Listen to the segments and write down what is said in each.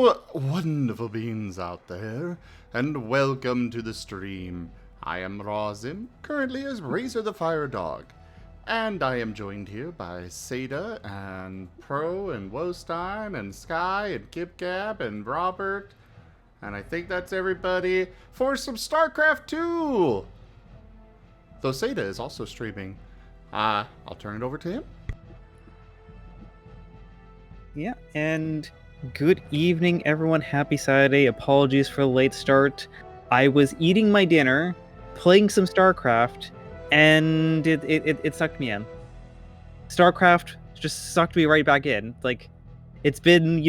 Hello, wonderful beings out there, and welcome to the stream. I am Razim, currently as Razor the Firedog, and I am joined here by Seda and Pro and Wostein and Sky and KipGab and Robert, and I think that's everybody for some StarCraft II. Though Seda is also streaming. I'll turn it over to him. Yeah, and good evening, everyone. Happy Saturday. Apologies for the late start. I was eating my dinner, playing some StarCraft, and it sucked me in. StarCraft just sucked me right back in. Like, it's been,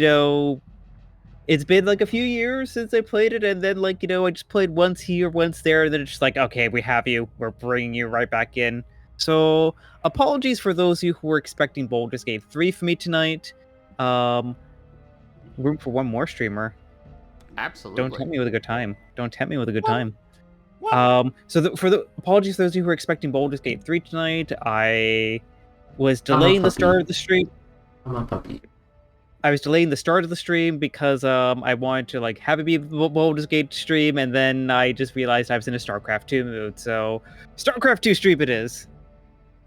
it's been like a few years since I played it, and then, I just played once here, once there, and then it's just like, okay, we have you. We're bringing you right back in. So, apologies for those of you who were expecting Baldur's Gate 3 for me tonight. Room for one more streamer. Absolutely. Don't tempt me with a good time. Don't tempt me with a good time. What? For the apologies to those of you who are expecting Baldur's Gate 3 tonight, I was delaying the start of the stream. I'm a puppy. I was delaying the start of the stream because I wanted to have it be the Baldur's Gate stream, and then I just realized I was in a StarCraft 2 mood. So StarCraft 2 stream it is.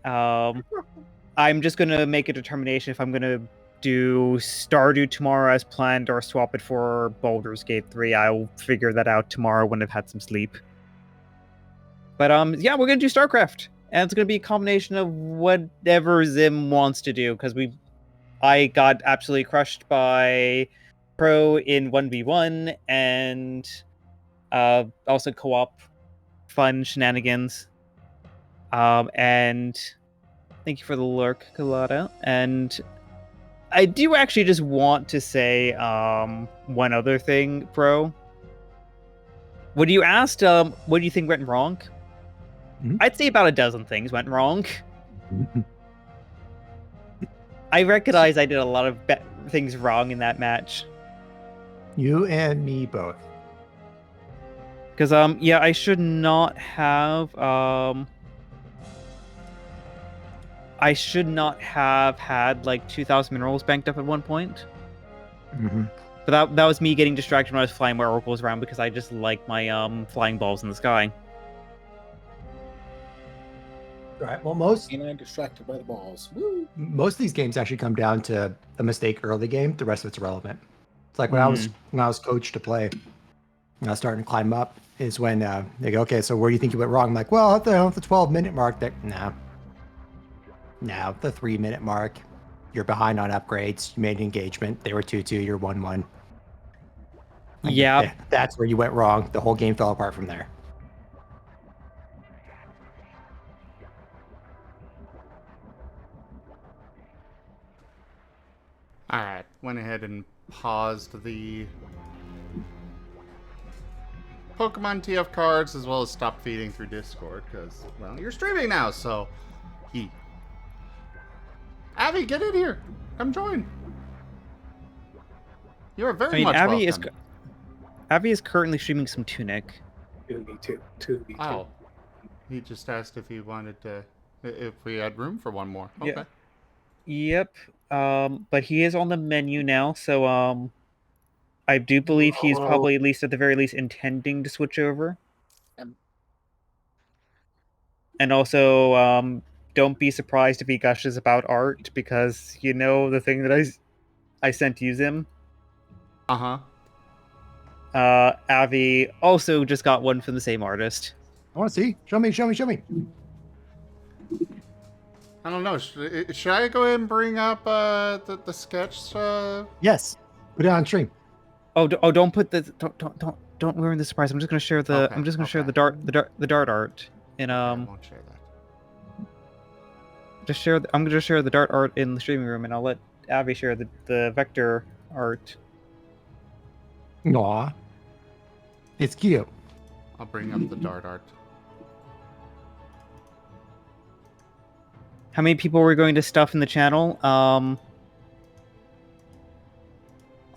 I'm just gonna make a determination if I'm gonna do Stardew tomorrow as planned or swap it for Baldur's Gate 3. I'll figure that out tomorrow when I've had some sleep. But yeah, we're gonna do StarCraft, and it's gonna be a combination of whatever Zim wants to do, because I got absolutely crushed by Pro in 1v1 and also co-op fun shenanigans. And thank you for the lurk, Colada. And I do actually just want to say one other thing, Pro. When you asked what do you think went wrong, I'd say about a dozen things went wrong. I recognize I did a lot of things wrong in that match. You and me both. Because yeah, I should not have had like 2,000 minerals banked up at one point. But that was me getting distracted when I was flying my oracles around, because I just like my flying balls in the sky. Right. Well, most And I'm distracted by the balls. Woo! most of these games actually come down to a mistake early game. The rest of it's irrelevant. It's like when I was coached to play, and I was starting to climb up, is when they go, okay, so where do you think you went wrong? I'm like, well, at the 12-minute mark, no, the 3-minute mark, you're behind on upgrades. You made an engagement. They were 2-2. You're 1-1. Yeah, that's where you went wrong. The whole game fell apart from there. Alright, went ahead and paused the Pokemon TF cards as well as stopped feeding through Discord because, well, you're streaming now, so Abby, get in here. Come join. You are very much welcome. Abby is currently streaming some Tunic. 2v2. Oh. He just asked if he wanted to, if we had room for one more. Okay. Yeah. Yep. But he is on the menu now, so I do believe he's probably, at least at the very least, intending to switch over. And also, don't be surprised if he gushes about art, because you know the thing that I sent you, Zim? Uh-huh. Avi also just got one from the same artist. I want to see. Show me. I don't know. Should I go ahead and bring up the sketch? Yes. Put it on stream. Oh, don't put the don't ruin the surprise. I'm just gonna share the share the dart art in I won't share that. I'm gonna share the dart art in the streaming room, and I'll let Abby share the vector art. Aw. It's cute. I'll bring up the dart art. How many people we're going to stuff in the channel?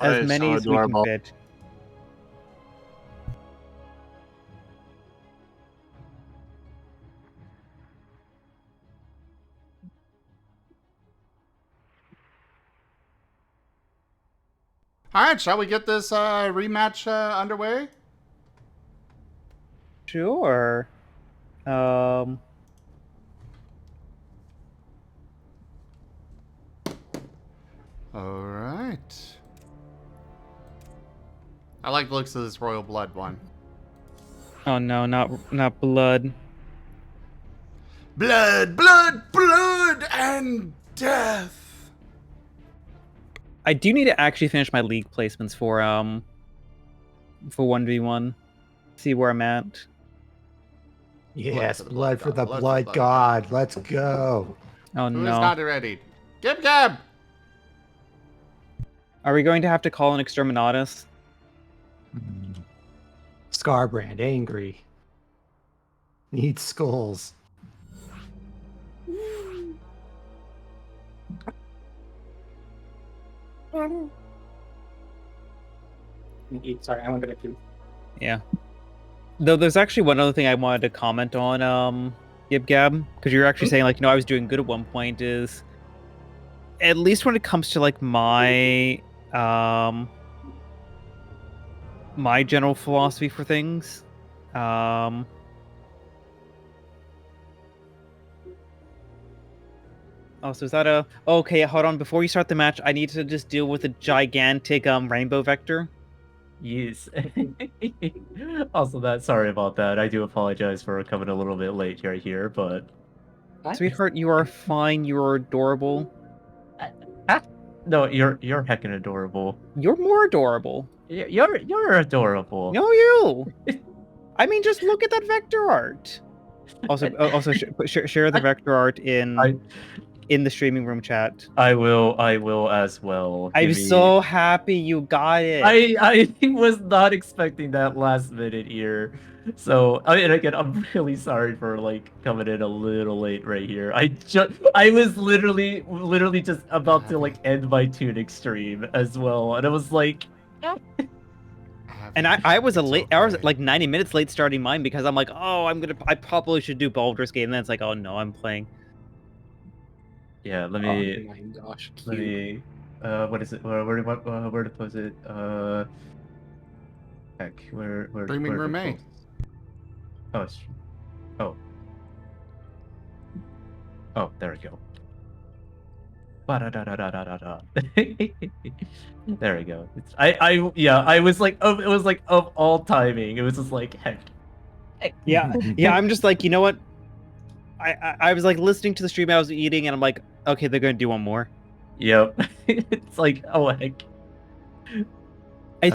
As many as we can fit. All right, shall we get this rematch underway? Sure. Um. All right. I like the looks of this royal blood one. Oh no, not blood. Blood, blood, blood, and death. I do need to actually finish my league placements for 1v1. See where I'm at. Yes, for the blood for the blood blood god. god. Let's go. Oh Who is no. not ready? Gib Gab! Are we going to have to call an exterminatus? Scarbrand, angry. Needs skulls. Sorry, I'm gonna do. Yeah. Though there's actually one other thing I wanted to comment on, Gib Gab, because you're actually saying like, I was doing good at one point. Is at least when it comes to like my my general philosophy for things. Oh, so is that a... Okay, hold on. Before you start the match, I need to just deal with a gigantic rainbow vector. Yes. Also, sorry about that. I do apologize for coming a little bit late right here, but Sweetheart, you are fine. You are adorable. no, you're heckin' adorable. You're more adorable. You're adorable. No, you. I mean, just look at that vector art. Also, share the vector art in the streaming room chat. I will as well. I'm so happy you got it. I was not expecting that last minute here. So I mean, again, I'm really sorry for like coming in a little late right here. I was literally just about to like end my Tunic stream as well, and I was like, and I was I was like 90 minutes late starting mine because I'm like, oh, I probably should do Baldur's Gate, and then it's like, oh no, I'm playing. yeah, let me. Oh my gosh. Let me. What is it? Where to pose it? Heck, where? Streaming room A. Oh, oh, there we go. Ba-da-da-da-da-da-da. There we go. I was like, it was like of all timing. It was just like, heck. Yeah, I'm just like, you know what? I was like listening to the stream I was eating, and I'm like, okay, they're gonna do one more. Yep. It's like, oh heck. I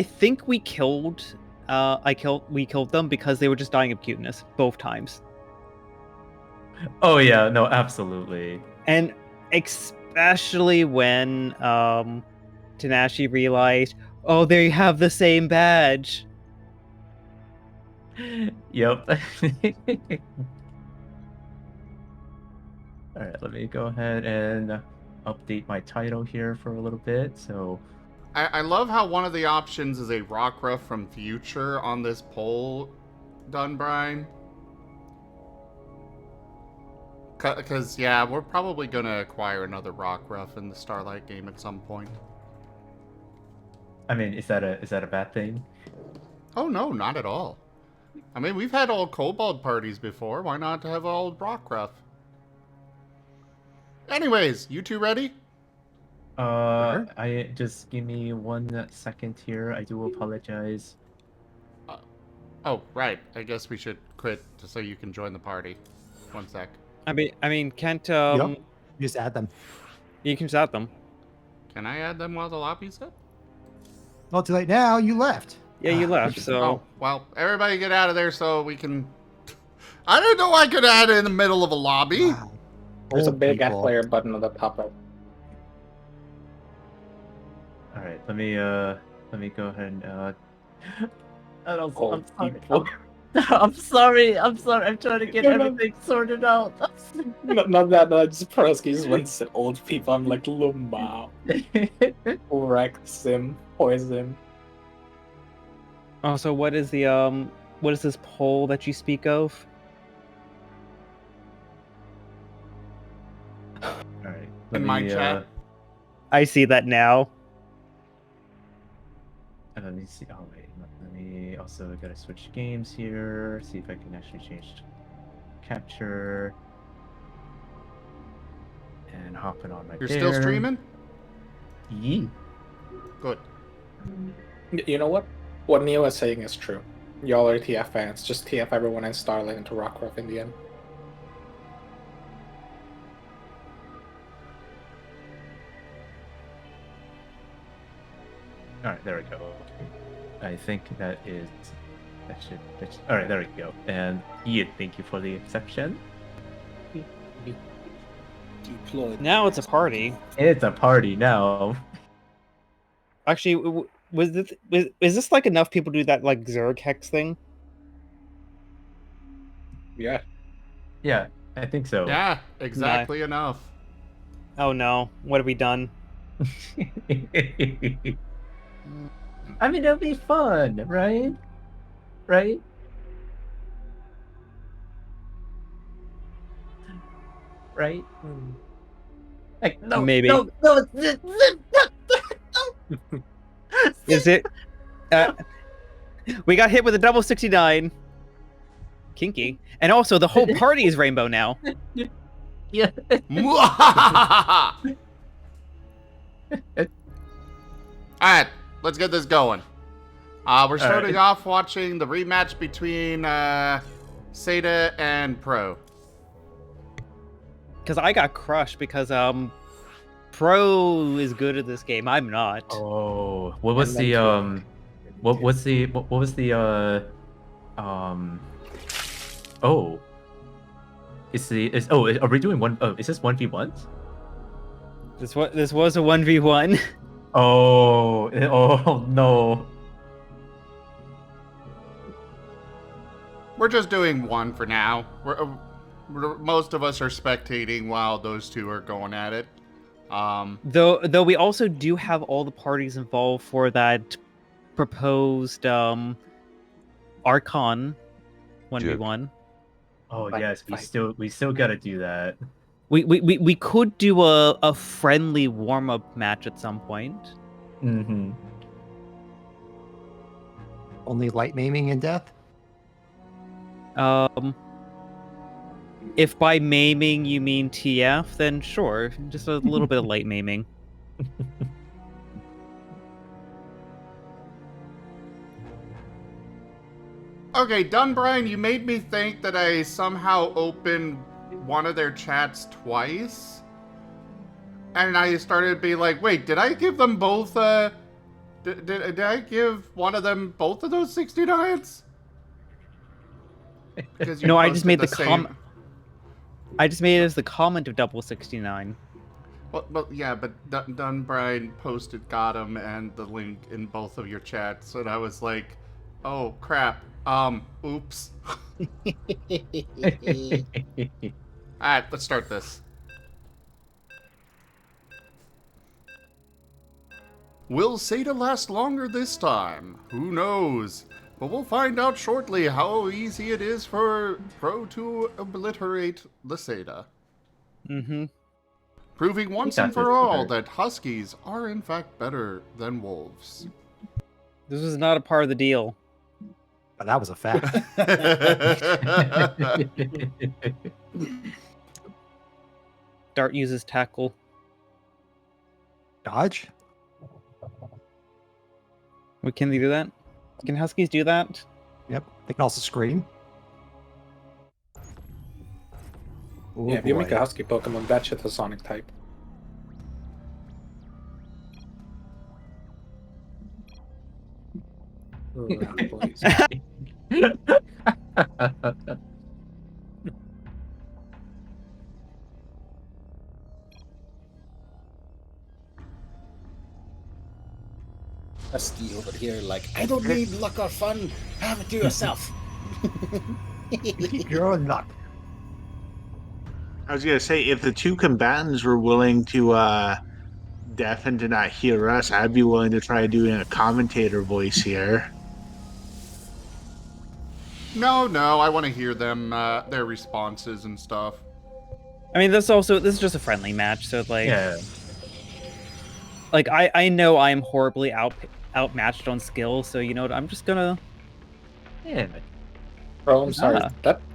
think we killed. We killed them because they were just dying of cuteness both times. Oh yeah, no, absolutely. And especially when Tanashi realized, oh, they have the same badge. Yep. Alright, let me go ahead and update my title here for a little bit. So I love how one of the options is a Rockruff from Future on this poll done, Brian. Because, yeah, we're probably going to acquire another Rockruff in the Starlight game at some point. I mean, is that a bad thing? Oh, no, not at all. I mean, we've had all Kobold parties before. Why not have all Rockruff? Anyways, you two ready? I just give me 1 second here. I do apologize. Oh, right. I guess we should quit so you can join the party. 1 sec. I mean, can't Yep. Just add them. You can just add them. Can I add them while the lobby's up? Well, too late now. You left. Yeah, you left. So Oh, well, everybody get out of there so we can... I didn't know I could add it in the middle of a lobby. Wow. There's a Old big add people. player button on the pop-up. All right, let me go ahead and and also, Old I'm people. sorry. I'm trying to get everything sorted out. Not that, just Prosky just went to old people. I'm like, Lumba. Wreck Sim, poison. also, what is this poll that you speak of? All right. In my chat. I see that now. let me see. Oh wait, let me also gotta switch games here. See if I can actually change capture and hopping on my. You're still streaming? Yeah. Good. You know what? What Neo is saying is true. Y'all are TF fans. Just TF everyone and Starling into Rockruff in the end. All right, there we go. I think that should. All right, there we go. And Ian, thank you for the exception. Deployed. Now it's a party. It's a party now. Actually, is this like enough people do that like Zerg hex thing? Yeah. Yeah, I think so. Yeah, exactly enough. Oh no, what have we done? I mean, it'll be fun, right? Right? Right? Like, no, Maybe. No. Is it? We got hit with a double 69. Kinky. And also, the whole party is rainbow now. Yeah. Alright, let's get this going. We're starting off watching the rematch between Seda and Pro. Because I got crushed because Pro is good at this game. I'm not. Oh, what was the what was the oh, are we doing one? Oh, is this 1v1s? This was a 1v1. Oh, oh no. We're just doing one for now. Most of us are spectating while those two are going at it. Though we also do have all the parties involved for that proposed Archon 1v1. Oh yes, we still gotta do that. We could do a friendly warm-up match at some point. Mm-hmm. Only light maiming and death? If by maiming you mean TF, then sure, just a little bit of light maiming. Okay, Dunbrine, you made me think that I somehow opened one of their chats twice. And I started to be like, wait, did I give them both, did I give one of them both of those 69s? No, I just made the comment. I just made it as the comment of double 69. Well, yeah, but Dunbrine posted got him and the link in both of your chats, and I was like, oh crap, oops. Alright, let's start this. Will Seda last longer this time? Who knows? But we'll find out shortly how easy it is for Pro to obliterate the Seda. Mm-hmm. Proving once and for all that Huskies are in fact better than wolves. This was not a part of the deal. But that was a fact. Dart uses tackle. Dodge? Can they do that? Can Huskies do that? Yep. They can also scream. Ooh, Yeah, if you make boy. a Husky Pokemon, that shit's a Sonic type. Please. Husky over here, like, I don't need luck or fun. Have it to yourself. Keep your own luck. I was gonna say, if the two combatants were willing to deafen to not hear us, I'd be willing to try doing a commentator voice here. No, I want to hear them, their responses and stuff. I mean, this is just a friendly match, so like, Yeah. like I know I'm horribly outmatched on skill. So you know what? I'm just gonna. Yeah. Bro, I'm sorry. Ah.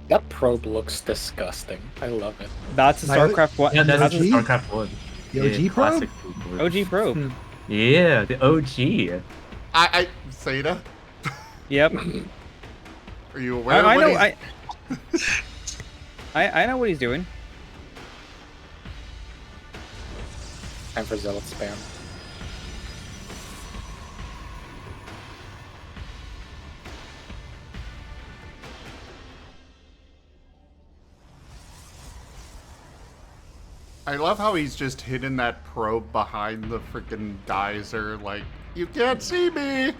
That probe looks disgusting. I love it. That's a My other- StarCraft. What? Yeah, that's That's a a OG? StarCraft 1. The OG probe? classic probe. OG probe. Yeah, the OG. Seda, Yep. are you aware I of know. what I know what he's doing. Time for zealot spam. I love how he's just hidden that probe behind the freaking dizer, like, you can't see me!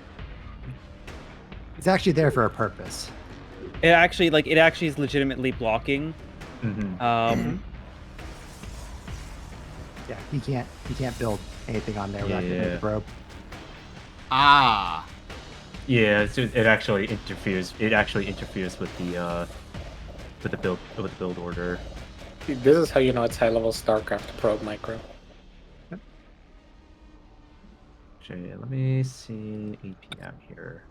It's actually there for a purpose. It actually is legitimately blocking. Yeah, he can't build anything on there without getting the probe. Ah! Yeah, it actually interferes. It actually interferes with the build order. This is how you know it's high-level StarCraft probe micro. Okay, let me see APM here.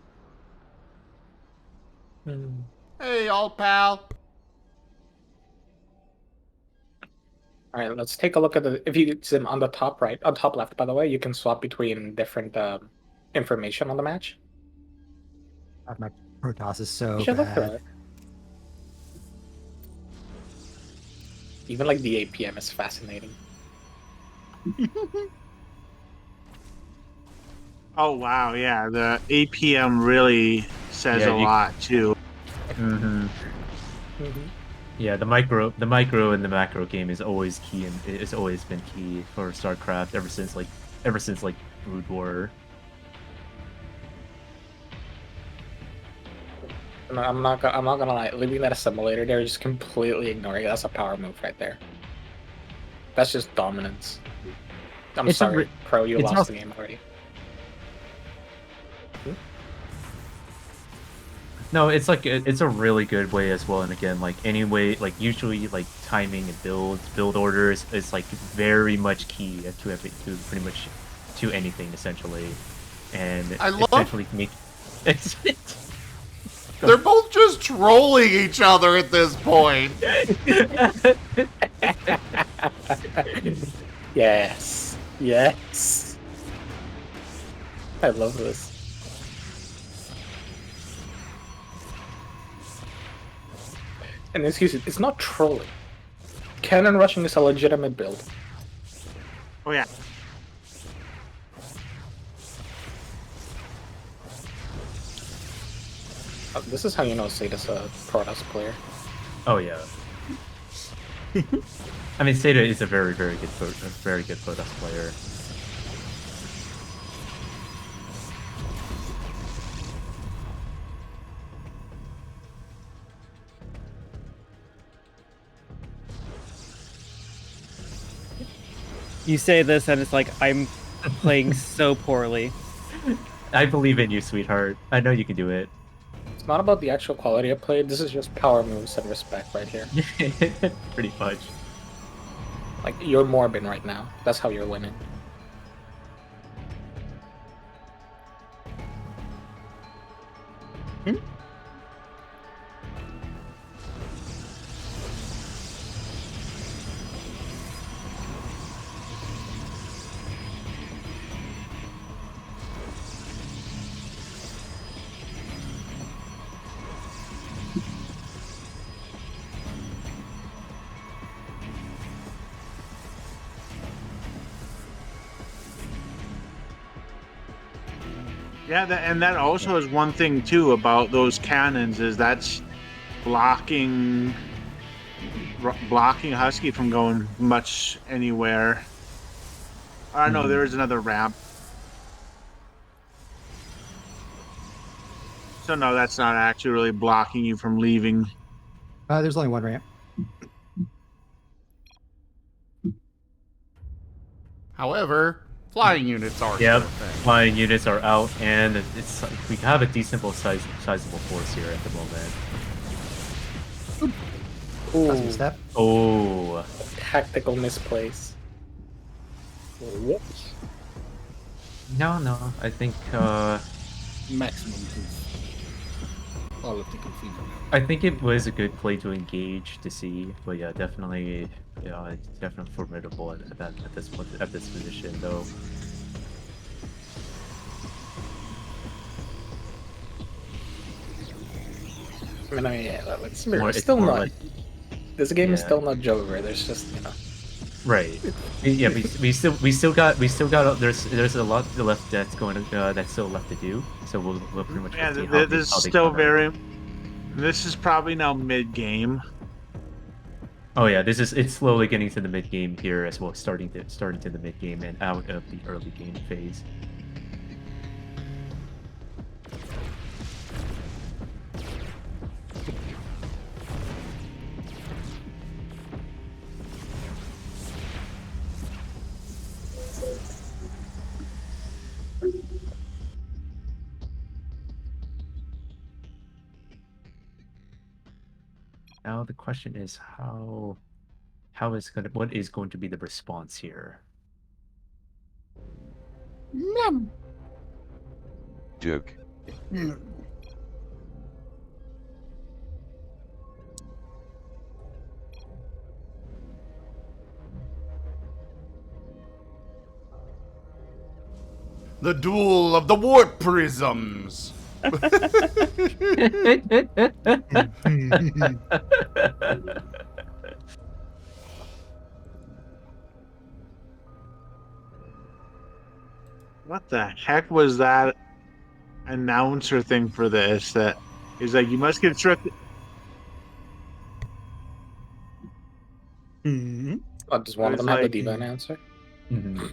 Hey, old pal! All right, let's take a look at the. If you zoom on the top right, on top left, by the way, you can swap between different information on the match. My Protoss is so You should look for bad. it. Even like the APM is fascinating. Oh wow, yeah, the APM really says a lot too. Yeah, the micro and the macro game is always key, and it's always been key for StarCraft ever since Brood War. I'm not gonna lie. Leaving that assimilator there, just completely ignoring it. That's a power move right there. That's just dominance. I'm sorry, Pro. You lost the game already. No, it's like it's a really good way as well. And again, like anyway, like usually like timing and build orders is like very much key to pretty much to anything essentially. And I love- essentially make it's They're both just trolling each other at this point! Yes. Yes. I love this. And excuse me, it's not trolling. Cannon rushing is a legitimate build. Oh yeah. This is how you know Seda's a Protoss player. Oh yeah. I mean, Seda is a very good Protoss player. You say this, and it's like I'm playing so poorly. I believe in you, sweetheart. I know you can do it. It's not about the actual quality of play. This is just power moves and respect right here. Pretty much. Like, you're Morbin right now. That's how you're winning. Yeah, and that also is one thing too about those cannons is that's blocking Husky from going much anywhere. I know there is another ramp. So no, that's not actually really blocking you from leaving. There's only one ramp. However, flying units are Yep, still a thing. flying units are out, and it's we have a decently sizable force here at the moment. That's a step. Oh, Tactical misplace. Whoops. No. I think Maximum proof. All of the confusion. I think it was a good play to engage to see, but yeah, definitely, it's definitely formidable at this point at this position though. I mean, yeah, it's More- still more not. like- This game is yeah. still not over. There's just Right. Yeah, we still got there's a lot left that's going to that's still left to do. So we'll pretty much Yeah, see how this is how they still come out. very. This is probably now mid game. Oh yeah, it's slowly getting to the mid game here as well, starting to the mid game and out of the early game phase. Now the question is what is going to be the response here? Joke. The duel of the warp prisms. What the heck was that announcer thing for this? That is like you must construct. does one of It's them have the like- diva announcer? Mhm.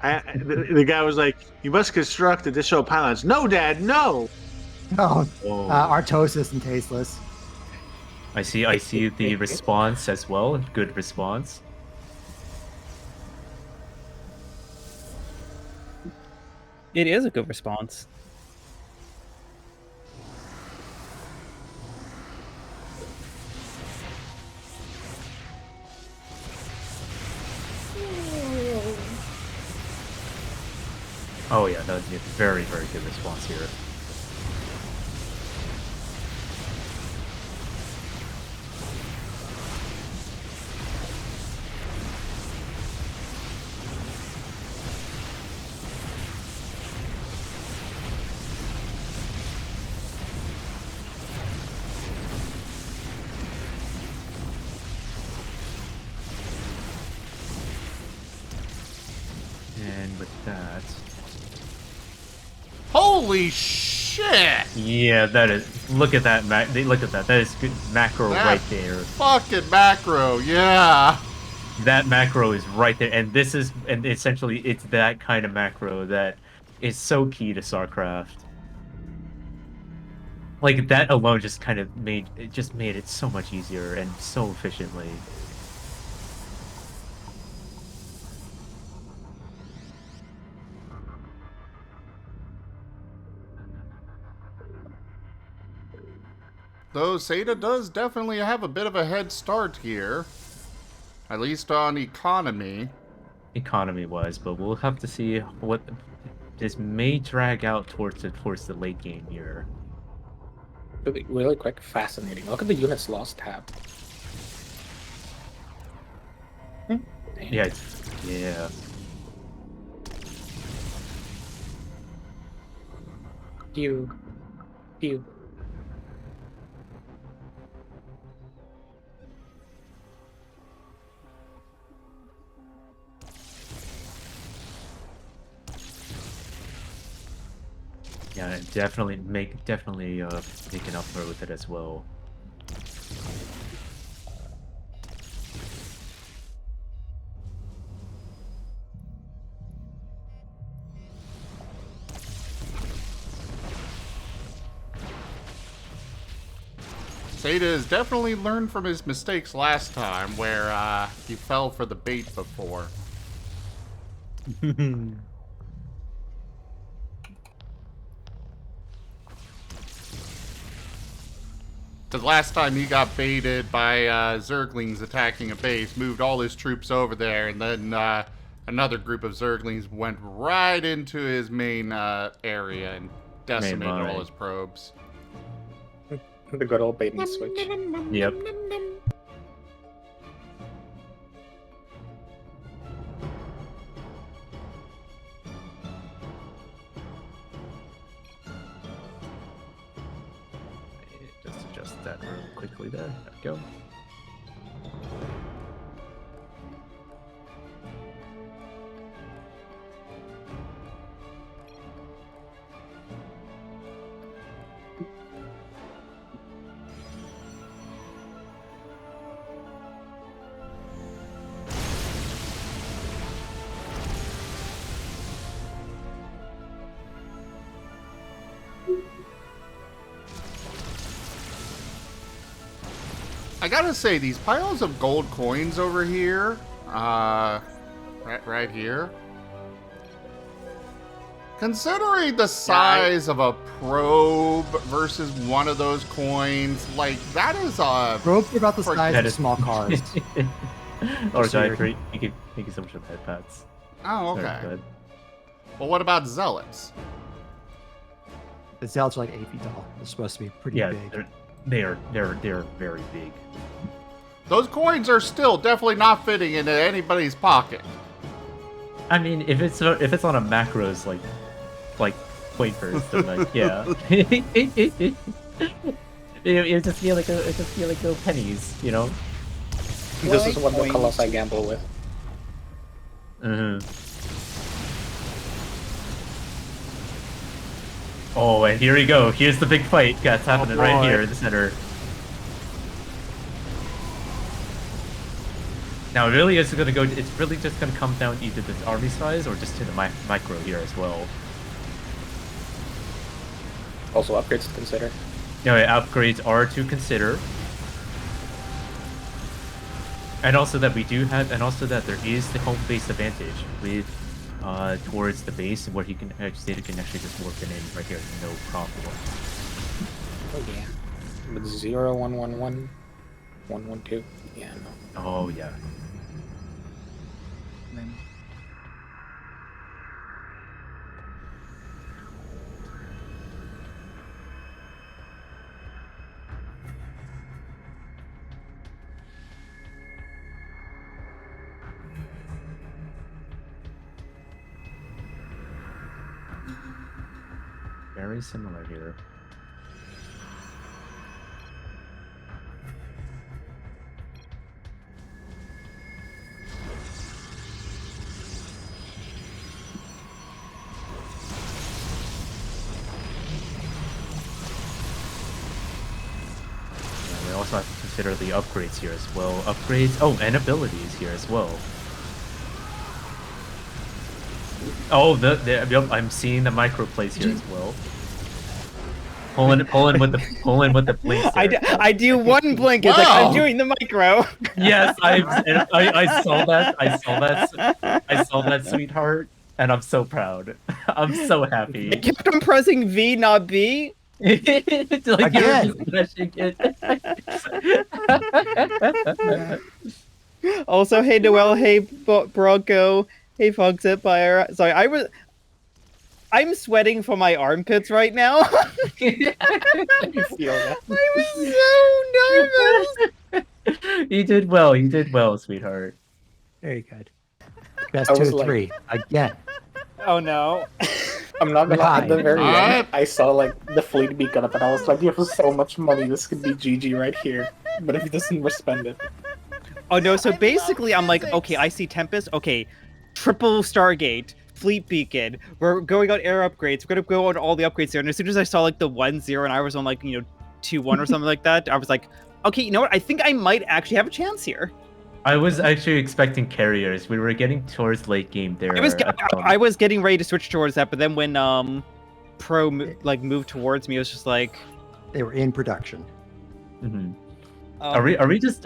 The guy was like, "You must construct additional pylons." No, Dad, no. Oh, Oh. Artosis and Tasteless. I see the response as well. Good response. It is a good response. Oh yeah, that was a very, very good response here. And with that, Holy shit! yeah, that is. Look at that, look at that. That is good macro That right there. Fucking macro, yeah. That macro is right there, and essentially it's that kind of macro that is so key to StarCraft. Like that alone just kind of made it so much easier and so efficiently. Though Seda does definitely have a bit of a head start here. At least on economy. Economy-wise, but we'll have to see what this may drag out towards the late game here. Really quick, fascinating. Look at the units lost tab. Damn. Yeah, yeah. Pew. Yeah, and definitely make an upload with it as well. Seda has definitely learned from his mistakes last time, where he fell for the bait before. Because last time he got baited by Zerglings attacking a base, moved all his troops over there, and then another group of Zerglings went right into his main area and decimated all his probes. The good old bait and switch. Yep. Just adjust that real quickly there. There we go. I gotta say, these piles of gold coins over here, right here, considering the size of a probe versus one of those coins, like, that is a... Probes are about the size of small cars. Or sorry, you can so much of head pads. Oh, okay. Well, what about zealots? The zealots are like 8 feet tall. They're supposed to be pretty big. They're very big. Those coins are still definitely not fitting into anybody's pocket. I mean, if it's on a macros like point first, then like yeah, it just feel like little pennies, you know. This is one of the colors I gamble with. Oh, and here we go. Here's the big fight that's happening right here in the center. Now, it really is gonna go. It's really just gonna come down to either the army size or just to the micro here as well. Also, upgrades to consider. Yeah, upgrades are to consider. And also that we do have, and also that there is the home base advantage with towards the base where he can actually just work it in right here, no problem. Oh yeah, with 0, 1, 1, 1, 1, 1, 2. Yeah, no. Oh yeah. Very similar here. We also have to consider the upgrades here as well. Upgrades, and abilities here as well. Oh, I'm seeing the micro plays here as well. Pulling with the blinks. I do one blink. It's like I'm doing the micro. Yes, I saw that. I saw that, sweetheart, and I'm so proud. I'm so happy. I kept on pressing V, not B. Again. Also, hey Noel, hey Bronco, hey Fox Empire. Sorry, I'm sweating from my armpits right now. I feel that. I was so nervous. You did well, sweetheart. Very good. Best 2 of 3 again. Oh no. I'm not gonna lie, at the very end, I saw like the fleet beacon up and I was like, you have so much money, this could be GG right here. But if he doesn't spend it. Oh no, so basically I'm like, okay, I see Tempest, okay, triple Stargate, fleet beacon, we're going on air upgrades, we're gonna go on all the upgrades there, and as soon as I saw like the 1-0 and I was on like, 2-1 or something like that, I was like, okay, you know what, I think I might actually have a chance here. I was actually expecting carriers. We were getting towards late game there. I was getting ready to switch towards that, but then when Pro moved towards me, it was just like they were in production. Mm-hmm. Are we just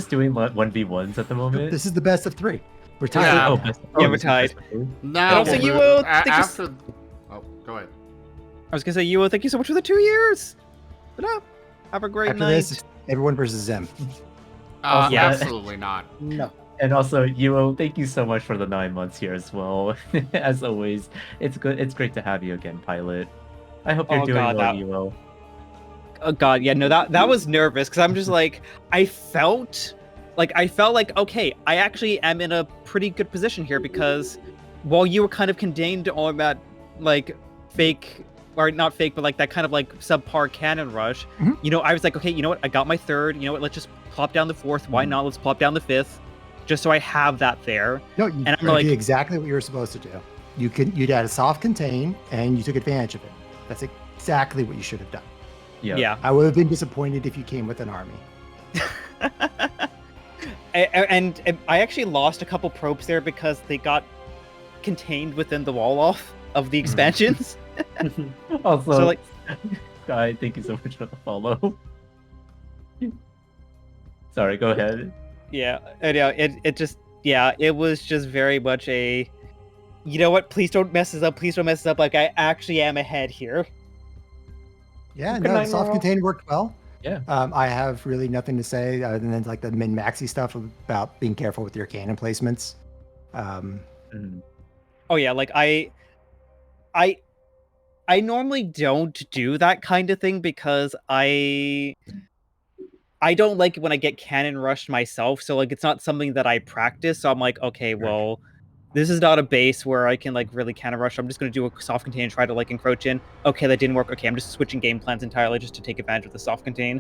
doing 1v1s at the moment? This is the best of 3. We're tied. Yeah, we're tied. Now, also, you will after. Oh, go ahead. I was gonna say, you will. Thank you so much for the 2 years. But have a great After night. this, everyone versus Zem. Absolutely not. No. And also, Yuo, thank you so much for the 9 months here as well. As always, it's good. It's great to have you again, Pilot. I hope you're Oh, doing God, well, that- Yuo. Oh God, yeah, no, that was nervous because I'm just like, I felt like okay, I actually am in a pretty good position here because while you were kind of contained on that like fake or not fake, but like that kind of like subpar cannon rush, Mhm. you know, I was like, okay, you know what, I got my third, you know what, let's just plop down the fourth. Why not? Let's plop down the fifth, just so I have that there. No, you And I'm like, did exactly what you were supposed to do. You'd had a soft contain and you took advantage of it. That's exactly what you should have done. yeah. I would have been disappointed if you came with an army. And I actually lost a couple probes there because they got contained within the wall off of the expansions. Also, So like, Guy, thank you so much for the follow. Sorry, go ahead. yeah, and yeah, it was just very much a, you know what, please don't mess this up, please don't mess this up. Like I actually am ahead here. Yeah, Good no, night, the soft Laurel. contain worked well. Yeah. I have really nothing to say other than like the min-maxy stuff about being careful with your cannon placements. Oh yeah, like I normally don't do that kind of thing because I don't like it when I get cannon rushed myself, so like it's not something that I practice. So I'm like, okay, well, this is not a base where I can like really cannon rush. I'm just gonna do a soft contain and try to like encroach in. Okay, that didn't work. Okay, I'm just switching game plans entirely just to take advantage of the soft contain.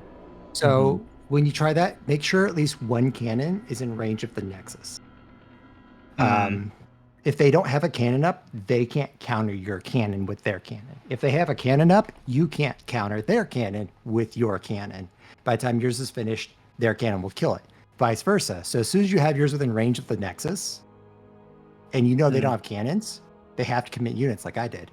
So when you try that, make sure at least one cannon is in range of the Nexus. If they don't have a cannon up, they can't counter your cannon with their cannon. If they have a cannon up, you can't counter their cannon with your cannon. By the time yours is finished, their cannon will kill it. Vice versa. So as soon as you have yours within range of the Nexus, and you know they don't have cannons, they have to commit units like I did.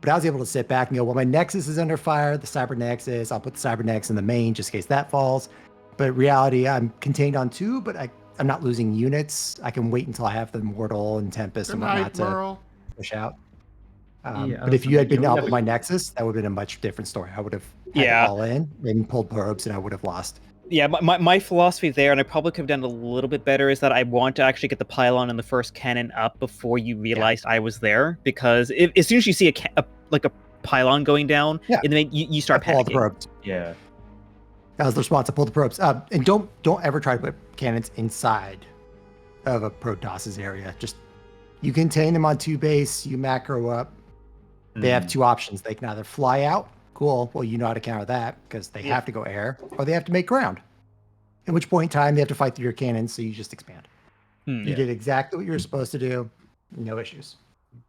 But I was able to sit back and go, well, my Nexus is under fire, the Cybernexus, I'll put the Cybernex in the main just in case that falls. But in reality, I'm contained on 2, but I'm not losing units. I can wait until I have the Mortal and Tempest and whatnot to push out. But if you had been up with my Nexus, that would have been a much different story. I would have had it all in and pulled probes, and I would have lost. Yeah, my philosophy there, and I probably could have done a little bit better, is that I want to actually get the pylon and the first cannon up before you realized I was there, because as soon as you see a pylon going down, in the main, you start panicking. Pull the probes. Yeah. That was the response. I pulled the probes. And don't ever try to put cannons inside of a Protoss's area. Just you contain them on 2 base, you macro up. They have 2 options. They can either fly out. Cool. Well, you know how to counter that because they have to go air, or they have to make ground. At which point in time they have to fight through your cannons, so you just expand. You did exactly what you were supposed to do. No issues.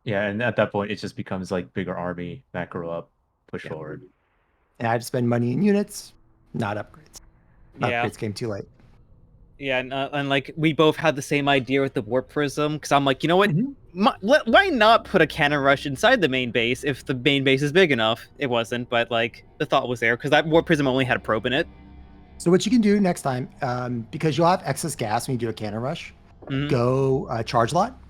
Yeah, and at that point it just becomes like bigger army, macro up, push forward. And I had to spend money in units, not upgrades. Upgrades came too late. Yeah, and like we both had the same idea with the warp prism, because I'm like, you know what? Why not put a cannon rush inside the main base if the main base is big enough? It wasn't, but like the thought was there because that warp prism only had a probe in it. So what you can do next time, because you'll have excess gas when you do a cannon rush, go charge lot,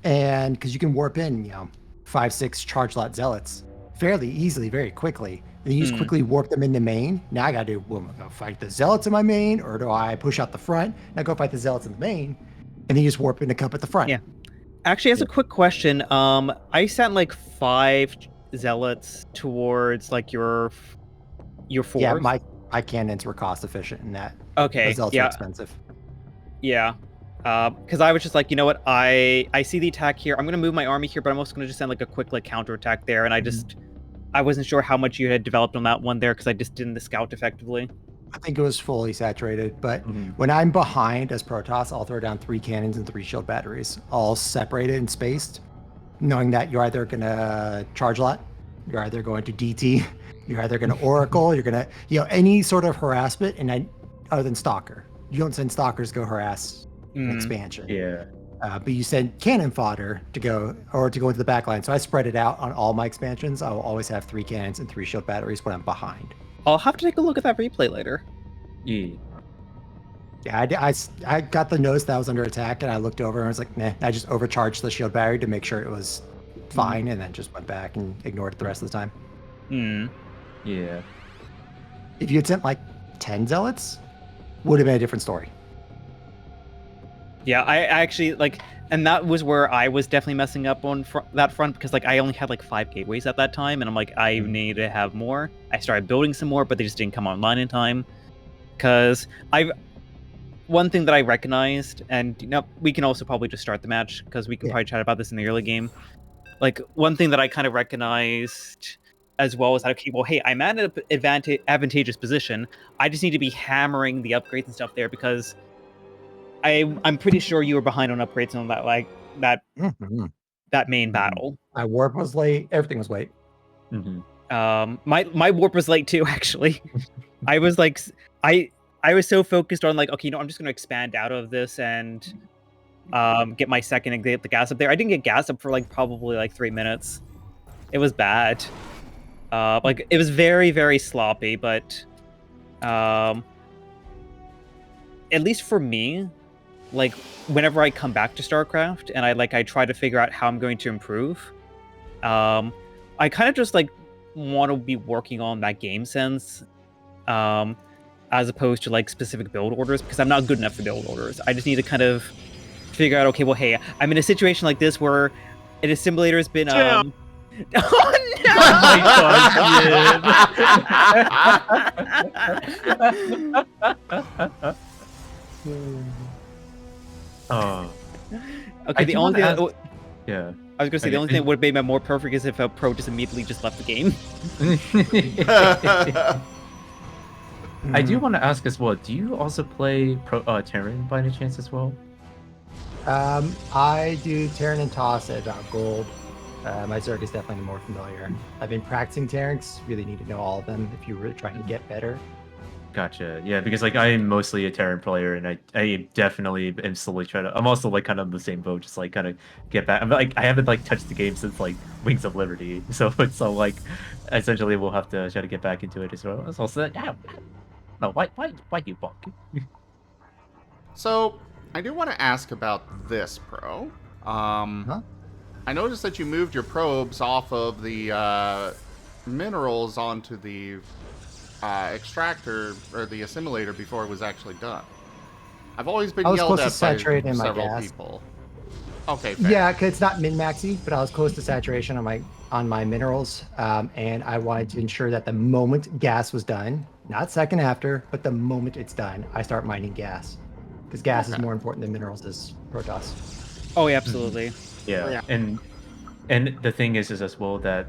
and because you can warp in, 5-6 charge lot zealots fairly easily, very quickly. And you just quickly warp them into main. Now I gotta do, well, am I gonna fight the zealots in my main, or do I push out the front? Now go fight the zealots in the main, and then you just warp in a cup at the front. Yeah. Actually, as a quick question, I sent like 5 zealots towards like your 4. Yeah, my cannons were cost efficient in that. Okay. The zealots are expensive. Yeah. Because I was just like, you know what, I see the attack here. I'm gonna move my army here, but I'm also gonna just send like a quick like counterattack there, and I wasn't sure how much you had developed on that one there because I just didn't the scout effectively. I think it was fully saturated, but when I'm behind as Protoss, I'll throw down 3 cannons and 3 shield batteries, all separated and spaced, knowing that you're either going to charge lot, you're either going to DT, you're either going to Oracle, you're going to, any sort of harassment, and other than Stalker. You don't send Stalkers to go harass an expansion. Yeah. But you send cannon fodder to go into the back line. So I spread it out on all my expansions. I will always have 3 cannons and 3 shield batteries when I'm behind. I'll have to take a look at that replay later. Yeah. Yeah, I got the notice that I was under attack, and I looked over and I was like, nah. I just overcharged the shield battery to make sure it was fine, and then just went back and ignored it the rest of the time. Yeah. If you had sent like 10 zealots, would have been a different story. Yeah, I actually like, and that was where I was definitely messing up on that front because like I only had like 5 gateways at that time, and I'm like I need to have more. I started building some more, but they just didn't come online in time. Because one thing that I recognized, and we can also probably just start the match because we can probably chat about this in the early game. Like one thing that I kind of recognized as well is that okay, well, hey, I'm at an advantageous position. I just need to be hammering the upgrades and stuff there because I'm pretty sure you were behind on upgrades on that that main battle. My warp was late. Everything was late. My warp was late too. Actually, I was like, I was so focused on like, okay, I'm just gonna expand out of this and get my second and get the gas up there. I didn't get gas up for like probably like 3 minutes. It was bad. Like it was very, very sloppy, but at least for me, like whenever I come back to StarCraft and I try to figure out how I'm going to improve, I kind of just like want to be working on that game sense, as opposed to like specific build orders because I'm not good enough for build orders. I just need to kind of figure out, okay, well, hey, I'm in a situation like this where an assimilator has been oh no! Oh my god, oh. Okay, the only thing yeah. I was gonna say the only thing that would have made it more perfect is if a pro just immediately just left the game. I do want to ask as well, do you also play Terran by any chance as well? I do Terran and Toss at about gold. My Zerg is definitely more familiar. I've been practicing Terrans. Really need to know all of them if you're really trying to get better. Gotcha. Yeah, because like I am mostly a Terran player, and I definitely am slowly trying to. I'm also like kind of in the same boat, just like kind of get back. I'm like I haven't like touched the game since like Wings of Liberty, so it's like essentially we'll have to try to get back into it as well. So yeah. No, why you bonk? So I do want to ask about this, Pro. I noticed that you moved your probes off of the minerals onto the extractor or the assimilator before it was actually done. I've always been yelled at by several people. Okay, fair. Yeah, because it's not min-maxy, but I was close to saturation on my minerals, and I wanted to ensure that the moment gas was done, not second after, but the moment it's done, I start mining gas, because gas is more important than minerals as Protoss. Oh, yeah, absolutely. Yeah, and the thing is as well that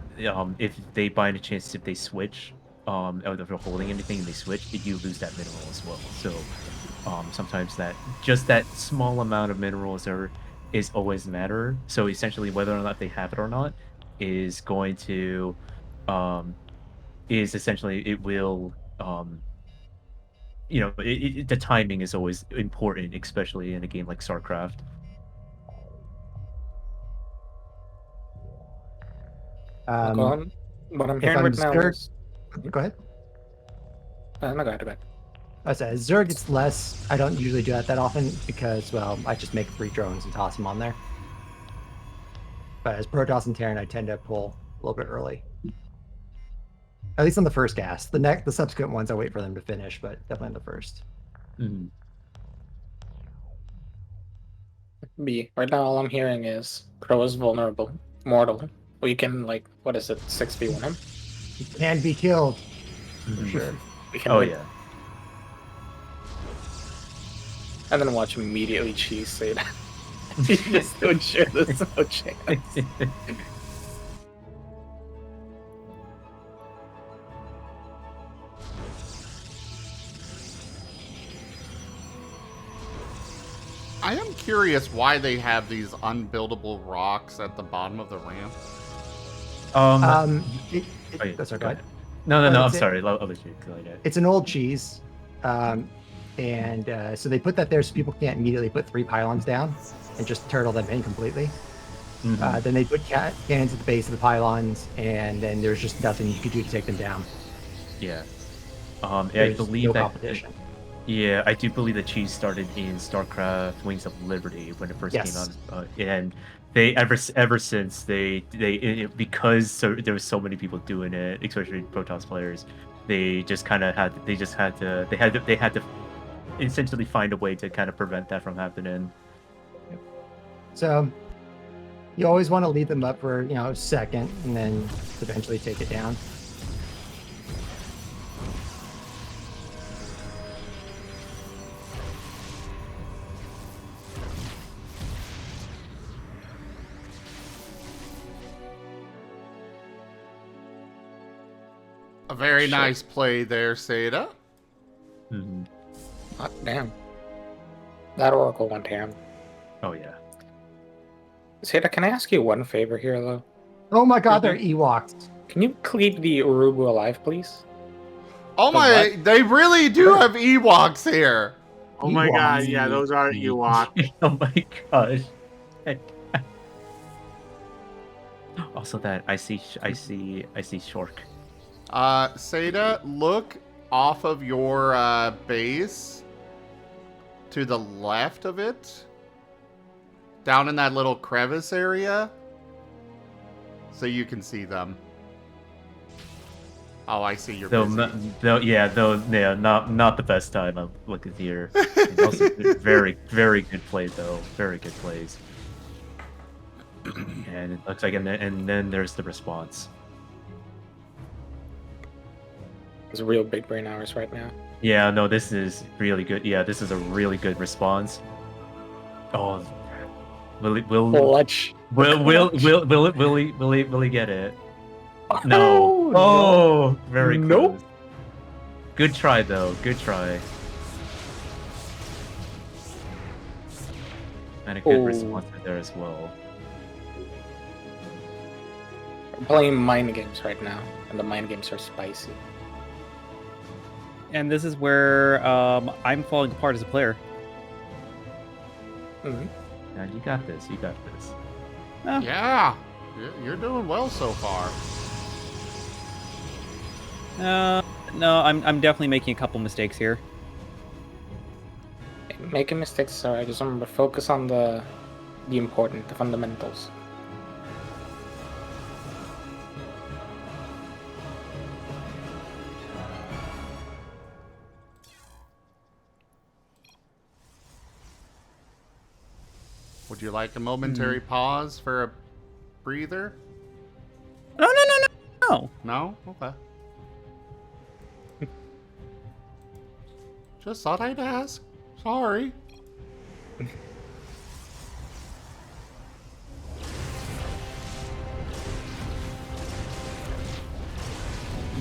if they by any chance if they switch, or if they're holding anything and they switch, you lose that mineral as well. So sometimes that small amount of minerals is always a matter. So essentially, whether or not they have it or not is going to is essentially it will the timing is always important, especially in a game like StarCraft. What I'm hearing right now is... Go ahead. No, go ahead. I said Zerg, it's less. I don't usually do that often because, well, I just make 3 drones and toss them on there. But as Protoss and Terran, I tend to pull a little bit early. At least on the first gas. The subsequent ones, I wait for them to finish, but definitely on the first. B. Right now, all I'm hearing is Pro is vulnerable, mortal. We can, like, what is it, 6v1 him? He can be killed. For sure. Yeah. And then watch him immediately cheese say that. Just to ensure there's no chance. I am curious why they have these unbuildable rocks at the bottom of the ramp. That's okay. No, I'm sorry. I'll let you go ahead. It's an old cheese. So they put that there so people can't immediately put 3 pylons down and just turtle them in completely. Then they put cannons at the base of the pylons, and then there's just nothing you could do to take them down. Yeah. I believe no that. Competition. Yeah, I do believe the cheese started in StarCraft Wings of Liberty when it first came out, and they ever since they because there was so many people doing it, especially Protoss players, they had to essentially find a way to kind of prevent that from happening. So you always want to leave them up for, a second and then eventually take it down. A very nice play there, Seda. Mhm. Hot damn. That Oracle went ham. Oh yeah. Seda, can I ask you one favor here, though? Oh my god, they're Ewoks. Can you keep the Urubu alive, please? Oh my, they really do have Ewoks here. Oh my god, Ewoks. yeah, those are Ewok. Oh my gosh. Also, that I see Shork. Seda, look off of your base to the left of it, down in that little crevice area, so you can see them. Oh, I see. You're busy. Not the best time I'm looking here. And also, very good play though. Very good plays. And it looks like, and then there's the response. It's real big brain hours right now. Yeah, no, this is really good. Yeah, this is a really good response. Oh, will he get it? No. Oh, very close. Nope. Good try though. Good try. And a good response there as well. We're playing mind games right now, and the mind games are spicy. And this is where I'm falling apart as a player. Mm-hmm. Yeah, you got this. You got this. Yeah, you're doing well so far. No, I'm definitely making a couple mistakes here. Making mistakes, sorry. Just remember, focus on the important, the fundamentals. Would you like a momentary pause for a breather? No. No? Okay. Just thought I'd ask. Sorry. You're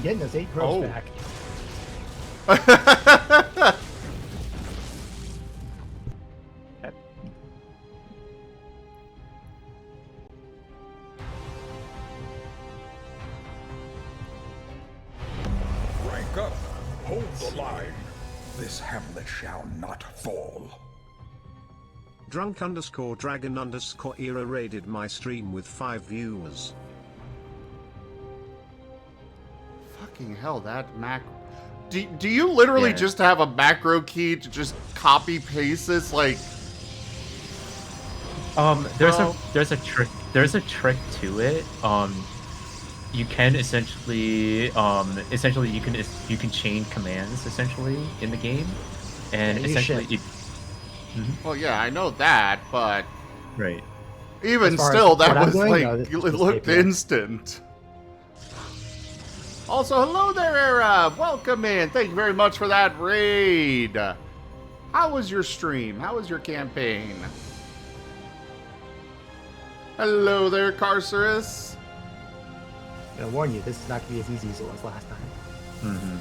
getting those 8 growths back. Rank up. Hold the line. This hamlet shall not fall. Drunk_dragon_era raided my stream with 5 viewers. Fucking hell, that do you literally just have a macro key to just copy paste this like? There's a trick to it. You can essentially you can chain commands essentially in the game, and essentially Well, yeah, I know that, but right. Even still, that was like it looked instant. Also, hello there, Era. Welcome in. Thank you very much for that raid. How was your stream? How was your campaign? Hello there, Carcerus. I'm gonna warn you, this is not gonna be as easy as it was last time. Mm-hmm.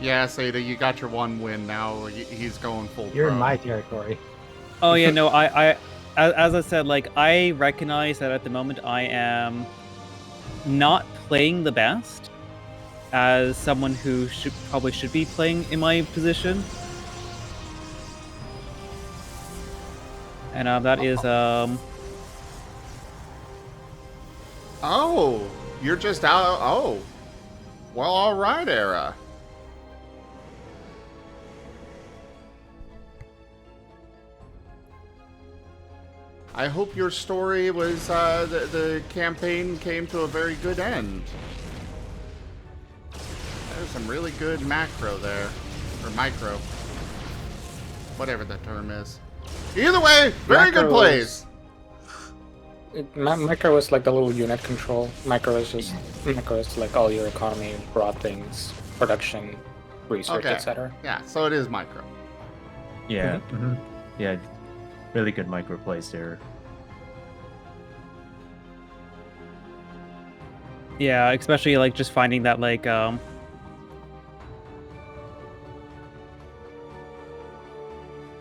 Yeah, Seda, you got your one win now. He's going full You're pro. in my territory. Oh yeah, no, as I said, like, I recognize that at the moment I am not playing the best as someone who probably should be playing in my position. And that is Oh, you're just out. Oh, well, all right, Era. I hope your story was the campaign came to a very good end. There's some really good macro there, or micro. whatever that term is. Either way, very good plays. Micro is like the little unit control. Macro is like all your economy, broad things, production, research, Okay. etc. Yeah, so it is micro. Yeah. Yeah. Really good micro plays there. Yeah, especially like just finding that like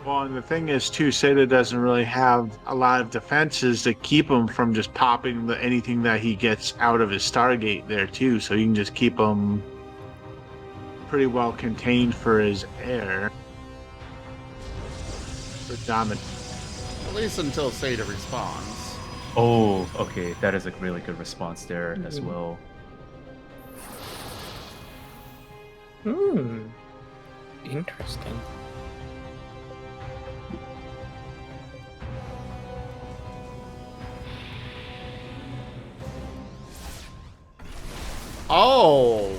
Well, and the thing is, too, Seda doesn't really have a lot of defenses to keep him from just popping anything that he gets out of his Stargate there, too. So you can just keep him pretty well contained for his air. For dominant. At least until Seda responds. Oh, okay. That is a really good response there as well. Interesting. Oh!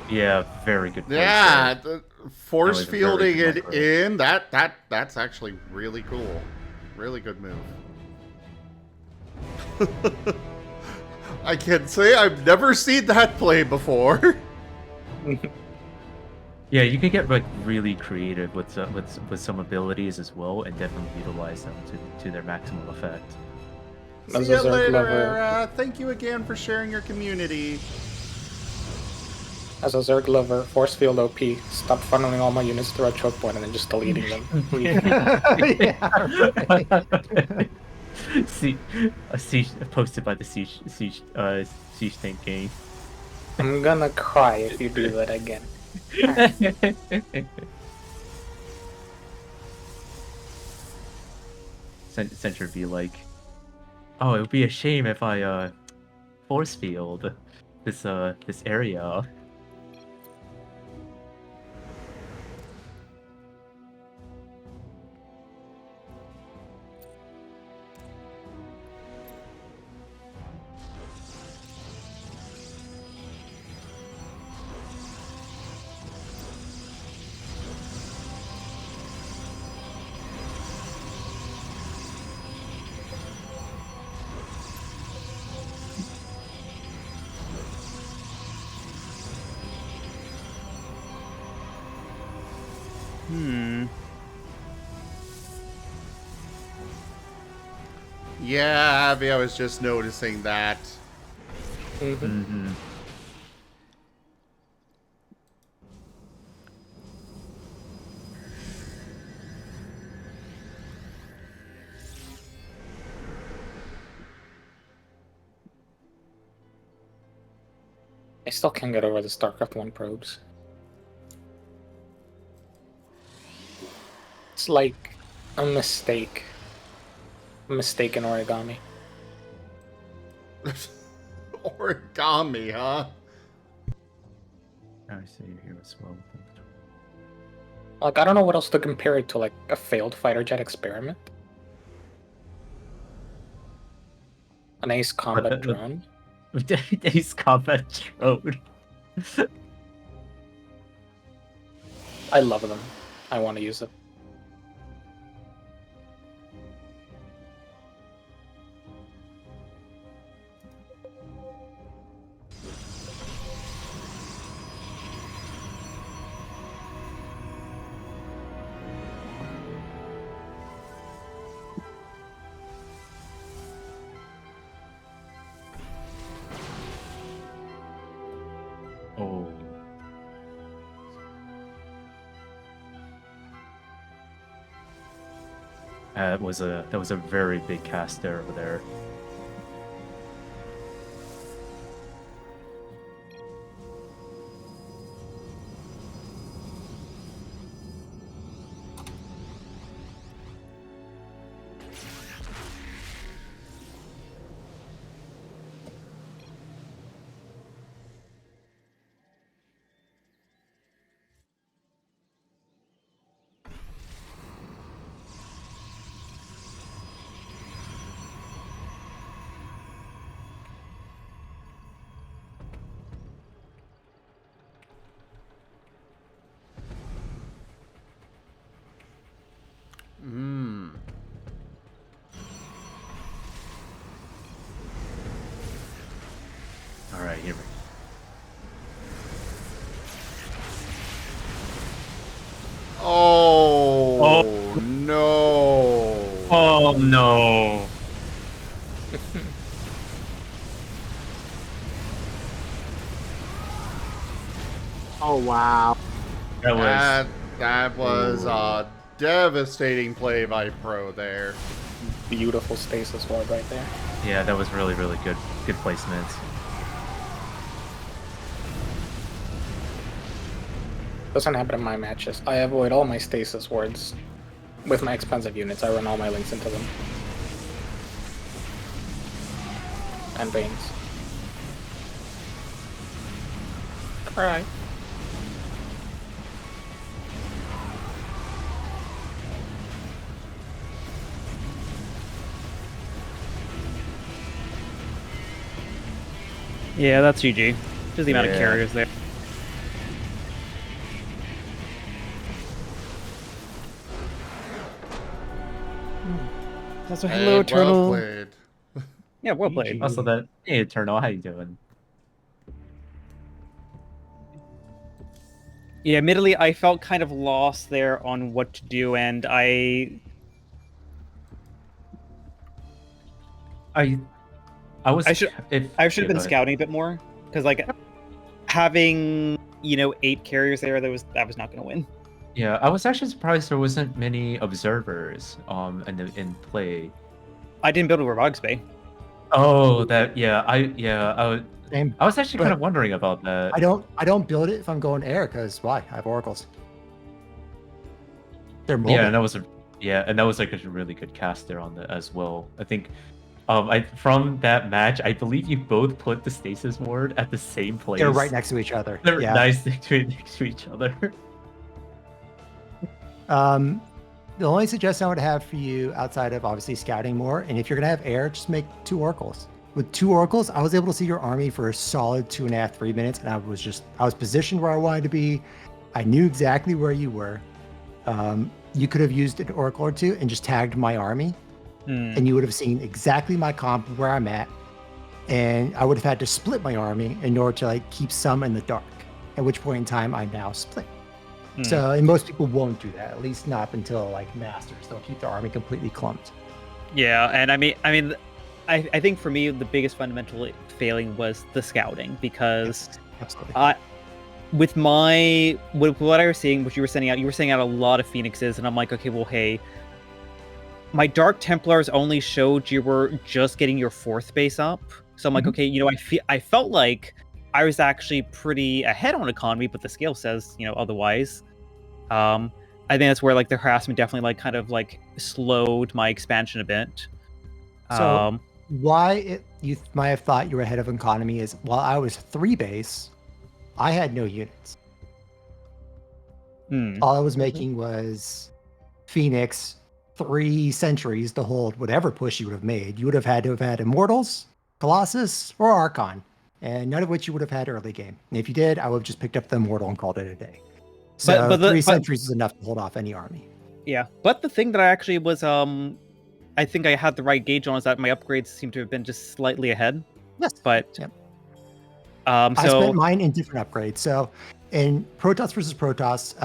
Yeah, very good plays Yeah, there. force That was a very fielding good it micro. in, that's actually really cool. Really good move. I can say I've never seen that play before. Yeah, you can get like really creative with some abilities as well, and definitely utilize them to their maximum effect. See As you a Zerg later, lover. Era. Thank you again for sharing your community. As a Zerg lover, force field OP. Stop funneling all my units through a choke point and then just deleting them. See, a siege posted by the siege tank gang. I'm gonna cry if you do that again. Censor be like, oh, it would be a shame if I force field this area. Yeah, Abby, I was just noticing that. I still can't get over the StarCraft I probes. It's like a mistake. A mistake in origami. Origami, huh? I see you here as well. Like, I don't know what else to compare it to, like a failed fighter jet experiment. An ace combat drone. Ace combat drone. I love them. I want to use them. Oh. That was a very big cast there over there. no. Oh wow. That was That was a devastating play by Pro there. Beautiful stasis ward right there. yeah, that was really good placement. Doesn't happen in my matches. I avoid all my stasis wards. With my expensive units, I run all my links into them. And veins. Alright. Yeah, that's GG. Just the amount of Yeah. carriers there. So hello, And Turtle. well played. Yeah, well played. Also, that hey, Eternal, how you doing? Yeah, admittedly, I felt kind of lost there on what to do, and I was. I should If, I should have been go ahead. scouting a bit more, because like having 8 carriers there, that was not going to win. Yeah, I was actually surprised there wasn't many observers in play. I didn't build a robotics bay. Oh, that Same. I was actually But kind of wondering about that. I don't build it if I'm going air because why? I have oracles. They're mobile. Yeah, and that was like a really good cast there on the as well. I think from that match, I believe you both put the stasis ward at the same place. They're right next to each other. They're yeah. nice next to each other. The only suggestion I would have for you outside of obviously scouting more, and if you're gonna have air, just make 2 oracles. With 2 oracles, I was able to see your army for a solid 2.5, 3 minutes, and I was positioned where I wanted to be. I knew exactly where you were. You could have used an oracle or 2 and just tagged my army, and you would have seen exactly my comp where I'm at, and I would have had to split my army in order to like keep some in the dark. At which point in time, I'm now split. So, and most people won't do that, at least not until like masters. They'll keep their army completely clumped. Yeah, and I think for me the biggest fundamental failing was the scouting, because Absolutely. with what I was seeing, what you were sending out a lot of phoenixes, and I'm like, okay, well, hey, my Dark Templars only showed you were just getting your 4th base up, so I'm like, okay, I felt like I was actually pretty ahead on economy, but the scale says otherwise. I think that's where like the harassment definitely like kind of like slowed my expansion a bit. So why you might have thought you were ahead of economy is while I was 3 base, I had no units. All I was making was Phoenix, 3 sentries to hold whatever push you would have made. You would have had to have had Immortals, Colossus, or Archon, and none of which you would have had early game. And if you did, I would have just picked up the Immortal and called it a day. So 3 sentries is enough to hold off any army. Yeah, but the thing that I actually was, I think I had the right gauge on is that my upgrades seem to have been just slightly ahead. Yes. But yep. I spent mine in different upgrades. So in Protoss versus Protoss,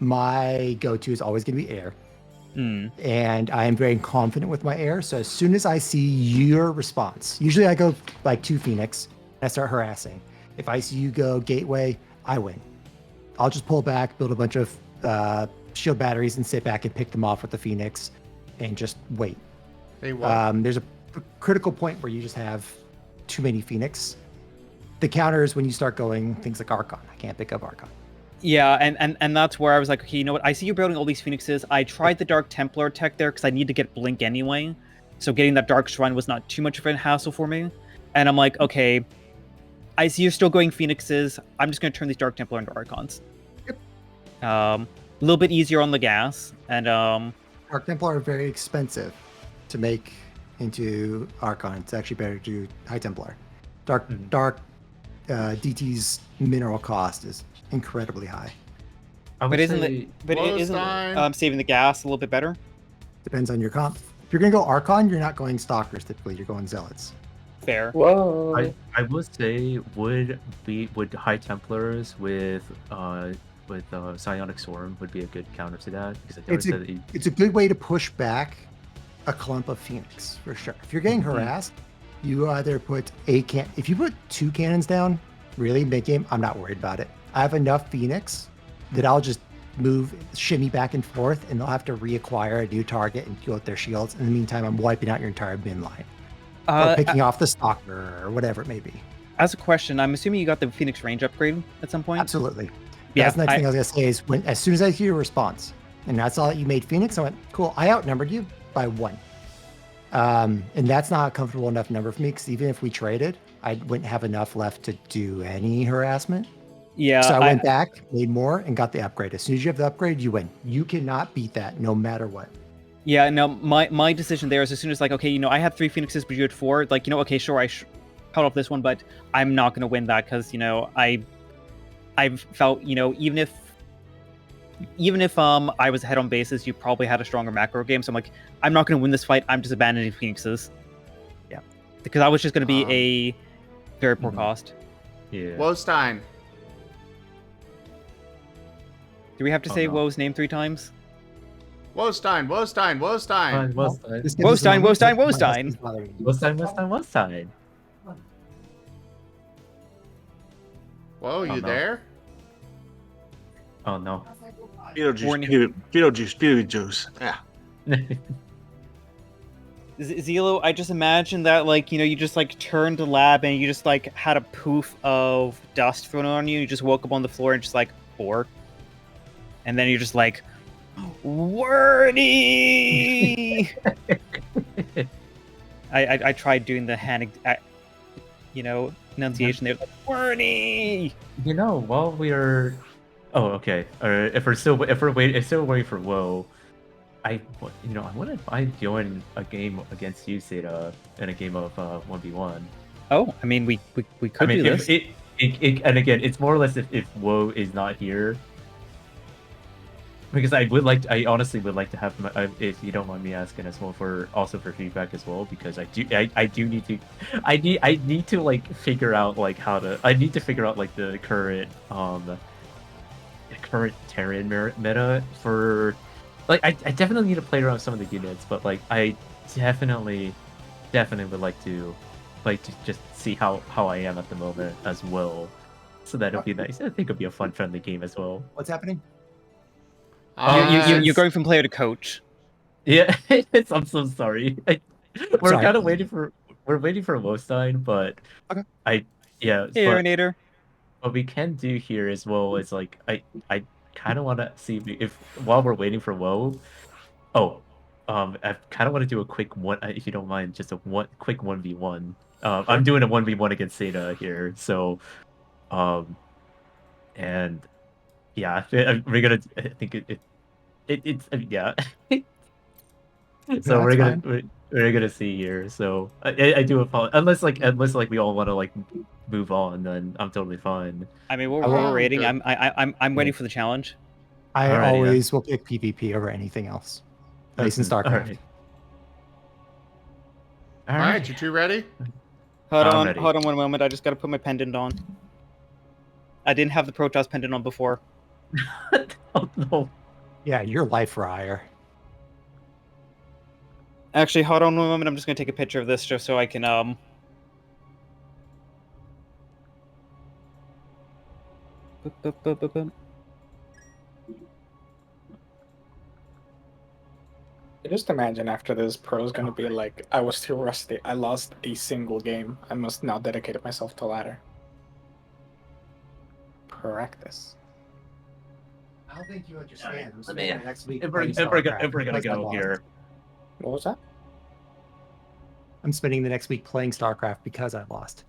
my go-to is always going to be air. And I am very confident with my air. So as soon as I see your response, usually I go like 2 Phoenix and I start harassing. If I see you go Gateway, I win. I'll just pull back, build a bunch of shield batteries, and sit back and pick them off with the Phoenix and just wait. Hey, what? There's a critical point where you just have too many Phoenix. The counter is when you start going things like Archon. I can't pick up Archon. Yeah, and that's where I was like, okay, you know what? I see you're building all these Phoenixes. I tried the Dark Templar tech there because I need to get Blink anyway. So getting that Dark Shrine was not too much of a hassle for me. And I'm like, okay, I see you're still going Phoenixes. I'm just going to turn these Dark Templar into Archons. Yep. A little bit easier on the gas. And Dark Templar are very expensive to make into Archon. It's actually better to do High Templar. Dark DT's mineral cost is incredibly high. But isn't saving the gas a little bit better? Depends on your comp. If you're going to go Archon, you're not going Stalkers typically. You're going Zealots. Fair. Whoa. I would say would High Templars with Psionic Storm would be a good counter to that, because It's a good way to push back a clump of Phoenix for sure. If you're getting harassed, you either put if you put 2 cannons down, really mid game, I'm not worried about it. I have enough Phoenix that I'll just shimmy back and forth, and they'll have to reacquire a new target and kill with their shields. In the meantime, I'm wiping out your entire bin line. Or picking off the stalker or whatever it may be. As a question, I'm assuming you got the Phoenix range upgrade at some point? Absolutely. Yeah, That's the next thing I was going to say is as soon as I hear your response, and I saw that you made Phoenix, I went, cool, I outnumbered you by 1. And that's not a comfortable enough number for me, because even if we traded, I wouldn't have enough left to do any harassment. Yeah. So I went back, made more, and got the upgrade. As soon as you have the upgrade, you win. You cannot beat that no matter what. Yeah, no, my decision there is as soon as okay, I had 3 Phoenixes, but you had 4. Okay, sure, I held off this one, but I'm not going to win that because, I've felt, even if I was ahead on bases, you probably had a stronger macro game. So I'm like, I'm not going to win this fight. I'm just abandoning Phoenixes. Yeah, because I was just going to be a very poor cost. Yeah. Wostein. Do we have to say Woe's name 3 times? Wostein. Wostein. Wostein. Whoa, you there? Oh no. Beetlejuice. Yeah. Zelo, I just imagine that, you just turned the lab and you just had a poof of dust thrown on you. You just woke up on the floor and just bored. And then you're just wordy. I tried doing the hand, enunciation there, wordy. While we are, okay. If we're still waiting for Woe, I wouldn't mind joining a game against you, Seda, in a game of 1v1. Oh, I mean, we could do this. And again, it's more or less if Woe is not here. Because I honestly would like to have, if you don't mind me asking as well, for feedback as well, because I need to figure out the current Terran meta for, I definitely need to play around with some of the units, but I definitely would like to just see how I am at the moment as well, so that it'll be nice. I think it'll be a fun, friendly game as well. What's happening? You're going from player to coach. Yeah, I'm so sorry. We're kind of waiting for Wostein, but okay. Hey, Arinator. What we can do here as well is I kind of want to see if while we're waiting for Woe. I kind of want to do a quick one, if you don't mind, just quick 1v1. I'm doing a 1v1 against Seda here, so and. Yeah, we're gonna. I think it's yeah. So we're gonna see here. So I do apologize. Unless we all want to move on, then I'm totally fine. I mean, we're rating. I'm waiting for the challenge. I always will pick PvP over anything else. At least in StarCraft. All right, you two ready? Hold on 1 moment. I just got to put my pendant on. I didn't have the Protoss pendant on before. Oh no. Yeah, you're life Ryer. Actually, hold on 1 moment. I'm just gonna take a picture of this just so I can Just imagine after this, Pro's gonna be like, I was too rusty. I lost a single game. I must now dedicate myself to ladder. Practice. I don't think you understand. Next week. If we're gonna go here. What was that? I'm spending the next week playing StarCraft because I lost.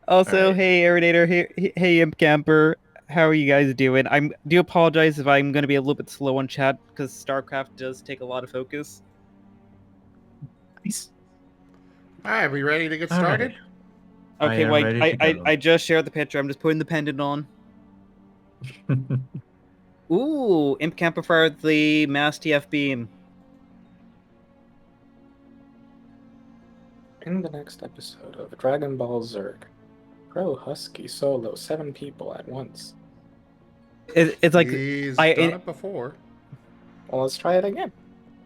Also, hey Aeronator, hey Imp Camper, how are you guys doing? I do apologize if I'm going to be a little bit slow on chat because StarCraft does take a lot of focus. Nice. All right, we ready to get started? Right. Okay, wait. I just shared the picture. I'm just putting the pendant on. Ooh, Imp Camper fired the Mass TF beam. In the next episode of Dragon Ball Zerg, Pro Husky solo 7 people at once. It's like He's done it before. Well, let's try it again.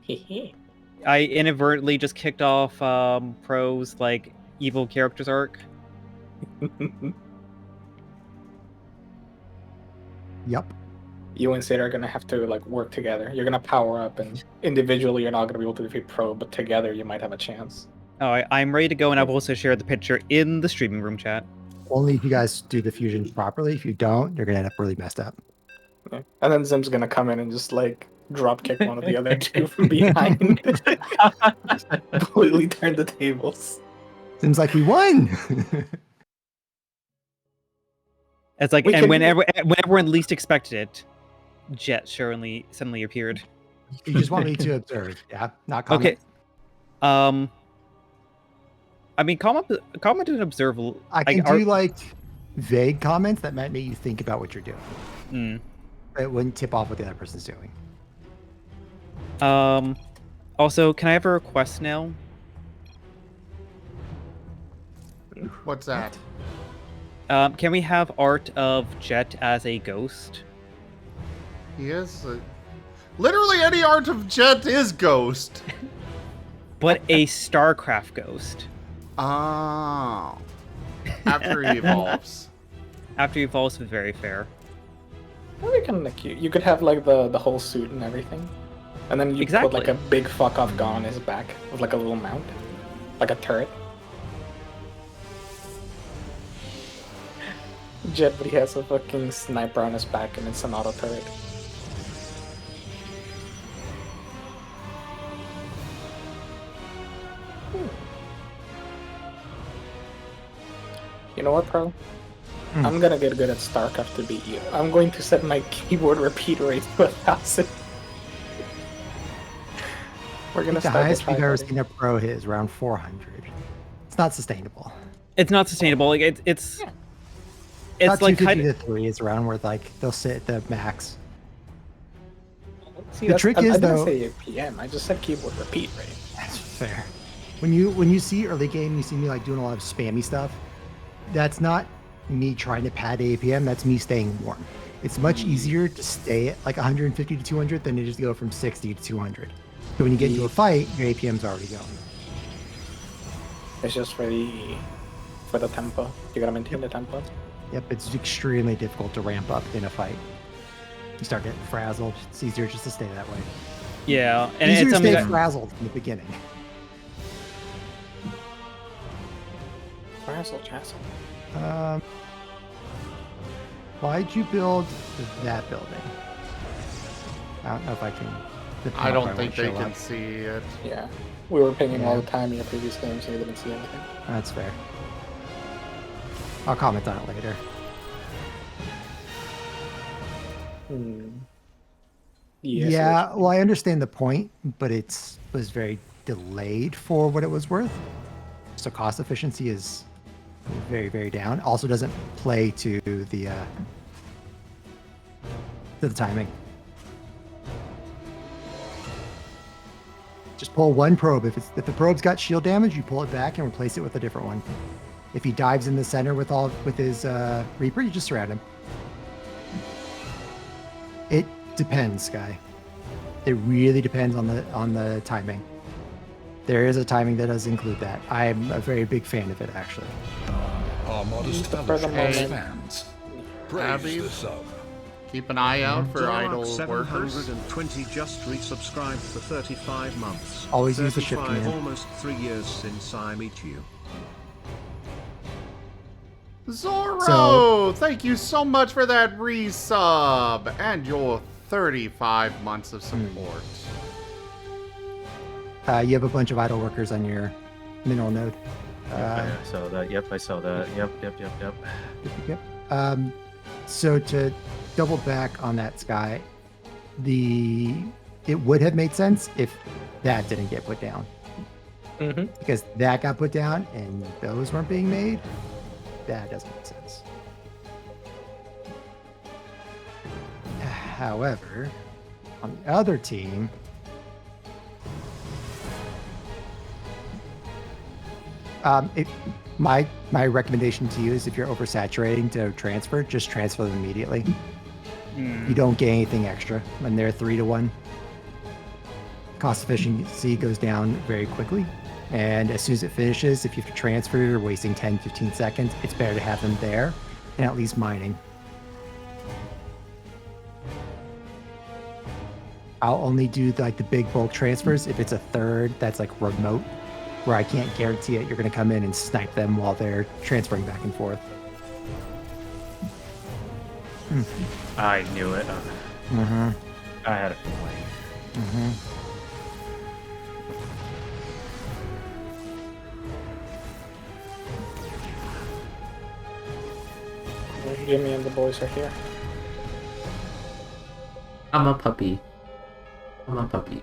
Hee I inadvertently just kicked off Pro's like evil characters arc. Yep. You and Sid are gonna have to like work together. You're gonna power up, and individually you're not gonna be able to defeat Pro, but together you might have a chance. Oh, I'm ready to go, and I've also shared the picture in the streaming room chat. Only if you guys do the fusion properly. If you don't, you're gonna end up really messed up. Yeah. And then Zim's gonna come in and just like drop kick one of the other two from behind. Completely turn the tables. Seems like we won. It's like, We and can- when everyone least expected it, Jet suddenly appeared. You just want me to observe, yeah, not comment. Okay. I mean, comment and observe. I can do like vague comments that might make you think about what you're doing. But it wouldn't tip off what the other person's doing. Also, can I have a request now? What's that? Can we have art of Jet as a ghost? Yes. Literally any art of Jet is Ghost. But a StarCraft ghost. Oh. After he evolves. After he evolves, is very fair. That'd be kind of cute. You could have like the whole suit and everything, and then you put like a big fuck off gun on his back with like a little mount, like a turret. Jet, but he has a fucking sniper on his back, and it's an auto turret. You know what, Pro? I'm gonna get good at StarCraft to beat you. I'm going to set my keyboard repeat rate to 1,000. We're gonna The start highest the we've ever tryharding. seen a pro hit is around 400. It's not sustainable. It's not sustainable. Like it's About like 250 to 3 is around where like they'll sit at the max. See, The trick I is, didn't though- say PM. I just said keyboard repeat rate. That's fair. When you see early game, you see me like doing a lot of spammy stuff. That's not me trying to pad APM. That's me staying warm. It's much easier to stay at like 150 to 200 than it is to go from 60 to 200. So when you get into a fight, your APM's already going. It's just for the tempo. You gotta maintain the tempo. Yep, it's extremely difficult to ramp up in a fight. You start getting frazzled. It's easier just to stay that way. Yeah, and Easier it's to something stay that, frazzled in the beginning. Frazzle, Jassel. Why'd you build that building? I don't know if I can. I don't think they can see it. Yeah. We were pinging all the time in your previous game, so you didn't see anything. That's fair. I'll comment on it later. Yes, Yeah, well, I understand the point, but was very delayed for what it was worth. So cost efficiency is very, very down. Also doesn't play to the timing. Just pull one probe. If the probe's got shield damage, you pull it back and replace it with a different one. If he dives in the center with his Reaper, you just surround him. It depends, Sky. It really depends on the timing. There is a timing that does include that. I'm a very big fan of it, actually. Our modest For the fellowship moment. expands. Abby? Praise the sub. Keep an eye out for Dark idle workers. 720 just resubscribed for 35 months. Always use the ship 35, command. almost 3 years since I meet you. Zorro, thank you so much for that resub and your 35 months of support. You have a bunch of idle workers on your mineral node. I saw that. Yep, I saw that. Yep. Yep. So to double back on that, Sky, it would have made sense if that didn't get put down. Because that got put down and those weren't being made. That doesn't make sense. However, on the other team, my recommendation to you is if you're oversaturating to transfer, just transfer them immediately. You don't get anything extra when they're 3-1. cost efficiency goes down very quickly. And as soon as it finishes, if you have to transfer, you're wasting 10, 15 seconds. It's better to have them there and at least mining. I'll only do like the big bulk transfers if it's a third that's like remote, where I can't guarantee it. You're going to come in and snipe them while they're transferring back and forth. I knew it. Mm-hmm. I had a feeling. Mm-hmm. Jimmy and the boys are here. I'm a puppy. I'm a puppy.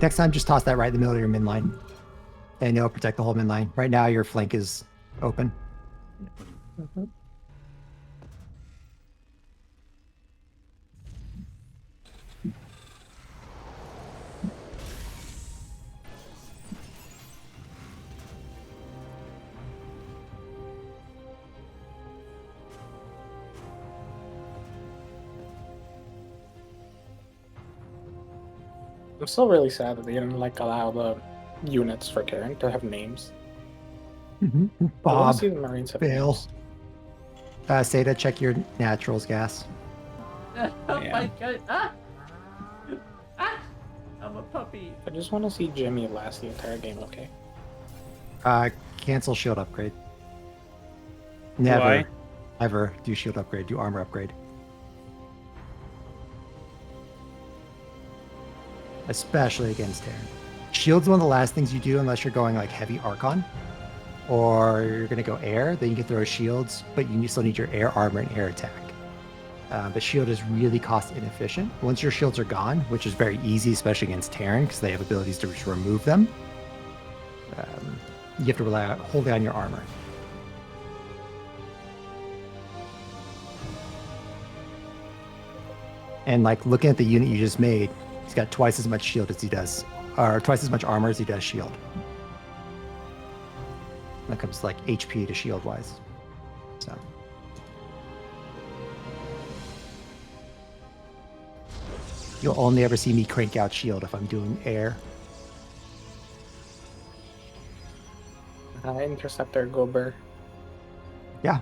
Next time, just toss that right in the middle of your min line, and it'll protect the whole min line. Right now, your flank is open. I'm still really sad that they didn't like allow the units for Karen to have names. I want Bob, to see the Marines have Bill. names. Seda, check your naturals gas. Oh my god. I'm a puppy. I just want to see Jimmy last the entire game, okay? Cancel shield upgrade. Never, Why? ever do shield upgrade. Do armor upgrade. Especially against Terran. Shield's one of the last things you do unless you're going like heavy Archon, or you're gonna go air. Then you can throw shields, but you still need your air armor and air attack. But shield is really cost inefficient. Once your shields are gone, which is very easy, especially against Terran, because they have abilities to just remove them. You have to rely on wholly on your armor. And like looking at the unit you just made, he's got twice as much shield as he does, or twice as much armor as he does shield. That comes like HP to shield wise. So. You'll only ever see me crank out shield if I'm doing air. Interceptor Gober. Yeah,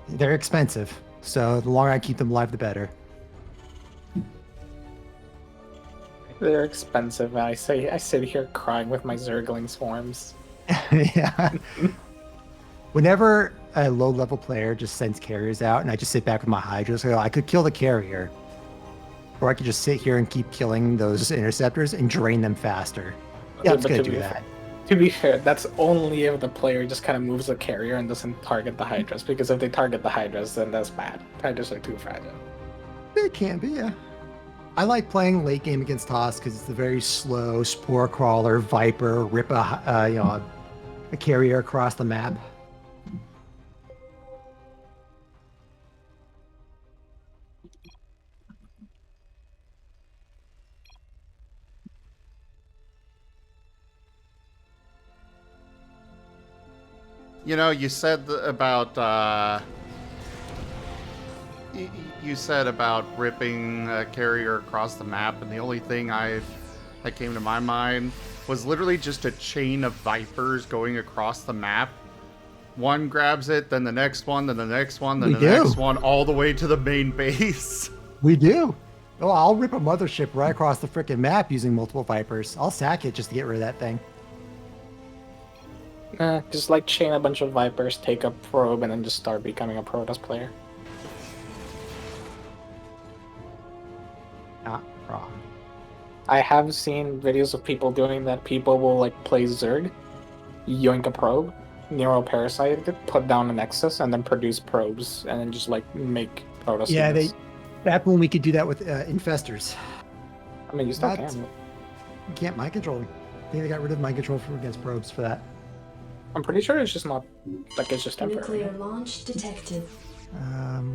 they're expensive. So the longer I keep them alive, the better. They're expensive. I sit here crying with my Zergling swarms. Yeah. Whenever a low-level player just sends carriers out, and I just sit back with my Hydras, I could kill the carrier, or I could just sit here and keep killing those interceptors and drain them faster. Yeah, I'm gonna do that. To be fair, that's only if the player just kind of moves the carrier and doesn't target the Hydras, because if they target the Hydras, then that's bad. Hydras are too fragile. It can be, yeah. I like playing late game against Toss because it's the very slow Spore Crawler, Viper, rip a carrier across the map. You know, you said about you said about ripping a carrier across the map, and the only thing that came to my mind was literally just a chain of Vipers going across the map. One grabs it, then the next one, then the next one, then next one, all the way to the main base. We do. Oh, I'll rip a mothership right across the frickin' map using multiple Vipers. I'll sack it just to get rid of that thing. Just like chain a bunch of Vipers, take a probe, and then just start becoming a Protoss player. Not wrong. I have seen videos of people doing that. People will like play Zerg, yoink a probe, neuroparasite it, put down a Nexus, and then produce probes, and then just like make Protoss. Yeah, units. back when we could do that with infestors. I mean, you still can. You can't mind control. I think they got rid of mind control against probes for that. I'm pretty sure it's just not like it's just temporary. Nuclear launch detected.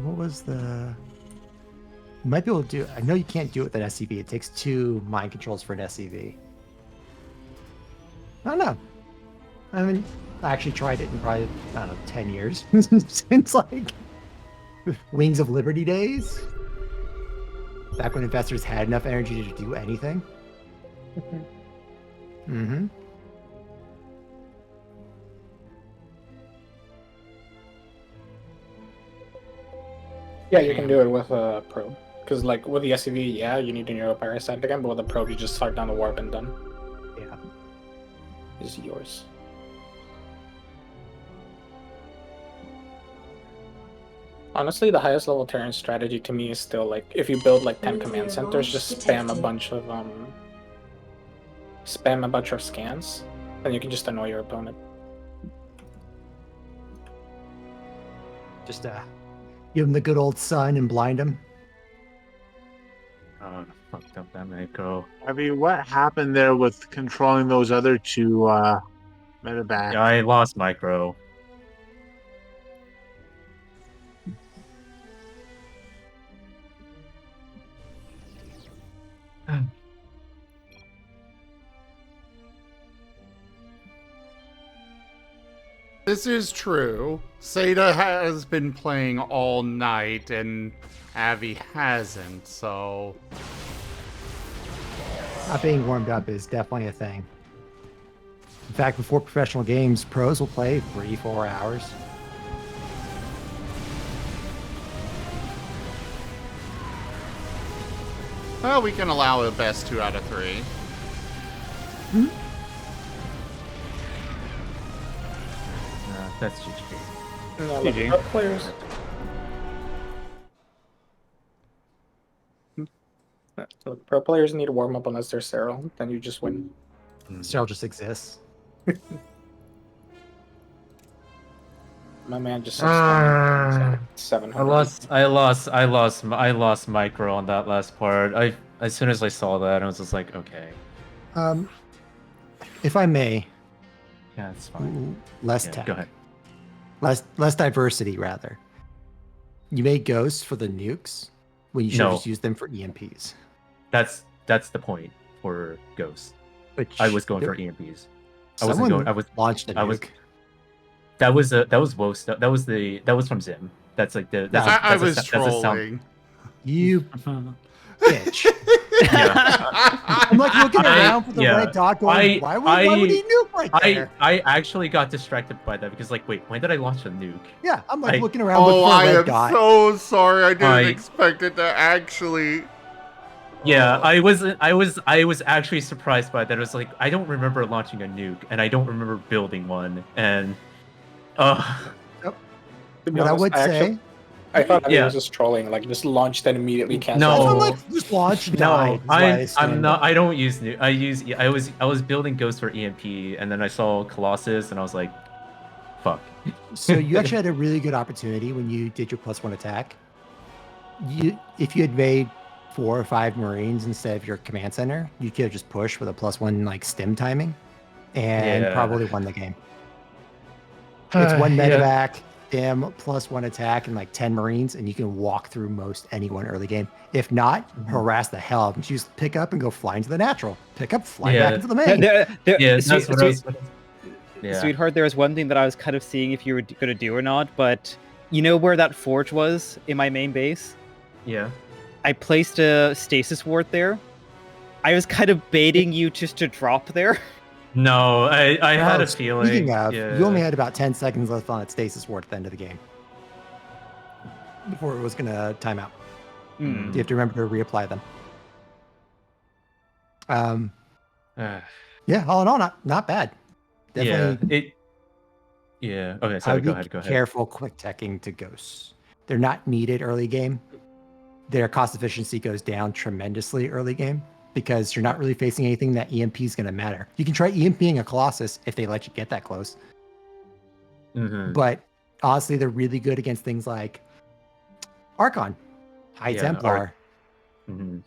What was the? You might be able to do. I know you can't do it with an SCV. It takes 2 mind controls for an SCV. I don't know. I mean, I actually tried it in probably, I don't know, 10 years since like Wings of Liberty days. Back when investors had enough energy to do anything. Mm-hmm. Yeah, you can do it with a probe. Because like with the SCV, yeah, you need to neuroparasite again, but with a probe, you just start down the warp and done. Yeah. Is yours. Honestly, the highest level Terran strategy to me is still like if you build like 10 command centers, just spam a bunch of scans, and you can just annoy your opponent. Just give him the good old sun and blind him. Oh, fucked up that macro. I mean, what happened there with controlling those other 2 medevac? Yeah, I lost micro. This is true. Seda has been playing all night, and Avi hasn't, so... Not being warmed up is definitely a thing. In fact, before professional games, pros will play 3-4 hours. Well, we can allow a best 2 out of 3. That's GG. No, GG. like, players. So pro players need to warm up unless they're sterile, then you just win. Sterile just exists. My man just I 700. I lost micro on that last part. As soon as I saw that, I was just like, okay. If I may, Yeah, it's fine. less Yeah, tech. go ahead. Less diversity, rather. You made ghosts for the nukes when you should have No. just used them for EMPs. That's the point for Ghost. Which I was going for there- EMPs. Someone launched a I was nuke. That was WoW stuff. That was from Zim. That's like the that's I a, was that's a sound. trolling. You bitch. Yeah. I'm like looking around for the yeah. red dot going, why would he nuke right there? I actually got distracted by that because like, wait, when did I launch a nuke? Yeah, I'm like looking around looking Oh, for a I red am dot. so sorry. I didn't expect it to actually... Yeah, I was actually surprised by that. It was like, I don't remember launching a nuke, and I don't remember building one, and What I would say, I thought Yeah. I was just trolling, like just launched and immediately canceled. No. I'm like, just launch, die. no, is what I I'm assumed. not. I don't use nuke. I was building Ghost for EMP, and then I saw Colossus, and I was like, fuck. So you actually had a really good opportunity when you did your +1 attack. If you had made 4 or 5 Marines instead of your command center, you could have just pushed with a +1 like stim timing, and Yeah. probably won the game. It's 1 Yeah. medevac, stim, +1 attack, and like 10 Marines, and you can walk through most anyone early game. If not, harass the hell out of them. Just pick up and go fly into the natural. Pick up, fly back into the main. Yeah, that's what I was. Yeah. Sweetheart, there was one thing that I was kind of seeing if you were going to do or not, but you know where that forge was in my main base? Yeah. I placed a stasis ward there. I was kind of baiting you just to drop there. No, I had a Speaking feeling. of, Yeah. you only had about 10 seconds left on its stasis ward at the end of the game before it was going to time out. You have to remember to reapply them. Yeah, all in all, not bad. Definitely. Yeah. Okay. I Sorry. would Go be ahead. careful quick teching to ghosts. They're not needed early game. Their cost efficiency goes down tremendously early game because you're not really facing anything that EMP is going to matter. You can try EMPing a Colossus if they let you get that close. Mm-hmm. But honestly, they're really good against things like Archon, High Templar, Mm-hmm.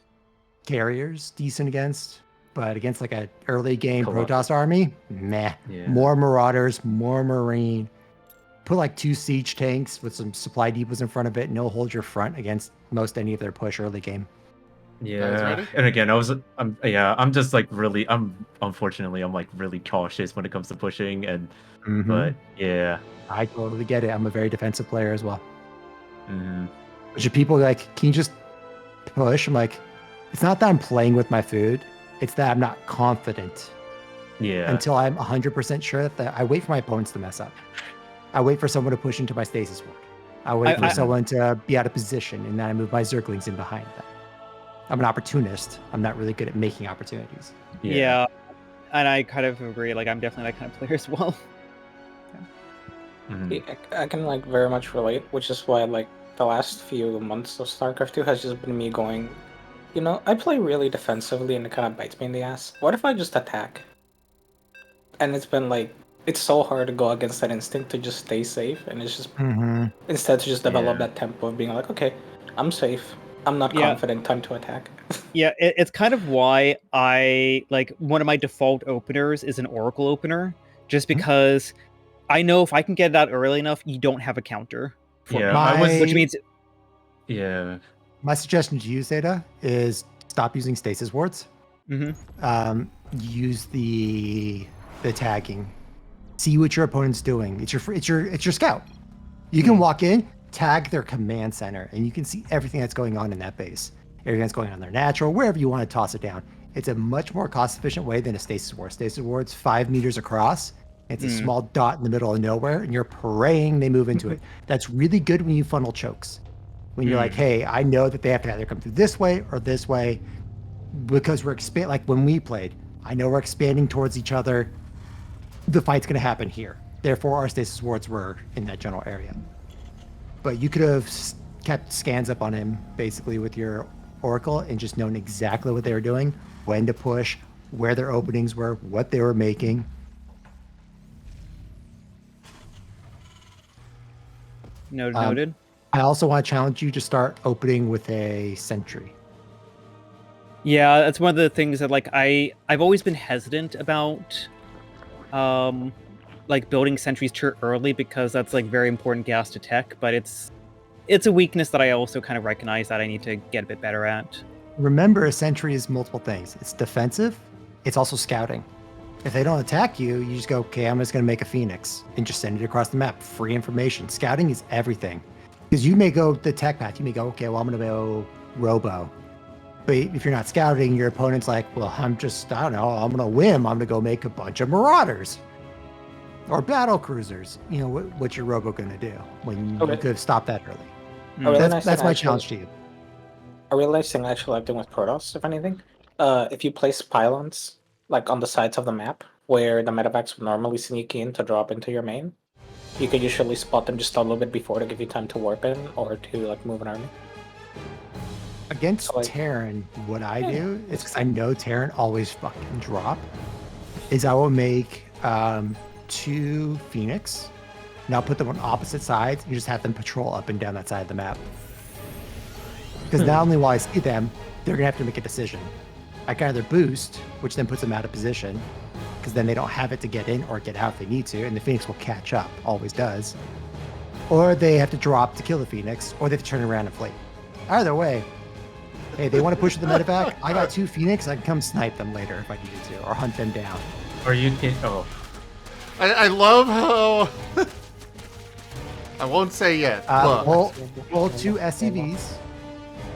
Carriers, decent against. But against like a early game Come on. Protoss army, meh. Yeah. More Marauders, more Marine. Put like 2 siege tanks with some supply depots in front of it, and it'll hold your front against most any of their push early game. Yeah, ready? and again, I'm just like really, unfortunately, I'm like really cautious when it comes to pushing, and but yeah, I totally get it. I'm a very defensive player as well. mhm. Which if people like, can you just push? I'm like, it's not that I'm playing with my food. It's that I'm not confident Yeah, until I'm 100% sure that I wait for my opponents to mess up. I wait for someone to push into my stasis ward. I wait for someone to be out of position, and then I move my Zerglings in behind them. I'm an opportunist. I'm not really good at making opportunities. Yeah, and I kind of agree. Like, I'm definitely that kind of player as well. Mhm. Yeah, I can like very much relate, which is why like the last few months of StarCraft II has just been me going, you know, I play really defensively and it kind of bites me in the ass. What if I just attack? And it's been like, it's so hard to go against that instinct to just stay safe, and it's just instead to just develop Yeah. that tempo of being like, okay, I'm safe. I'm not Yeah. confident. Time to attack. Yeah, it's kind of why I like one of my default openers is an Oracle opener, just because I know if I can get it out early enough, you don't have a counter. For Yeah, me. I was, Which means yeah, My suggestion to you, Zeta, is stop using stasis wards. Use the tagging. See what your opponent's doing. It's your scout. You can walk in, tag their command center, and you can see everything that's going on in that base. Everything that's going on in their natural, wherever you want to toss it down. It's a much more cost-efficient way than a stasis ward. Stasis ward's 5 meters across. It's a small dot in the middle of nowhere, and you're praying they move into it. That's really good when you funnel chokes. When you're like, hey, I know that they have to either come through this way or this way, because we're expanding. Like when we played, I know we're expanding towards each other. The fight's going to happen here. Therefore, our stasis wards were in that general area. But you could have kept scans up on him, basically, with your Oracle, and just known exactly what they were doing, when to push, where their openings were, what they were making. noted. I also want to challenge you to start opening with a sentry. Yeah, that's one of the things that like I've always been hesitant about like building sentries too early, because that's like very important gas to tech, but it's a weakness that I also kind of recognize that I need to get a bit better at. Remember, a sentry is multiple things. It's defensive, it's also scouting. If they don't attack you, you just go, okay, I'm just going to make a Phoenix and just send it across the map. Free information. Scouting is everything. Because you may go the tech path. You may go, okay, well, I'm going to go Robo. But if you're not scouting, your opponent's like, well, I don't know, I'm going to whim. I'm going to go make a bunch of Marauders or battle cruisers. You know, what's your Robo going to do when you could have stopped that early? That's my challenge to you. A really nice thing I actually like doing with Protoss, if anything, if you place pylons like on the sides of the map where the medevacs would normally sneak in to drop into your main, you can usually spot them just a little bit before to give you time to warp in or to like move an army. Against Terran, what I do is, because I know Terran always fucking drop, is I will make 2 Phoenix, and I'll put them on opposite sides and just have them patrol up and down that side of the map. Because not only will I see them, they're going to have to make a decision. I can either boost, which then puts them out of position, because then they don't have it to get in or get out if they need to, and the Phoenix will catch up, always does. Or they have to drop to kill the Phoenix, or they have to turn around and flee. Either way, hey, they want to push the medevac, I got 2 Phoenix, I can come snipe them later if I needed to, or hunt them down. Or you can, I love how... I won't say yet. Roll 2 SCVs,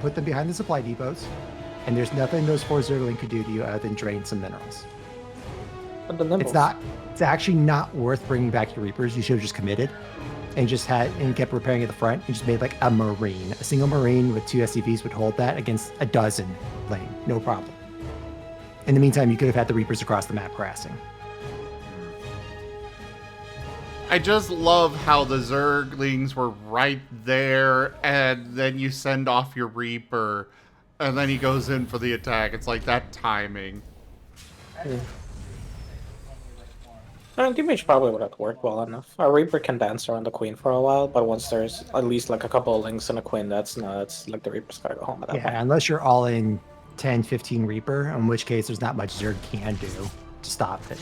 put them behind the supply depots, and there's nothing those 4 Zergling could do to you other than drain some minerals. It's actually not worth bringing back your Reapers. You should have just committed and kept repairing at the front and just made like a Marine. A single Marine with 2 SCVs would hold that against a dozen lane, no problem. In the meantime, you could have had the Reapers across the map harassing. I just love how the Zerglings were right there, and then you send off your Reaper, and then he goes in for the attack. It's like that timing. Damage probably would have worked well enough. A Reaper can dance around the Queen for a while, but once there's at least like a couple of Lings and a Queen, that's like the Reaper's gotta go home at that point. Yeah, unless you're all in 10, 15 Reaper, in which case there's not much Zerg can do to stop it.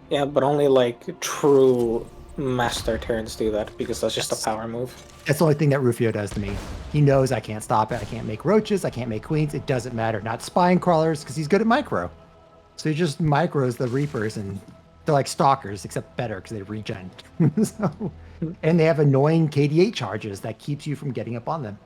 Yeah, but only like true master Terrans do that because that's just a power move. That's the only thing that Rufio does to me. He knows I can't stop it. I can't make roaches. I can't make queens. It doesn't matter. Not spine crawlers because he's good at micro. So he just micros the Reapers, and they're like stalkers except better because they regen. So, and they have annoying KD8 charges that keeps you from getting up on them.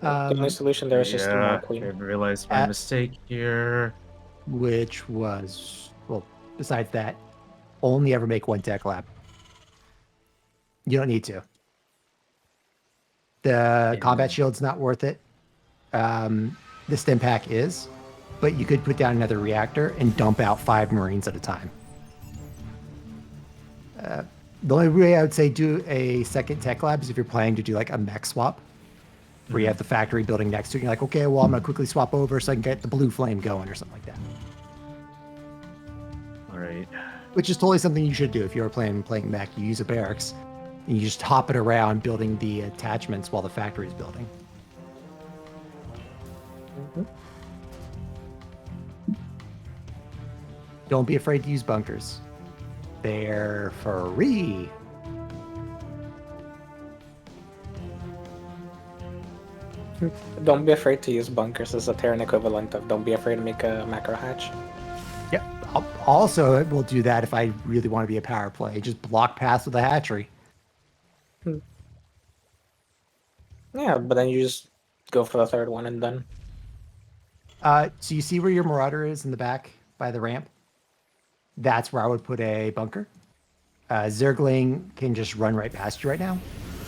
The only solution there is just more I queen. realized my mistake here. Which was, well, besides that, only ever make one tech lab. You don't need to. The combat shield's not worth it. The stim pack is, but you could put down another reactor and dump out 5 Marines at a time. The only way I would say do a second tech lab is if you're planning to do like a mech swap, where you have the factory building next to it. And you're like, okay, well, I'm going to quickly swap over so I can get the blue flame going or something like that. All right. Which is totally something you should do if you're playing mech. You use a barracks and you just hop it around building the attachments while the factory's building. Don't be afraid to use bunkers. They're free. Don't be afraid to use bunkers as a Terran equivalent of don't be afraid to make a macro hatch. Yep. Also, it will do that if I really want to be a power play. Just block paths with a hatchery. Yeah, but then you just go for the third one and done. So you see where your Marauder is in the back by the ramp? That's where I would put a bunker. Zergling can just run right past you right now.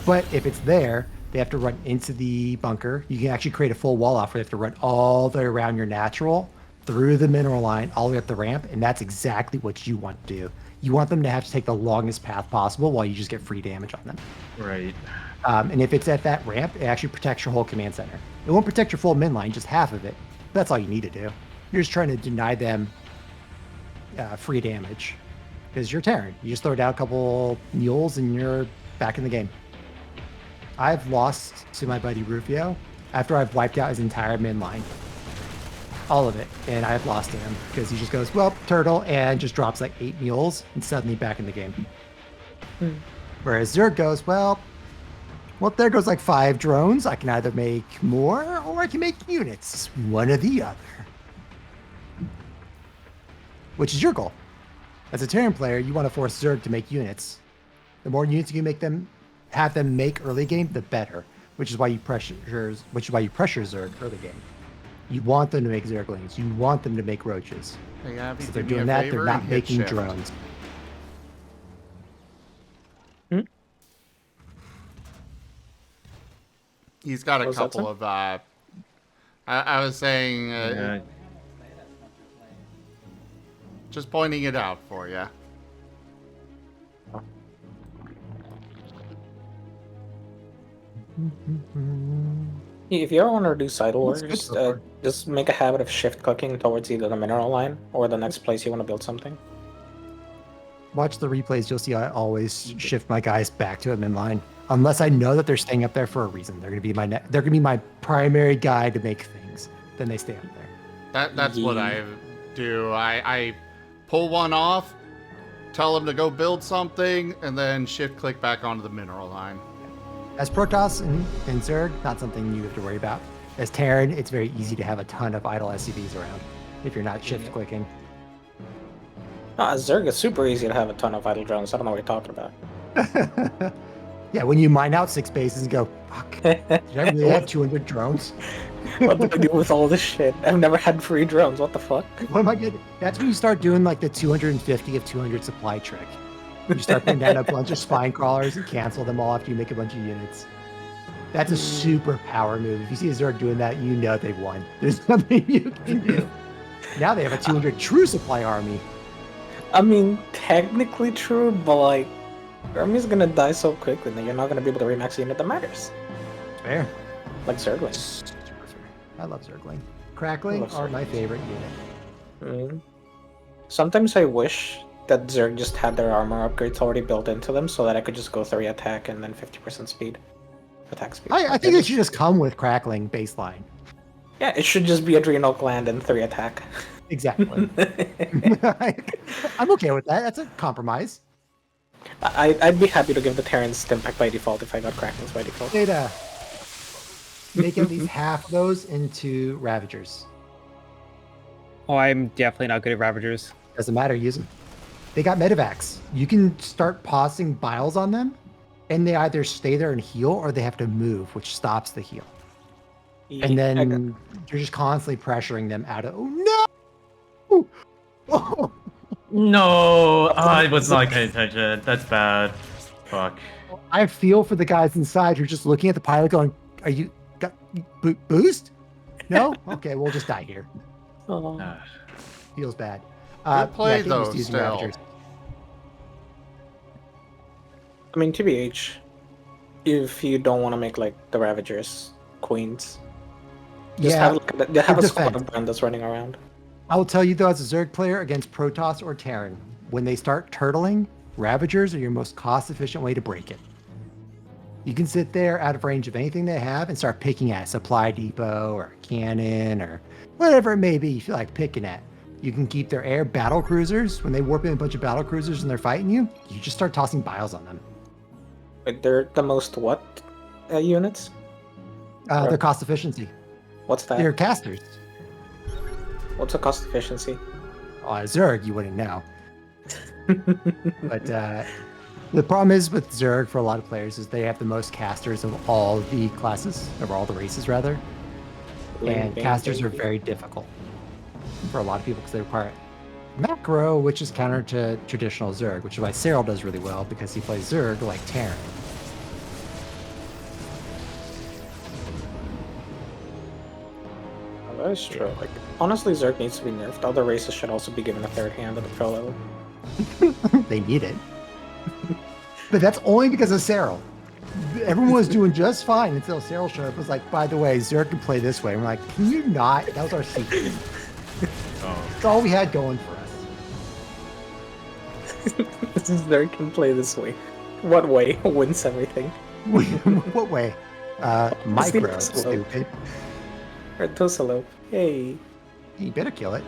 But if it's there, they have to run into the bunker. You can actually create a full wall off where they have to run all the way around your natural, through the mineral line, all the way up the ramp, and that's exactly what you want to do. You want them to have to take the longest path possible while you just get free damage on them. Right. And if it's at that ramp, it actually protects your whole command center. It won't protect your full min line, just half of it. That's all you need to do. You're just trying to deny them free damage. Because you're Terran. You just throw down a couple mules and you're back in the game. I've lost to my buddy Rufio after I've wiped out his entire min line. All of it. And I've lost to him because he just goes, well, turtle, and just drops like 8 mules and suddenly back in the game. Whereas Zerg goes, well, there goes like 5 drones. I can either make more or I can make units. One or the other. Which is your goal. As a Terran player, you want to force Zerg to make units. The more units you can make them, have them make early game, the better. Which is why you pressure Zerg early game. You want them to make Zerglings. You want them to make roaches. Hey, Abby, So they're do me a doing that. favor They're not and hit making shift. drones. He's got a What was that, couple sir? of. I was saying, just pointing it out for you. If you ever want to do side What's wars, good so far? just make a habit of shift clicking towards either the mineral line or the next place you want to build something. Watch the replays. You'll see I always shift my guys back to a min line. Unless I know that they're staying up there for a reason. They're gonna be my primary guy to make things. Then they stay up there. That's what I do. I pull one off, tell them to go build something, and then shift click back onto the mineral line. As Protoss and Zerg, not something you have to worry about. As Terran, it's very easy to have a ton of idle SCVs around if you're not shift clicking. Zerg is super easy to have a ton of idle drones. I don't know what you're talking about. Yeah, when you mine out 6 bases and go, fuck, did I really have 200 drones? What do I do with all this shit? I've never had free drones. What the fuck? What am I getting? That's when you start doing like the 250 of 200 supply trick. You start putting down a bunch of spine crawlers and cancel them all after you make a bunch of units. That's a super power move. If you see a Zerg doing that, you know they've won. There's nothing you can do. Now they have a 200 true supply army. I mean, technically true, but like, your army's gonna die so quickly that you're not gonna be able to remax a unit that matters. Fair. Like Zerglings. Super fair. I love Zergling. Crackling I love are my Zerglings. favorite unit. Sometimes I wish that Zerg just had their armor upgrades already built into them, so that I could just go 3 attack and then 50% speed. Attack speed. I think it should just come with crackling baseline. Yeah, it should just be Adrenal Gland and 3 attack. Exactly. I'm okay with that. That's a compromise. I'd be happy to give the Terrans Stimpack by default if I got Cracklings by default. Data. Make at least half of those into Ravagers. Oh, I'm definitely not good at Ravagers. Doesn't matter, use them. They got Medivacs. You can start pausing biles on them, and they either stay there and heal, or they have to move, which stops the heal. And then you're just constantly pressuring them out of. Oh no! Oh. No, I was not paying attention. That's bad. Fuck. I feel for the guys inside who are just looking at the pilot, going, "Are you got boost? No? Okay, we'll just die here." Oh. Feels bad. Good play, yeah, though, still. I mean, TBH, if you don't want to make like the Ravagers queens, just have a squad of Brandas running around. I will tell you though, as a Zerg player against Protoss or Terran, when they start turtling, Ravagers are your most cost-efficient way to break it. You can sit there out of range of anything they have and start picking at a supply depot or a cannon or whatever it may be you feel like picking at. You can keep their air battle cruisers. When they warp in a bunch of battle cruisers and they're fighting you, you just start tossing biles on them. But they're the most what units? Their cost efficiency. What's that? They're casters. What's a cost efficiency? On Zerg, you wouldn't know. But the problem is with Zerg for a lot of players is they have the most casters of all the classes, of all the races rather. And casters are very difficult for a lot of people because they require macro, which is counter to traditional Zerg, which is why Cyril does really well because he plays Zerg like Terran. That is true. Like, honestly, Zerg needs to be nerfed. Other races should also be given a third hand at the pro level. They need it. But that's only because of Cyril. Everyone was doing just fine until Cyril showed up. It was like, by the way, Zerg can play this way. And we're like, can you not? That was our secret. That's all we had going for us. Zerg can play this way. What way wins everything? What way? Micro, stupid. Or Tosalope. Hey. You better kill it.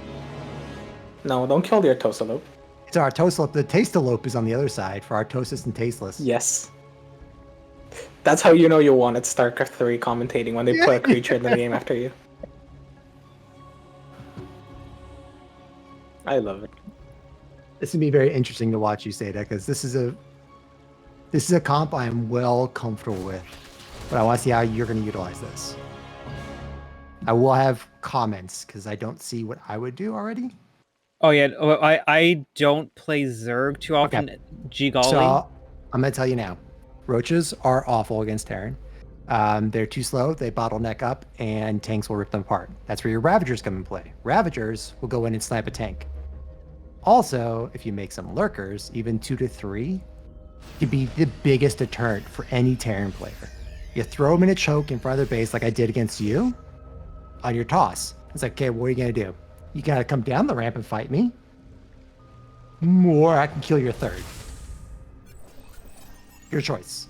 No, don't kill the Artosalope. It's our Artosalope. The Tastalope is on the other side for Artosis and Tasteless. Yes. That's how you know you won at StarCraft III commentating when they put a creature in the game after you. I love it. This would be very interesting to watch you say that because this is a comp I am well comfortable with, but I want to see how you're going to utilize this. I will have comments because I don't see what I would do already. Oh yeah, I don't play Zerg too often. Okay. G-Golly. So I'm going to tell you now. Roaches are awful against Terran. They're too slow, they bottleneck up, and tanks will rip them apart. That's where your Ravagers come in play. Ravagers will go in and snipe a tank. Also, if you make some Lurkers, even 2 to 3, could be the biggest deterrent for any Terran player. You throw them in a choke in front of their base like I did against you on your toss. It's like, okay, what are you going to do? You got to come down the ramp and fight me? Or I can kill your third. Your choice.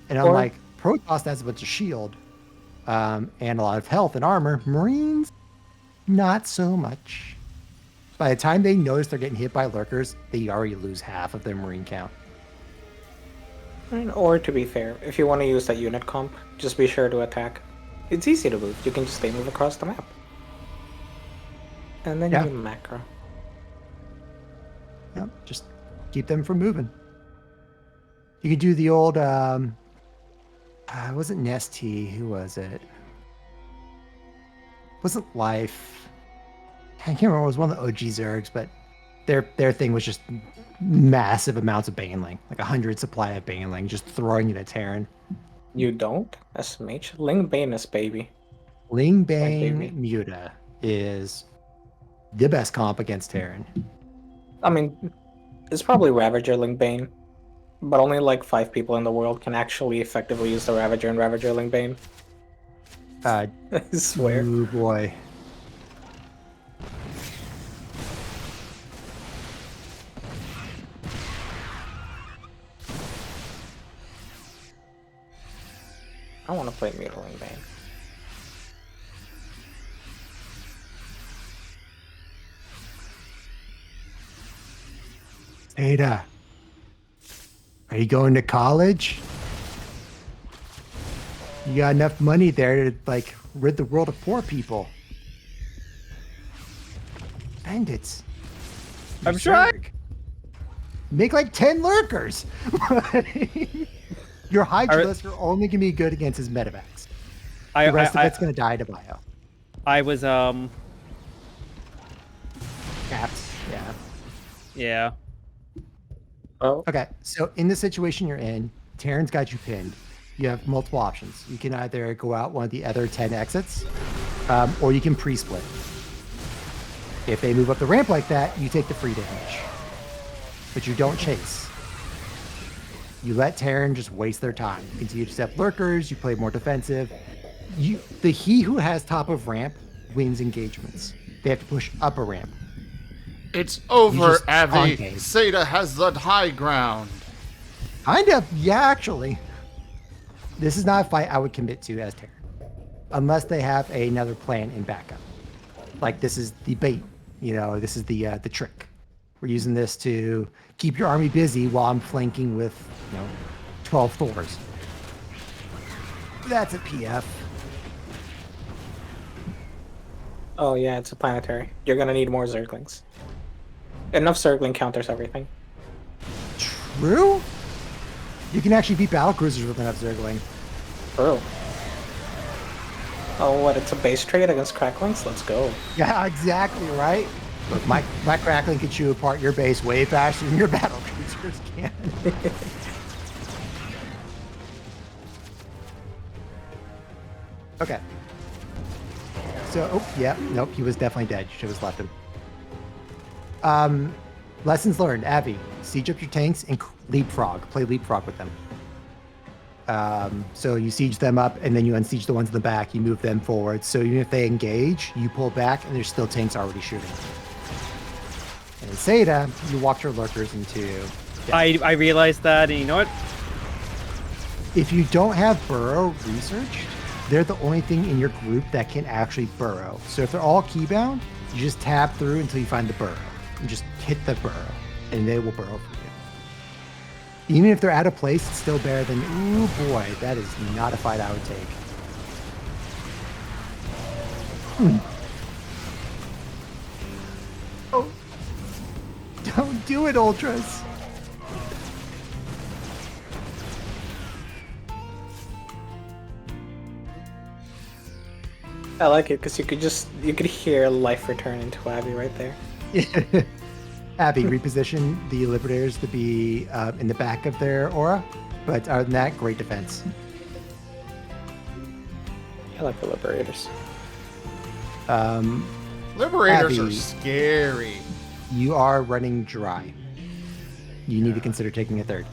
And unlike Protoss has a bunch of shield and a lot of health and armor, Marines, not so much. By the time they notice they're getting hit by Lurkers, they already lose half of their Marine count. Or to be fair, if you want to use that unit comp, just be sure to attack. It's easy to move. You can just stay move across the map. And then you can macro. Yep, just keep them from moving. You could do the old, it wasn't Nesty, who was it? It wasn't Life. I can't remember, it was one of the OG Zergs, but their thing was just massive amounts of Baneling, like 100 supply of Baneling, just throwing it at Terran. You don't? SMH? Ling Banus, baby. Ling Bane Muta is the best comp against Terran. I mean, it's probably Ravager Ling Bane, but only like 5 people in the world can actually effectively use the Ravager and Ravager Ling Bane. I swear. Oh boy. I want to play Mutiling Bane. Ada, are you going to college? You got enough money there to like rid the world of poor people. Bandits. I'm sure. Make like 10 lurkers. Your Hydralisk are only gonna be good against his Medivacs. The rest of it's gonna die to bio. I was Caps, yeah. Yeah. Oh. Okay, so in the situation you're in, Terran's got you pinned. You have multiple options. You can either go out one of the other 10 exits, or you can pre-split. If they move up the ramp like that, you take the free damage. But you don't chase. You let Terran just waste their time. You continue to step lurkers, you play more defensive. He who has top of ramp wins engagements. They have to push up a ramp. It's over, just Avi. taunting. Seda has the high ground. Kind of, yeah, actually. This is not a fight I would commit to as Terran. Unless they have another plan in backup. Like, this is the bait. You know, this is the trick. We're using this to keep your army busy while I'm flanking with, 12 Thors. That's a PF. Oh yeah, it's a planetary. You're gonna need more Zerglings. Enough Zergling counters everything. True? You can actually beat battlecruisers with enough Zergling. True. Oh, what? It's a base trade against Cracklings? Let's go. Yeah, exactly, right? Look, my Crackling can chew apart your base way faster than your battlecruisers can. Okay. So, nope, he was definitely dead. You should have left him. Lessons learned, Avi. Siege up your tanks and leapfrog. Play leapfrog with them. So you siege them up, and then you unsiege the ones in the back. You move them forward. So even if they engage, you pull back, and there's still tanks already shooting. And in Seda, you walk your lurkers into death. I realized that, and you know what? If you don't have burrow researched, they're the only thing in your group that can actually burrow. So if they're all keybound, you just tab through until you find the burrow. You just hit the burrow, and they will burrow for you. Even if they're out of place, it's still better than, ooh boy, that is not a fight I would take. Oh, don't do it, Ultras. I like it because you could hear life return into Abby right there. Abby, reposition the Liberators to be in the back of their aura, but other than that, great defense. I like the Liberators. Liberators Abby, are scary. You are running dry. You need to consider taking a third.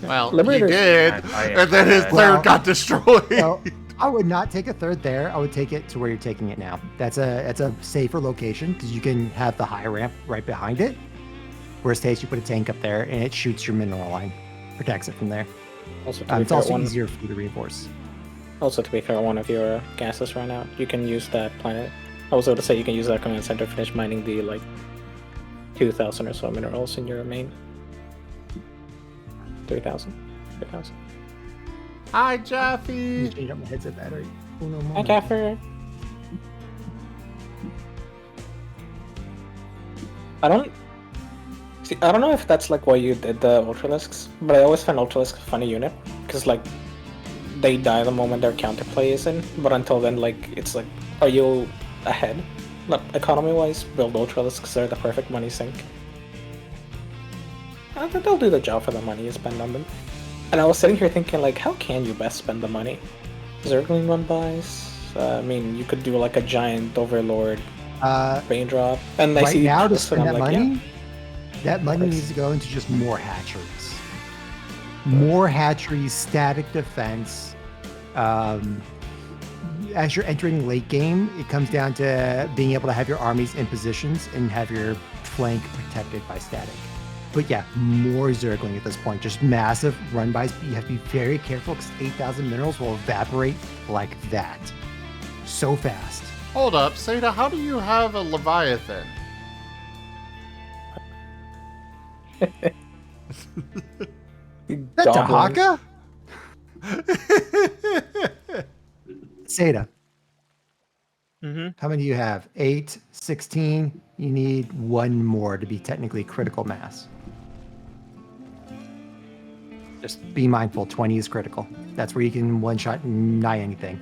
Well, Liberators- he did, and then his third got destroyed. Well, I would not take a third there. I would take it to where you're taking it now. That's a safer location because you can have the high ramp right behind it. Worst case, you put a tank up there and it shoots your mineral line, protects it from there. Also, It's also easier for you to reinforce. Also, to be fair, one of your gases ran out. You can use that planet. I was going to say you can use that command center to finish mining the 2,000 or so minerals in your main. 3,000. 3,000. Hi, Jaffe. Change up my headset battery. Uno Hi, moment. Gaffer. I don't know if that's why you did the Ultralisks, but I always find Ultralisk a funny unit because they die the moment their counterplay is in. But until then, it's are you ahead? Economy-wise, build Ultralisks. They're the perfect money sink. They'll do the job for the money you spend on them. And I was sitting here thinking, how can you best spend the money? Zergling run-bys? You could do a giant Overlord raindrop. And I Right see now, to this and spend I'm that like, money, yeah. that money needs to go into just more hatcheries. More hatcheries, static defense. As you're entering late game, it comes down to being able to have your armies in positions and have your flank protected by static. But yeah, more Zergling at this point. Just massive run-bys. You have to be very careful because 8,000 minerals will evaporate like that. So fast. Hold up, Seda, how do you have a Leviathan? That Tahaka? Seda. How many do you have? 8, 16. You need one more to be technically critical mass. Just be mindful, 20 is critical. That's where you can one-shot nigh anything.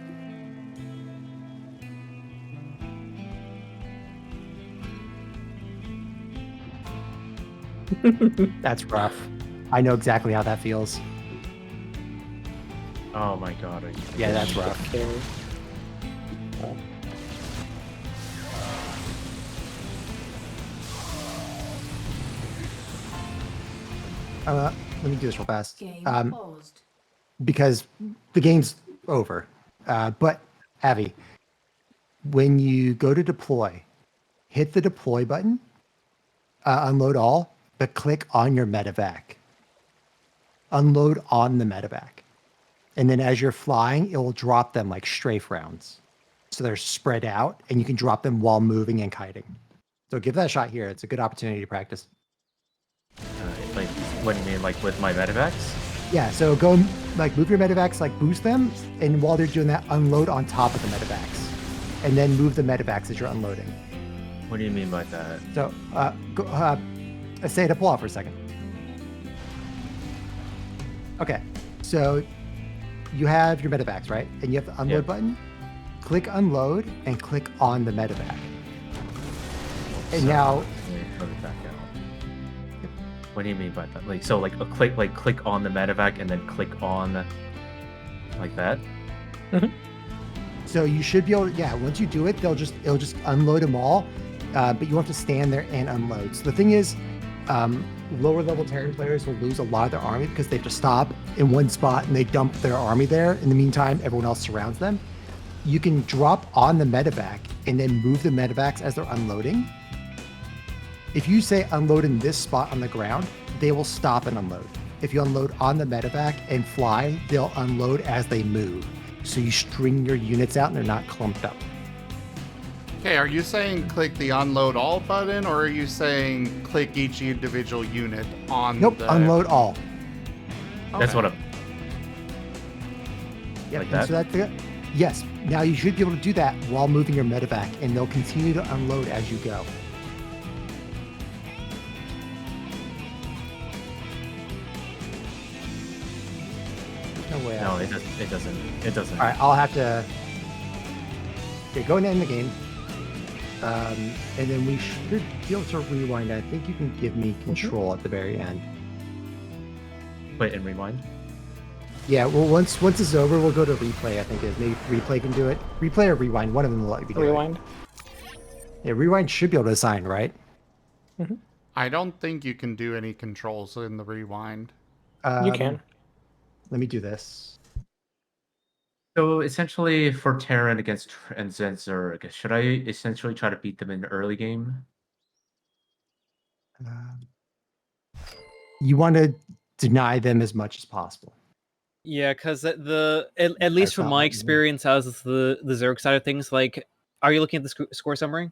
That's rough. I know exactly how that feels. Oh my god. Yeah, that's rough. Let me do this real fast. Because the game's over. But, Avi, when you go to deploy, hit the deploy button, unload all, but click on your medevac. Unload on the medevac. And then as you're flying, it will drop them like strafe rounds. So they're spread out, and you can drop them while moving and kiting. So give that a shot here. It's a good opportunity to practice. Like, what do you mean, like with my medevacs? Yeah, so go, like, move your medevacs, like, boost them, and while they're doing that, unload on top of the medevacs. And then move the medevacs as you're unloading. What do you mean by that? So, say to pull off for a second. Okay, so you have your medevacs, right? And you have the unload button. Click unload and click on the medevac. And now, what do you mean by that? Like, so like a click on the medevac and then click on like that? So you should be able to, once you do it, it'll just unload them all. But you have to stand there and unload. So the thing is, lower level Terran players will lose a lot of their army because they have to stop in one spot and they dump their army there. In the meantime, everyone else surrounds them. You can drop on the medevac and then move the medevacs as they're unloading. If you say unload in this spot on the ground, they will stop and unload. If you unload on the medevac and fly, they'll unload as they move. So you string your units out and they're not clumped up. Okay, are you saying click the unload all button, or are you saying click each individual unit on Nope, unload all. That's what I'm... Yep, like that? So that's yes, now you should be able to do that while moving your medevac, and they'll continue to unload as you go. No way. No, it doesn't. It doesn't. All right, I'll have to. Okay, go and end the game. And then we should be able to rewind. I think you can give me control at the very end. Wait, and rewind? Yeah, well, once it's over, we'll go to replay. I think it is. Maybe replay can do it. Replay or rewind. One of them will let you do it. Rewind. Yeah, rewind should be able to assign, right? I don't think you can do any controls in the rewind. You can. Let me do this. So essentially, for Terran against Zerg, should I essentially try to beat them in the early game? You want to deny them as much as possible. Yeah, because at least from my experience as the Zerg side of things, like, are you looking at the score summary?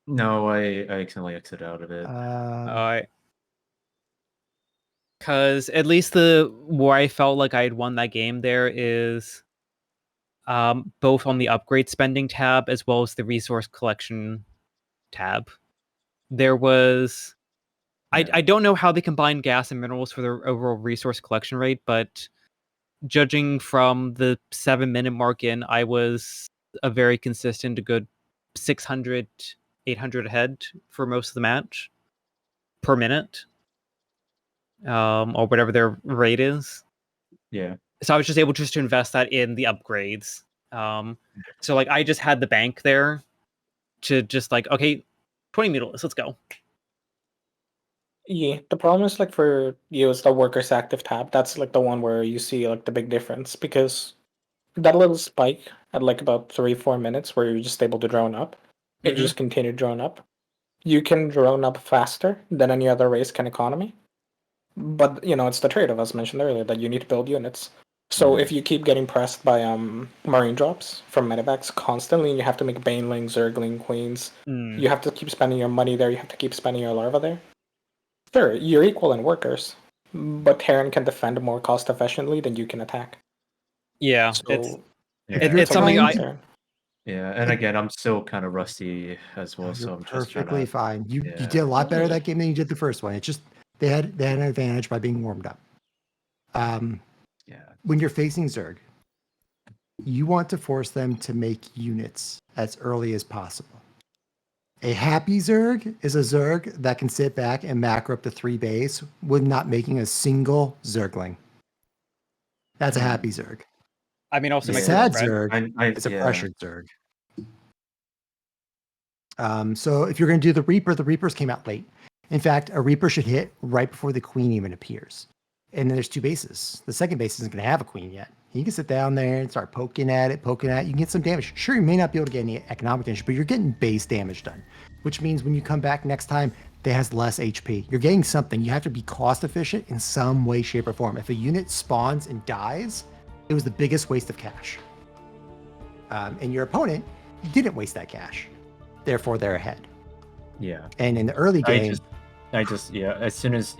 No, I accidentally exited out of it. Alright. Because at least where I felt like I had won that game there is both on the upgrade spending tab as well as the resource collection tab. There was... I don't know how they combine gas and minerals for their overall resource collection rate, but judging from the 7-minute mark in, I was a very consistent, a good 600, 800 ahead for most of the match per minute, or whatever their rate is. Yeah. So I was just able just to invest that in the upgrades. So like I just had the bank there to just like, okay, 20 mutalisks, let's go. Yeah, the problem is like for you, it's the workers active tab. That's like the one where you see like the big difference, because that little spike at like about 3-4 minutes where you're just able to drone up, it just continued drone up. you can drone up faster than any other race can economy. But it's the trade-off as mentioned earlier that you need to build units. So if you keep getting pressed by marine drops from medevacs constantly, and you have to make Baneling, Zergling, Queens, you have to keep spending your money there. You have to keep spending your larva there. Sure, you're equal in workers, but Terran can defend more cost efficiently than you can attack. Yeah, So it's something Yeah, and again, I'm still kind of rusty as well, so You're I'm just trying perfectly to. fine. You Yeah. did a lot better that game than you did the first one. It's just they had an advantage by being warmed up. When you're facing Zerg, you want to force them to make units as early as possible. A happy Zerg is a Zerg that can sit back and macro up to 3 base with not making a single Zergling. That's a happy Zerg. I mean, also a makes sad sense, Zerg right? is a pressured Zerg. So if you're going to do the Reapers came out late. In fact, a Reaper should hit right before the Queen even appears. And then there's 2 bases. The second base isn't going to have a Queen yet. You can sit down there and start poking at it. You can get some damage. Sure, you may not be able to get any economic damage, but you're getting base damage done. Which means when you come back next time, it has less HP. You're getting something. You have to be cost efficient in some way, shape, or form. If a unit spawns and dies, it was the biggest waste of cash. And your opponent didn't waste that cash. Therefore, they're ahead. Yeah. And in the early game, as soon as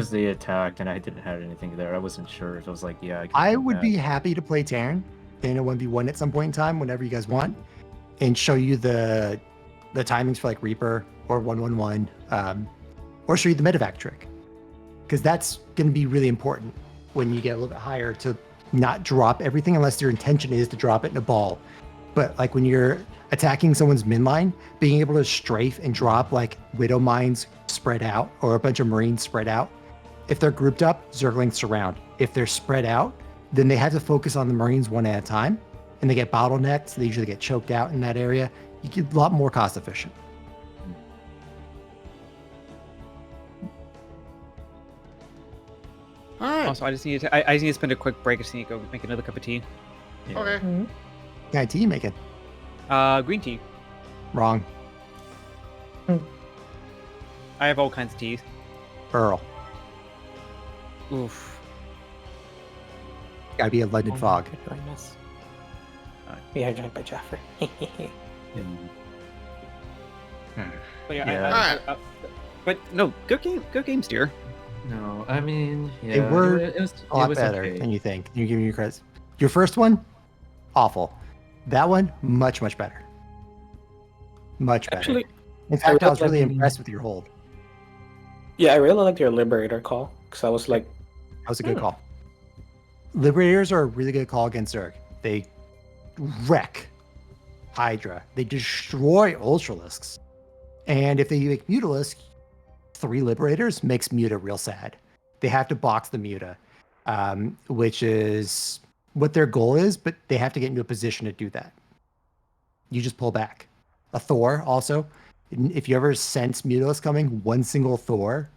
they attacked and I didn't have anything there, I wasn't sure. I was like, I would be happy to play Terran in a 1v1 at some point in time, whenever you guys want, and show you the timings for like Reaper or 111, or show you the medevac trick, because that's going to be really important when you get a little bit higher to not drop everything unless your intention is to drop it in a ball. But like when you're attacking someone's min line, being able to strafe and drop like Widow Mines spread out or a bunch of Marines spread out. If they're grouped up, Zerglings surround. If they're spread out, then they have to focus on the Marines one at a time, and they get bottlenecked. So they usually get choked out in that area. You get a lot more cost efficient. All right. Also, I just need to spend a quick break. I just need to go make another cup of tea. Okay. What kind of tea you making? Green tea. Wrong. I have all kinds of teas. Earl. Oof. Gotta be a London fog. Yeah, joined by Jeffrey. But yeah, but no, good games, dear. No, I mean, They were it was a lot was better okay. than you think. You give me your credits. Your first one, awful. That one, much better. Much better. Actually, in fact, I was really really like- impressed with your hold. Yeah, I really liked your Liberator call because I was like, That was a good call. Liberators are a really good call against Zerg. They wreck Hydra. They destroy Ultralisks. And if they make Mutalisk, 3 Liberators makes Muta real sad. They have to box the Muta, which is what their goal is, but they have to get into a position to do that. You just pull back. A Thor also. If you ever sense Mutalisk coming, one single Thor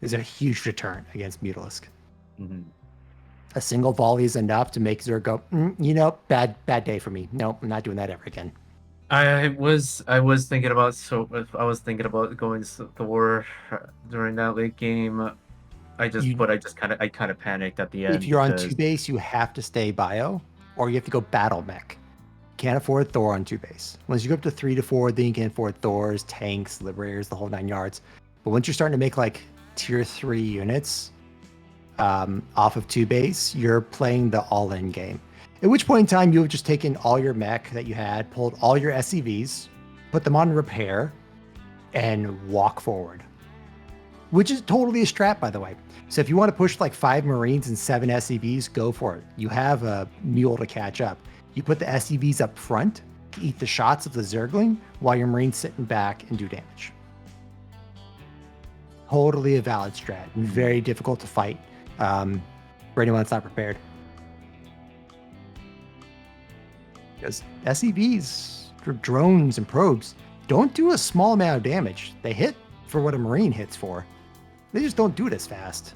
is a huge deterrent against Mutalisk. Mm-hmm. A single volley is enough to make Zerg go, bad day for me. Nope, I'm not doing that ever again. I was thinking about going Thor during that late game. I kind of panicked at the end. If you're on 2 base, you have to stay bio, or you have to go battle mech. Can't afford Thor on 2 base. Once you go up to 3 to 4, then you can afford Thors, tanks, Liberators, the whole 9 yards. But once you're starting to make like tier 3 units off of 2 base, you're playing the all-in game. At which point in time, you have just taken all your mech that you had, pulled all your SCVs, put them on repair, and walk forward. Which is totally a strat, by the way. So if you want to push like 5 Marines and 7 SCVs, go for it. You have a mule to catch up. You put the SCVs up front to eat the shots of the Zergling while your Marines sitting back and do damage. Totally a valid strat and very difficult to fight for anyone that's not prepared. Because SCVs, drones, and probes don't do a small amount of damage. They hit for what a Marine hits for. They just don't do it as fast.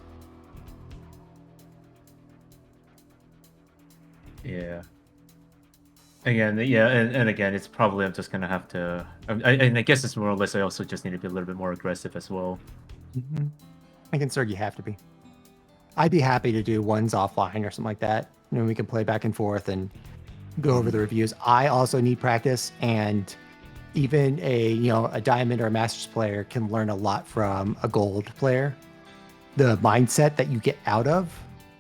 Yeah. Again, yeah, and again, it's probably I'm just gonna have to. And I guess it's more or less. I also just need to be a little bit more aggressive as well. Mm-hmm. I can Zerg, you have to be. I'd be happy to do ones offline or something like that. You know, we can play back and forth and go over the reviews. I also need practice, and even a diamond or a masters player can learn a lot from a gold player. The mindset that you get out of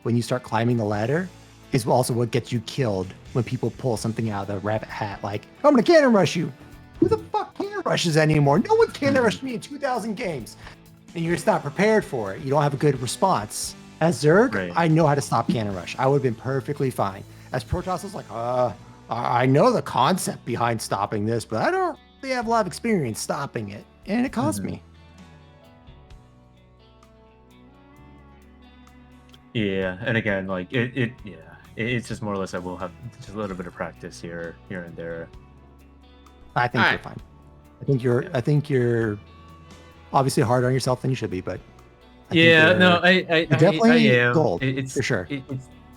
when you start climbing the ladder is also what gets you killed when people pull something out of the rabbit hat, like, I'm gonna cannon rush you. Who the fuck cannon rushes anymore? No one cannon rushed me in 2,000 games. And you're just not prepared for it. You don't have a good response. As Zerg, Right. I know how to stop cannon rush. I would have been perfectly fine. As Protoss, I was like, I know the concept behind stopping this, but I don't really have a lot of experience stopping it. And it cost me. Yeah, and again, like it's just more or less I will have just a little bit of practice here and there. I think you're fine. I think you're obviously harder on yourself than you should be, but I definitely am. gold It's for sure.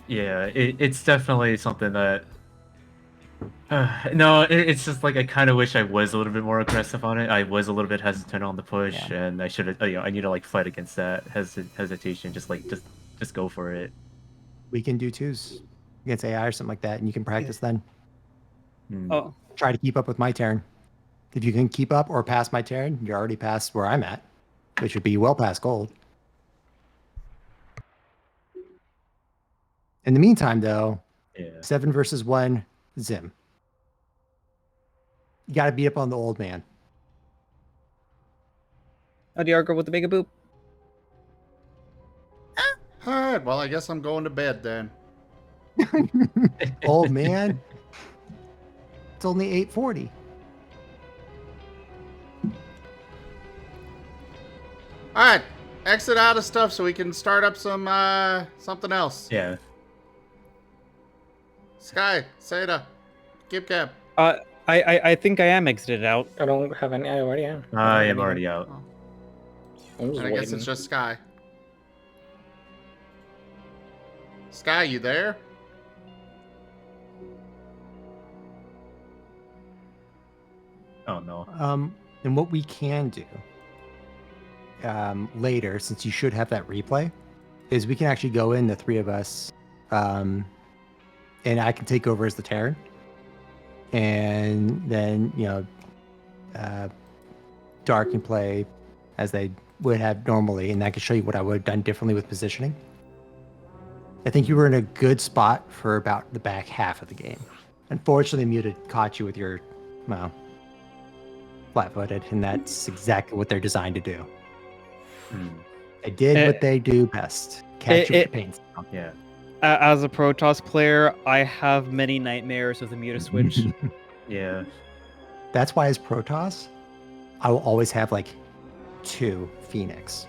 It's definitely something that. No, it's just like I kind of wish I was a little bit more aggressive on it. I was a little bit hesitant on the push, and I should have. I need to like fight against that hesitation. Just go for it. We can do twos against AI or something like that, and you can practice then. Oh, Try to keep up with my turn. If you can keep up or pass my turn, you're already past where I'm at, which would be well past gold. In the meantime, though, 7 versus 1 Zim. You got to beat up on the old man. Diargo with the mega boop. All right, well, I guess I'm going to bed then. Old man. It's only 8:40. All right, exit out of stuff so we can start up some something else. Yeah. Sky, Seda, Gib Gab. I think I am exited out. I don't have any. I already am. I am already out. I'm just I guess waiting. it's just Sky. Sky, you there? Oh no. And what we can do later, since you should have that replay, is we can actually go in, the three of us, and I can take over as the Terran, and then Dark can play as they would have normally, and I can show you what I would have done differently with positioning. I think you were in a good spot for about the back half of the game. Unfortunately, Muted caught you with your, flat-footed, and that's exactly what they're designed to do. They did what they do best. Catch you with the pain. Yeah. As a Protoss player, I have many nightmares with the Muta switch. Yeah. That's why as Protoss, I will always have like 2 Phoenix.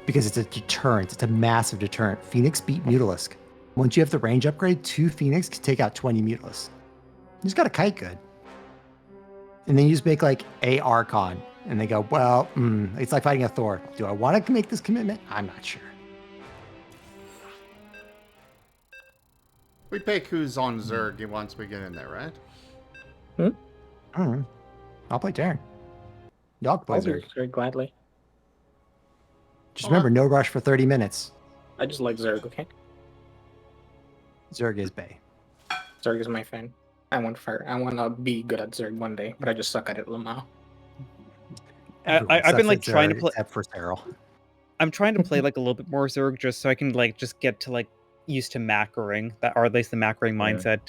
Because it's a deterrent. It's a massive deterrent. Phoenix beat Mutalisk. Once you have the range upgrade, 2 Phoenix can take out 20 Mutalisk. You just got to kite good. And then you just make like a Archon. And they go, well, it's like fighting a Thor. Do I want to make this commitment? I'm not sure. We pick who's on Zerg once we get in there, right? I'll play Terran. Y'all play I'll do Zerg. Zerg gladly. Just remember, no rush for 30 minutes. I just like Zerg, okay? Zerg is Bay. Zerg is my fan. I want to be good at Zerg one day, but I just suck at it now. I've been like trying to play. Except for Cyril. I'm trying to play like a little bit more Zerg just so I can like just get to like used to macroing, that, or at least the macroing mindset.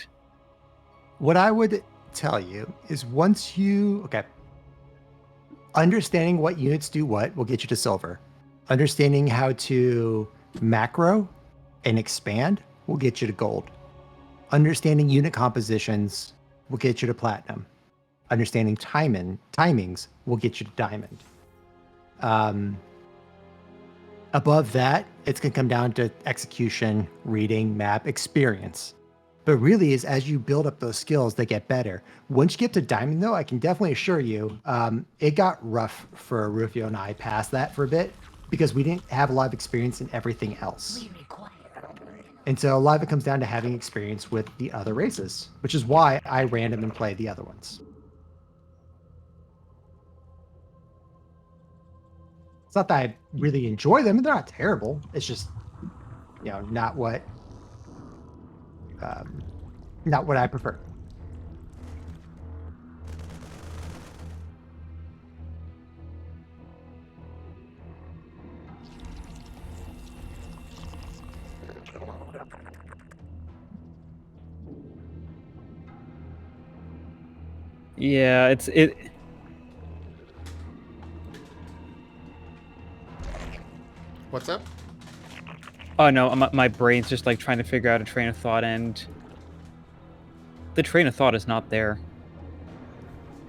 What I would tell you is once you understanding what units do what will get you to silver. Understanding how to macro and expand will get you to gold. Understanding unit compositions will get you to platinum. Understanding timings will get you to diamond. Above that, it's going to come down to execution, reading, map, experience. But really, is as you build up those skills, they get better. Once you get to diamond, though, I can definitely assure you, it got rough for Rufio and I past that for a bit because we didn't have a lot of experience in everything else. And so a lot of it comes down to having experience with the other races, which is why I random and play the other ones. It's not that I really enjoy them; they're not terrible. It's just, not what I prefer. Yeah, it. What's up? Oh no, my brain's just like trying to figure out a train of thought, and the train of thought is not there.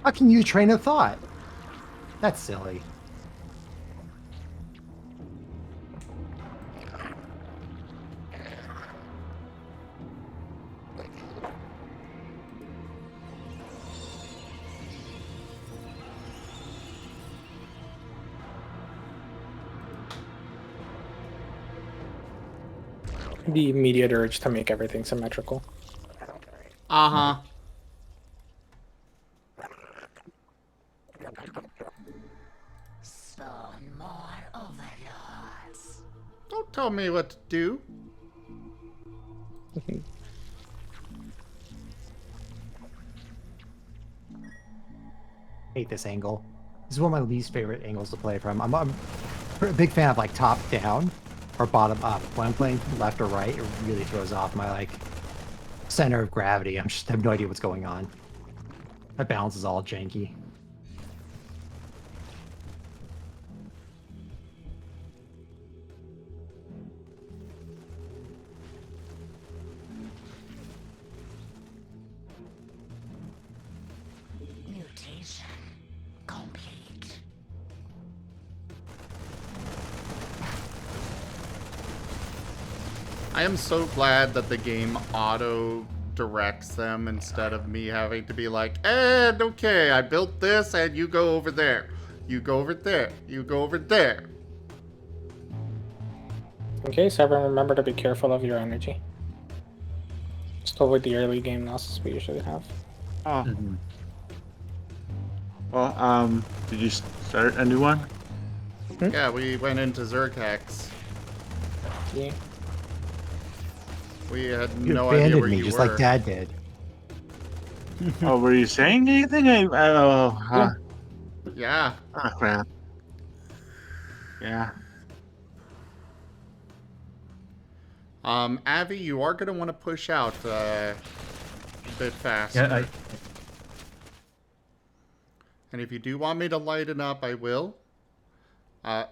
How can you train a thought? That's silly. The immediate urge to make everything symmetrical. Uh-huh. Spawn more overlords. Don't tell me what to do. Hate this angle. This is one of my least favorite angles to play from. I'm a big fan of like top down or bottom up. When I'm playing left or right, it really throws off my like center of gravity. I have no idea what's going on. My balance is all janky. Mutation complete. I am so glad that the game auto directs them instead of me having to be like, and okay, I built this and you go over there. You go over there. You go over there. Okay, so everyone remember to be careful of your energy. Just avoid the early game losses we usually have. Oh. Well, did you start a new one? Yeah, we went into Zerglings. Yeah. We had You no idea abandoned where me you just were. like Dad did. Oh, were you saying anything? Yeah. Oh, crap. Yeah. Avi, you are gonna want to push out a bit faster. Yeah, And if you do want me to lighten up, I will.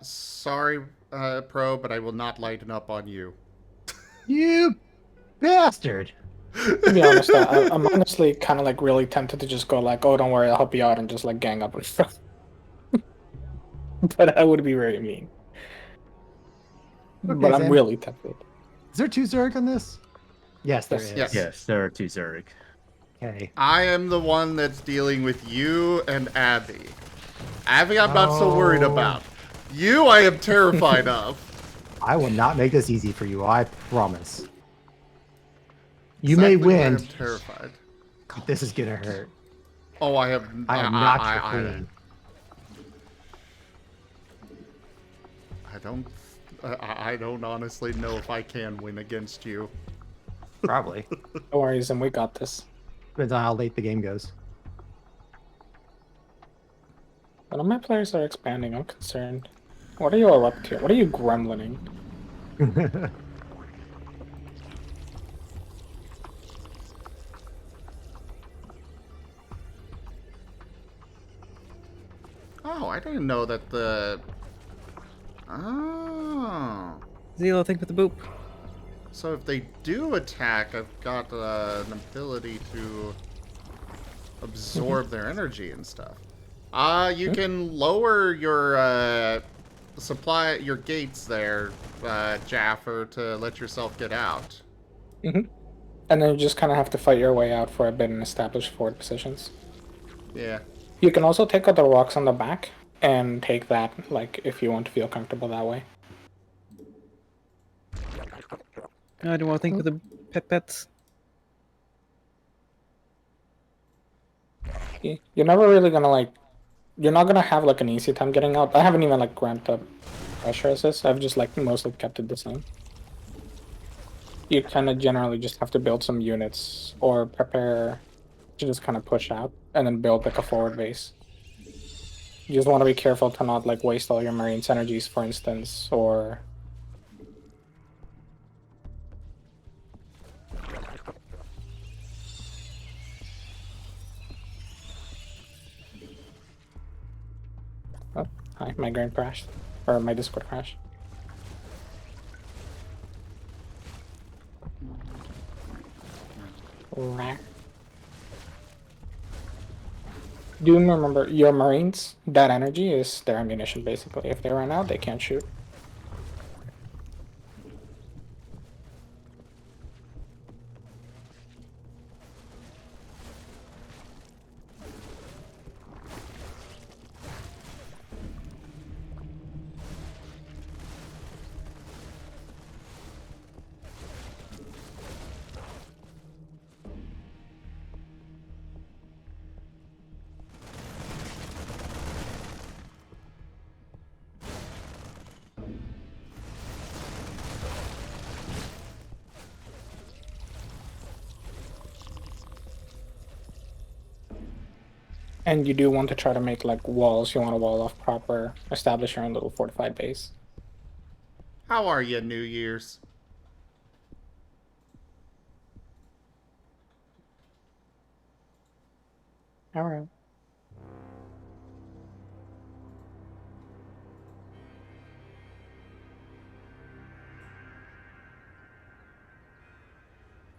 Sorry, Pro, but I will not lighten up on you. You bastard! To be honest, I'm honestly kind of like really tempted to just go like, oh, don't worry, I'll help you out and just like gang up and stuff. But I would be very mean. Okay, But I'm Sam. really tempted. Is there 2 Zerg on this? Yes, there Yes. is. Yes. yes, there are 2 Zerg. Okay. I am the one that's dealing with you and Abby. Abby, I'm not so worried Oh. about. You, I am terrified of. I will not make this easy for you, I promise. You Exactly may why win, I'm terrified. but this is gonna hurt. Oh, I have. I am not your queen. I don't honestly know if I can win against you. Probably. No worries, and we got this. Depends on how late the game goes. None of my players are expanding. I'm concerned. What are you all up to? What are you gremlining? Oh, I didn't know that the. Oh. Zelo, think with the boop. So if they do attack, I've got an ability to absorb their energy and stuff. You can lower your your gates there, Jaffer, to let yourself get out. And then you just kind of have to fight your way out for a bit and establish forward positions. Yeah. You can also take out the rocks on the back and take that, like, if you want to feel comfortable that way. I don't want to think of the pets. You're never really gonna like. You're not gonna have like an easy time getting out. I haven't even like ramped up pressure assist. I've just like mostly kept it the same. You kind of generally just have to build some units or prepare to just kind of push out and then build like a forward base. You just want to be careful to not like waste all your Marines' energies, for instance, or oh, hi, my game crashed. Or my Discord crashed. Do remember your Marines, that energy is their ammunition basically. If they run out, they can't shoot. And you do want to try to make like walls. You want to wall off proper, establish your own little fortified base. How are you, New Year's? All right.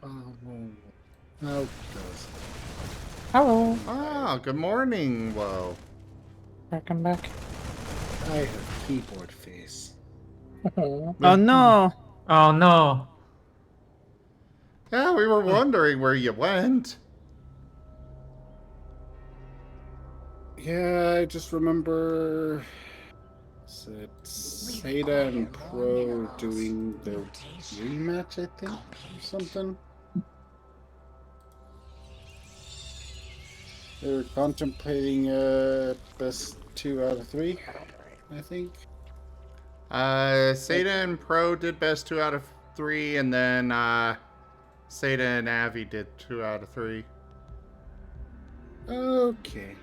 Oh, goes. Hello. Ah, good morning, whoa. Welcome back. I have keyboard face. Oh no! Oh no! Yeah, we were wondering where you went. Yeah, I just remember Seda and Pro doing the rematch, I think, or something. They were contemplating best 2 out of 3, I think. Seda and Pro did best 2 out of 3, and then Seda and Avi did 2 out of 3. Okay.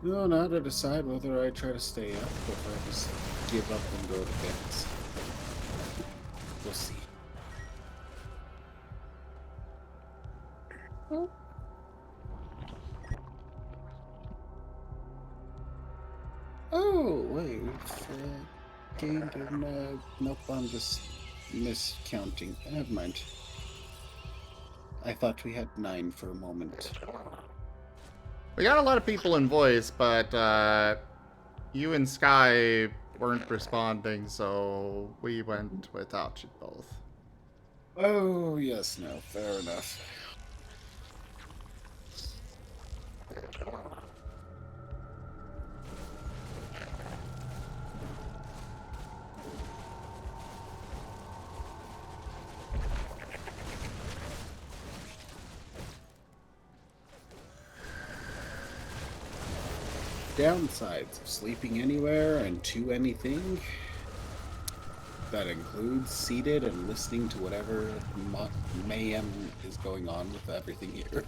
No, now to decide whether I try to stay up or if I just give up and go to bed. We'll see. Oh, wait, we've gained an, nope, I'm just miscounting. Never mind. I thought we had 9 for a moment. We got a lot of people in voice, but you and Sky weren't responding, so we went without you both. Oh, yes, no, fair enough. Downsides of sleeping anywhere and to anything. That includes seated and listening to whatever mayhem is going on with everything here.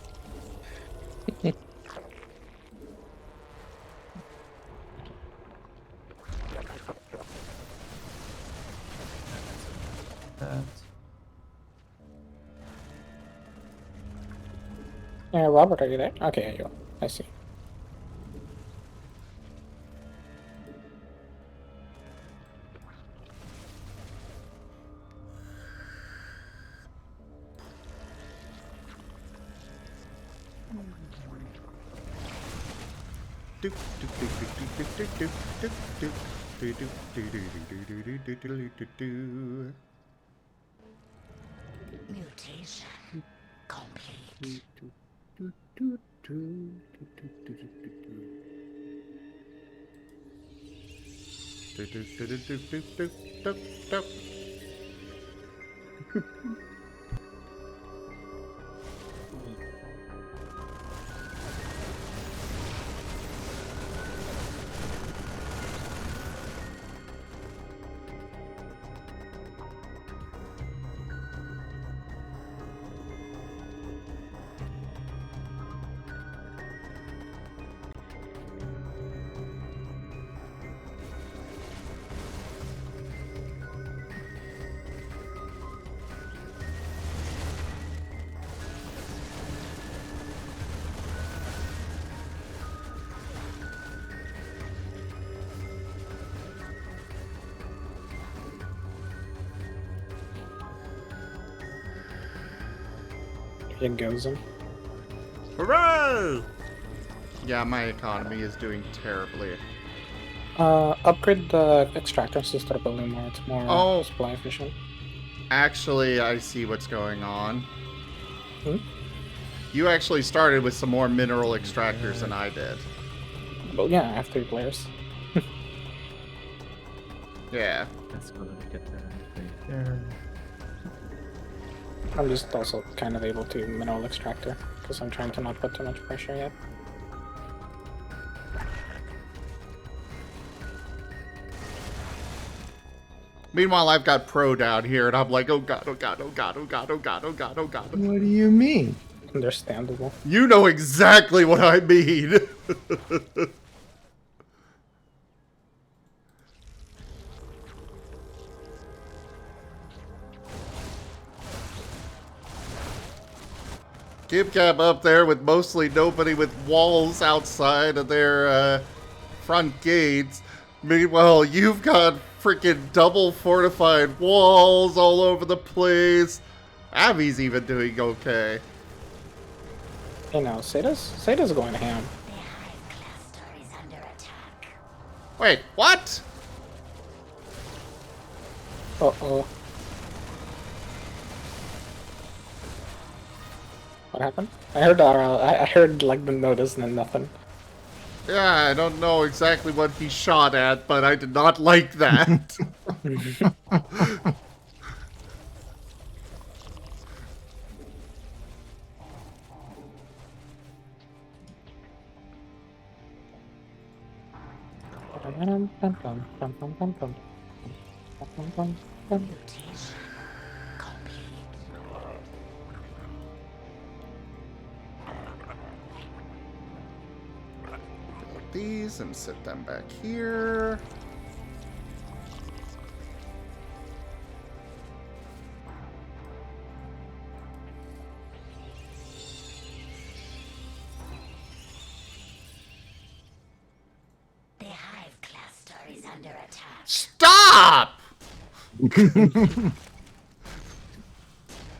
Yeah, Robert, are you there? Okay, here you go. I see. Mutation complete. It goes in. Hooray! Yeah, my economy is doing terribly. Upgrade the extractors to start building more. It's more supply efficient. Actually, I see what's going on. Hmm? You actually started with some more mineral extractors than I did. Well, yeah, I have 3 players. Yeah. Let's go get that right there. I'm just also kind of able to mineral extractor because I'm trying to not put too much pressure yet. Meanwhile, I've got Pro down here, and I'm like, oh god, oh god, oh god, oh god, oh god, oh god, oh god. What do you mean? Understandable. You know exactly what I mean. Kibcab up there with mostly nobody with walls outside of their front gates. Meanwhile, you've got freaking double fortified walls all over the place. Abby's even doing okay. You know, Seda's going ham. The hive cluster is under attack. Wait, what? Uh-oh. What happened? I heard like the notice and then nothing. Yeah, I don't know exactly what he shot at, but I did not like that. Mutation complete. These and sit them back here. The hive cluster is under attack. Stop!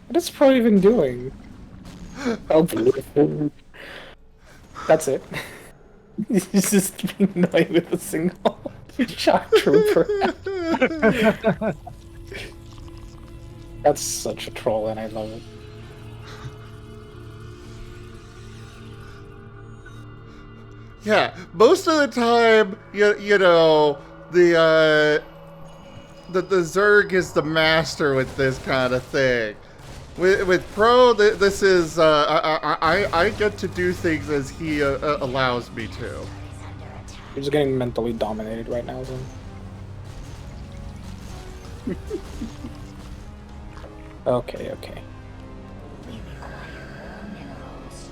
What is Pro even doing? Oh, that's it. He's just being annoyed with a single shock trooper. That's such a troll, and I love it. Yeah, most of the time, you know, the Zerg is the master with this kind of thing. With Pro, this is I get to do things as he allows me to. You're just getting mentally dominated right now, Zim. Okay. We require more minerals.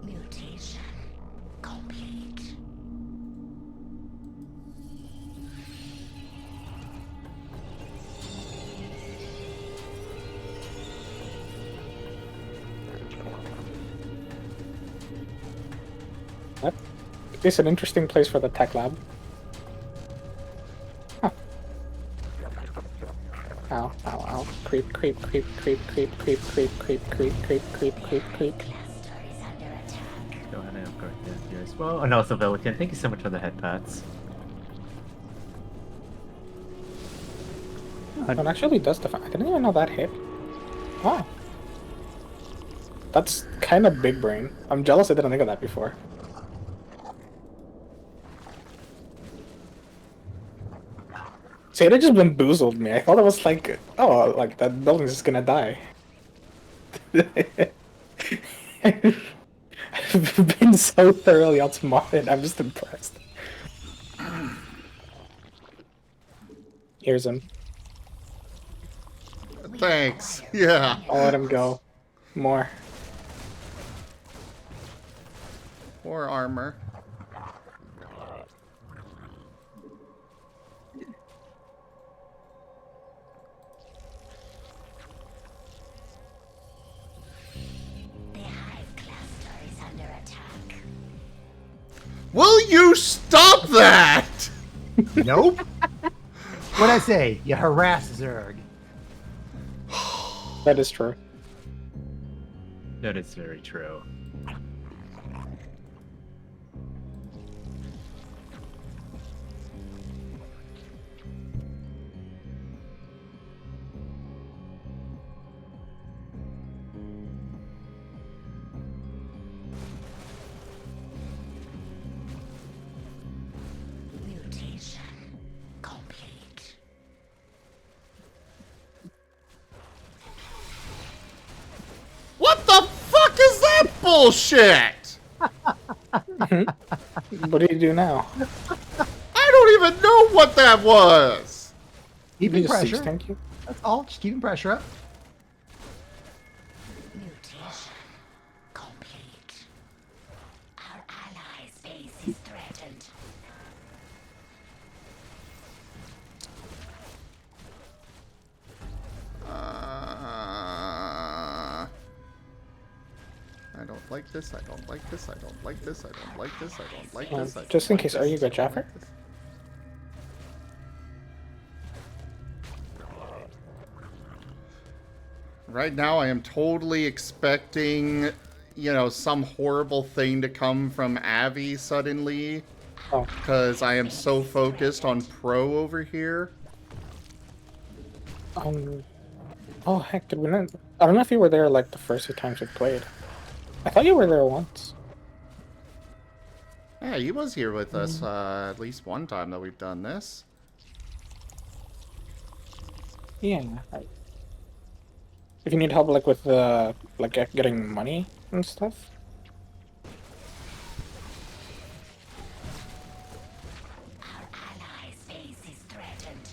Mutation complete. It's an interesting place for the tech lab. Huh. Ow. Creep. Go ahead and upgrade that here as well. And also Velican, thank you so much for the head pats. It actually does defend. I didn't even know that hit. Wow. That's kind of big brain. I'm jealous I didn't think of that before. See, it just bamboozled me. I thought it was like, oh, like that building's just gonna die. I've been so thoroughly outsmarted. I'm just impressed. Here's him. Thanks. Yeah. I'll let him go. More. More armor. The hive cluster is under attack. Will you stop that? Nope. What'd I say? You harass Zerg. That is true. That is very true. Mutation complete. What the fuck is that bullshit? What do you do now? I don't even know what that was. Keeping You just pressure. thank you. That's all. Just keeping pressure up. Mutation complete. Our allies' base is threatened. I don't like this. I don't like this. I don't like this. I don't like this. I don't like this. I don't Just in like case, this, are you I good, don't Jaffer? like this. Right now, I am totally expecting, you know, some horrible thing to come from Avi suddenly. Oh. Because I am so focused on Pro over here. Oh heck, did we not? I don't know if you were there like the first 2 times we played. I thought you were there once. Yeah, he was here with us at least one time that we've done this. Yeah. If you need help, like with like getting money and stuff. Our allies' base is threatened.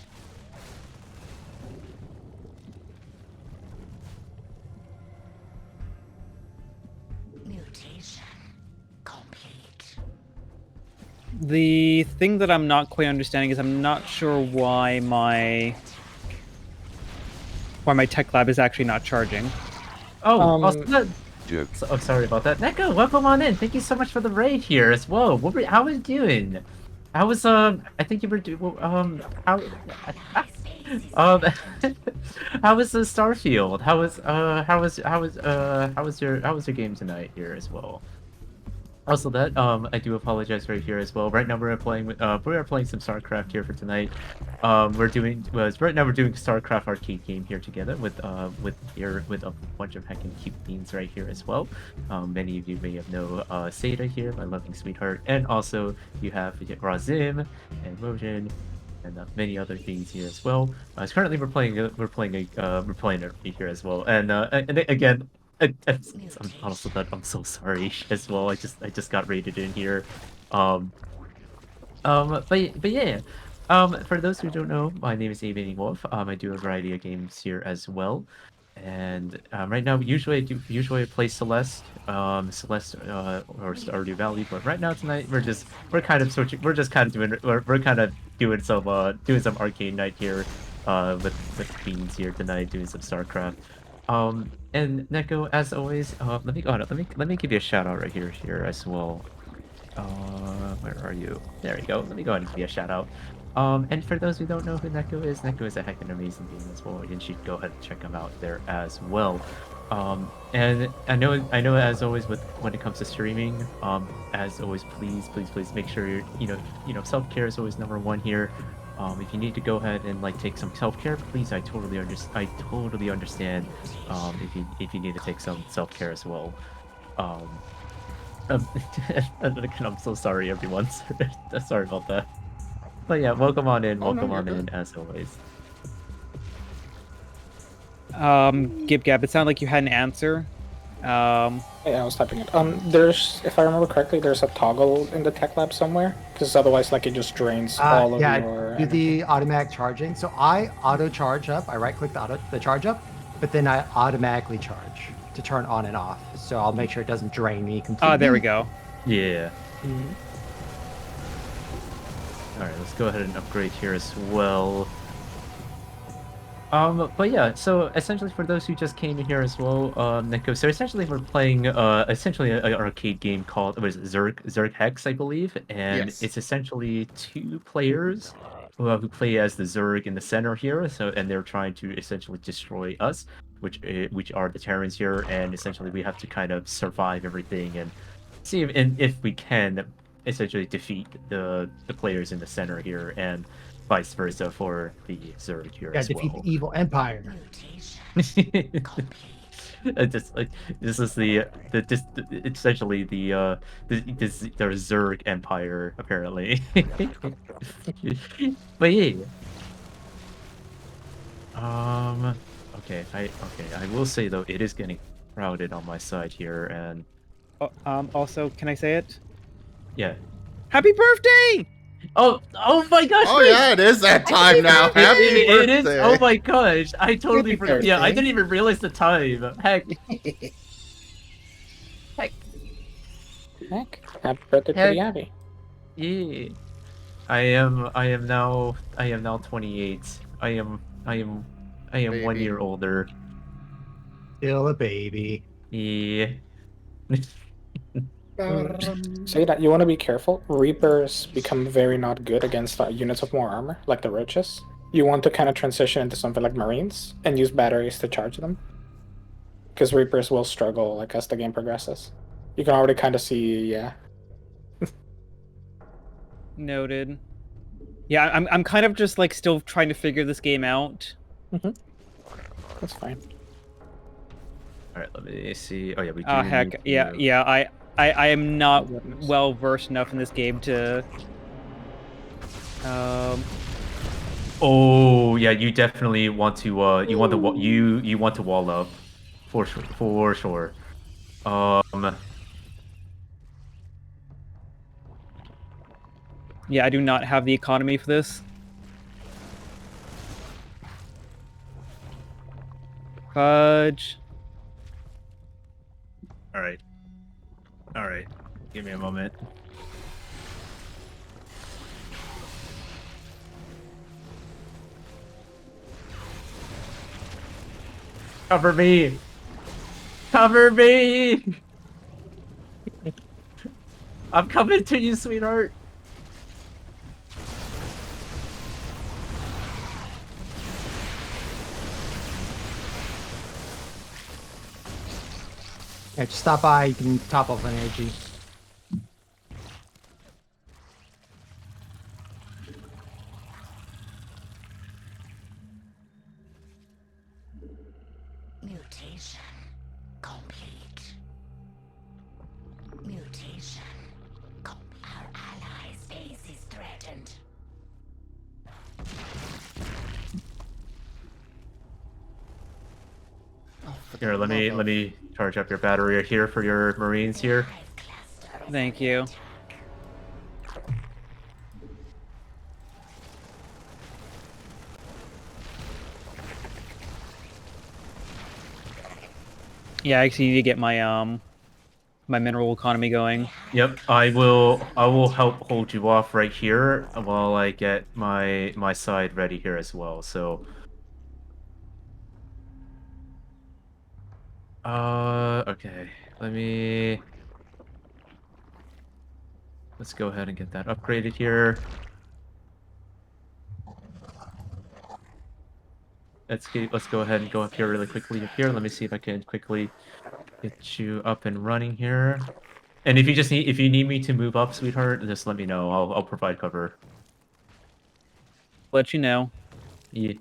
Mutation complete. The thing that I'm not quite understanding is I'm not sure why my tech lab is actually not charging. Oh, Joke. sorry about that. Neko, welcome on in. Thank you so much for the raid here as well. How was you doing? How was I think you were how how was the Starfield? How was your game tonight here as well? Also, that I do apologize right here as well. Right now we are playing some StarCraft here for tonight. Right now we're doing StarCraft arcade game here together with a bunch of heckin' cute beans right here as well. Many of you may have know Seda here, my loving sweetheart, and also you have Razim and Mojen and many other things here as well. Currently we're playing it here as well, and again. I'm so sorry as well. I just got raided in here. But yeah. For those who don't know, my name is Aviating Wolf. I do a variety of games here as well. And right now, usually I play Celeste, or Stardew Valley. But right now tonight, we're kind of doing some arcade night here, with Beans here tonight, doing some StarCraft. And Neko, as always, let me give you a shout out right here as well. Where are you? There you go. Let me go ahead and give you a shout out. And for those who don't know who Neko is a heckin' amazing game as well. You should go ahead and check him out there as well. And I know as always when it comes to streaming, as always, please make sure self-care is always number one here. If you need to go ahead and like take some self-care, please, I totally understand. If you need to take some self-care as well. Um, and again, I'm so sorry, everyone. Sorry about that. But yeah, welcome on in. Oh, no, Welcome you're on in good. as always. Gib Gab, it sounded like you had an answer. Yeah, I was typing it. There's, if I remember correctly, there's a toggle in the tech lab somewhere, because otherwise, like, it just drains all of Yeah, your do energy. the automatic charging. So I auto charge up. I right click the charge up, but then I automatically charge to turn on and off. So I'll make sure it doesn't drain me completely. There we go. Yeah. All right, let's go ahead and upgrade here as well. But yeah, so essentially for those who just came in here as well, Nico, so essentially we're playing essentially an arcade game called Zerg Hex, I believe, and Yes. it's essentially 2 players who play as the Zerg in the center here, and they're trying to essentially destroy us, which are the Terrans here, and essentially we have to kind of survive everything and see if we can essentially defeat the players in the center here, and vice versa for the Zerg here as defeat well. the evil empire. Just like this is essentially the Zerg empire apparently. But yeah. Okay, I will say though it is getting crowded on my side here, and Also, can I say it? yeah. Happy birthday! Oh my gosh! Oh Chris! yeah, it is that time now. Happy birthday! It is. Oh my gosh! I totally Happy forgot. Yeah, I birthday. didn't even realize the time. Heck. Heck. Happy birthday to Heck. the Abby. Yeah. I am now 28. I am 1 Baby. year older. Still a baby. Yeah. Say that you want to be careful. Reapers become very not good against units of more armor, like the roaches. You want to kind of transition into something like Marines and use batteries to charge them, because Reapers will struggle like as the game progresses. You can already kind of see, yeah. Noted. Yeah, I'm kind of just like still trying to figure this game out. That's fine. All right, let me see. Oh yeah, we do. Oh heck, yeah. I am not well versed enough in this game to. Oh yeah, you definitely want to. You want to wall up, for sure. For sure. Yeah, I do not have the economy for this. Fudge. All right. Give me a moment. Cover me! Cover me! I'm coming to you, sweetheart. Yeah, just stop by. You can top off on energy. Mutation complete. Mutation. Our allies' base is threatened. Here, let me charge up your battery here for your Marines here. Thank you. Yeah, I actually need to get my my mineral economy going. Yep, I will help hold you off right here while I get my side ready here as well. So okay. Let's go ahead and get that upgraded here. Let's go ahead and go up here really quickly here. Let me see if I can quickly get you up and running here. And if you need me to move up, sweetheart, just let me know. I'll provide cover. let you know. Yeah.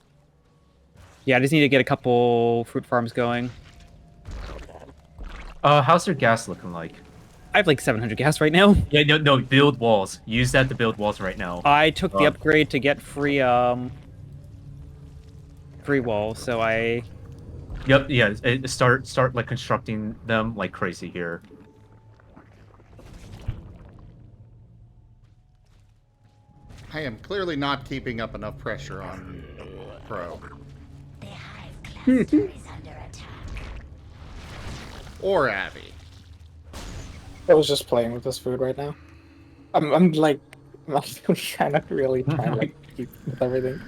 Yeah, I just need to get a couple fruit farms going. How's your gas looking like? I have like 700 gas right now. Yeah, no, build walls. Use that to build walls right now. I took the upgrade to get free walls, so I... Yep, yeah, start like constructing them like crazy here. I am clearly not keeping up enough pressure on Pro. The hive cluster is under attack. Or Abby. I was just playing with this food right now. I'm like, I'm kind of really trying to like, keep with everything.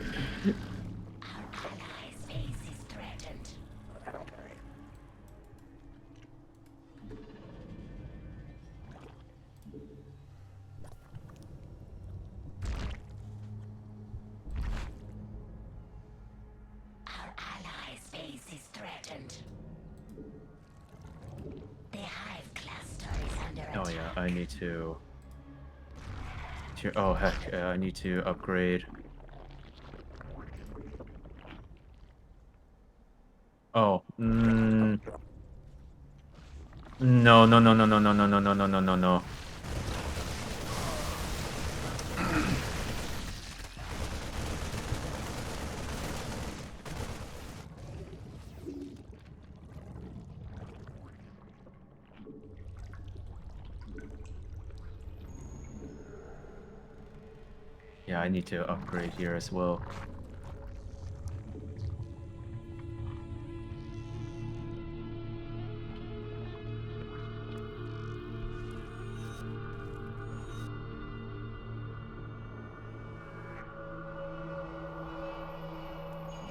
Our allies' base is threatened. Our allies' base is threatened. The hive cluster is under attack. Oh yeah, I need to. Oh heck, I need to upgrade. Oh, no, no, no, no, no, no, no, no, no, no, no, no, no. Yeah, I need to upgrade here as well.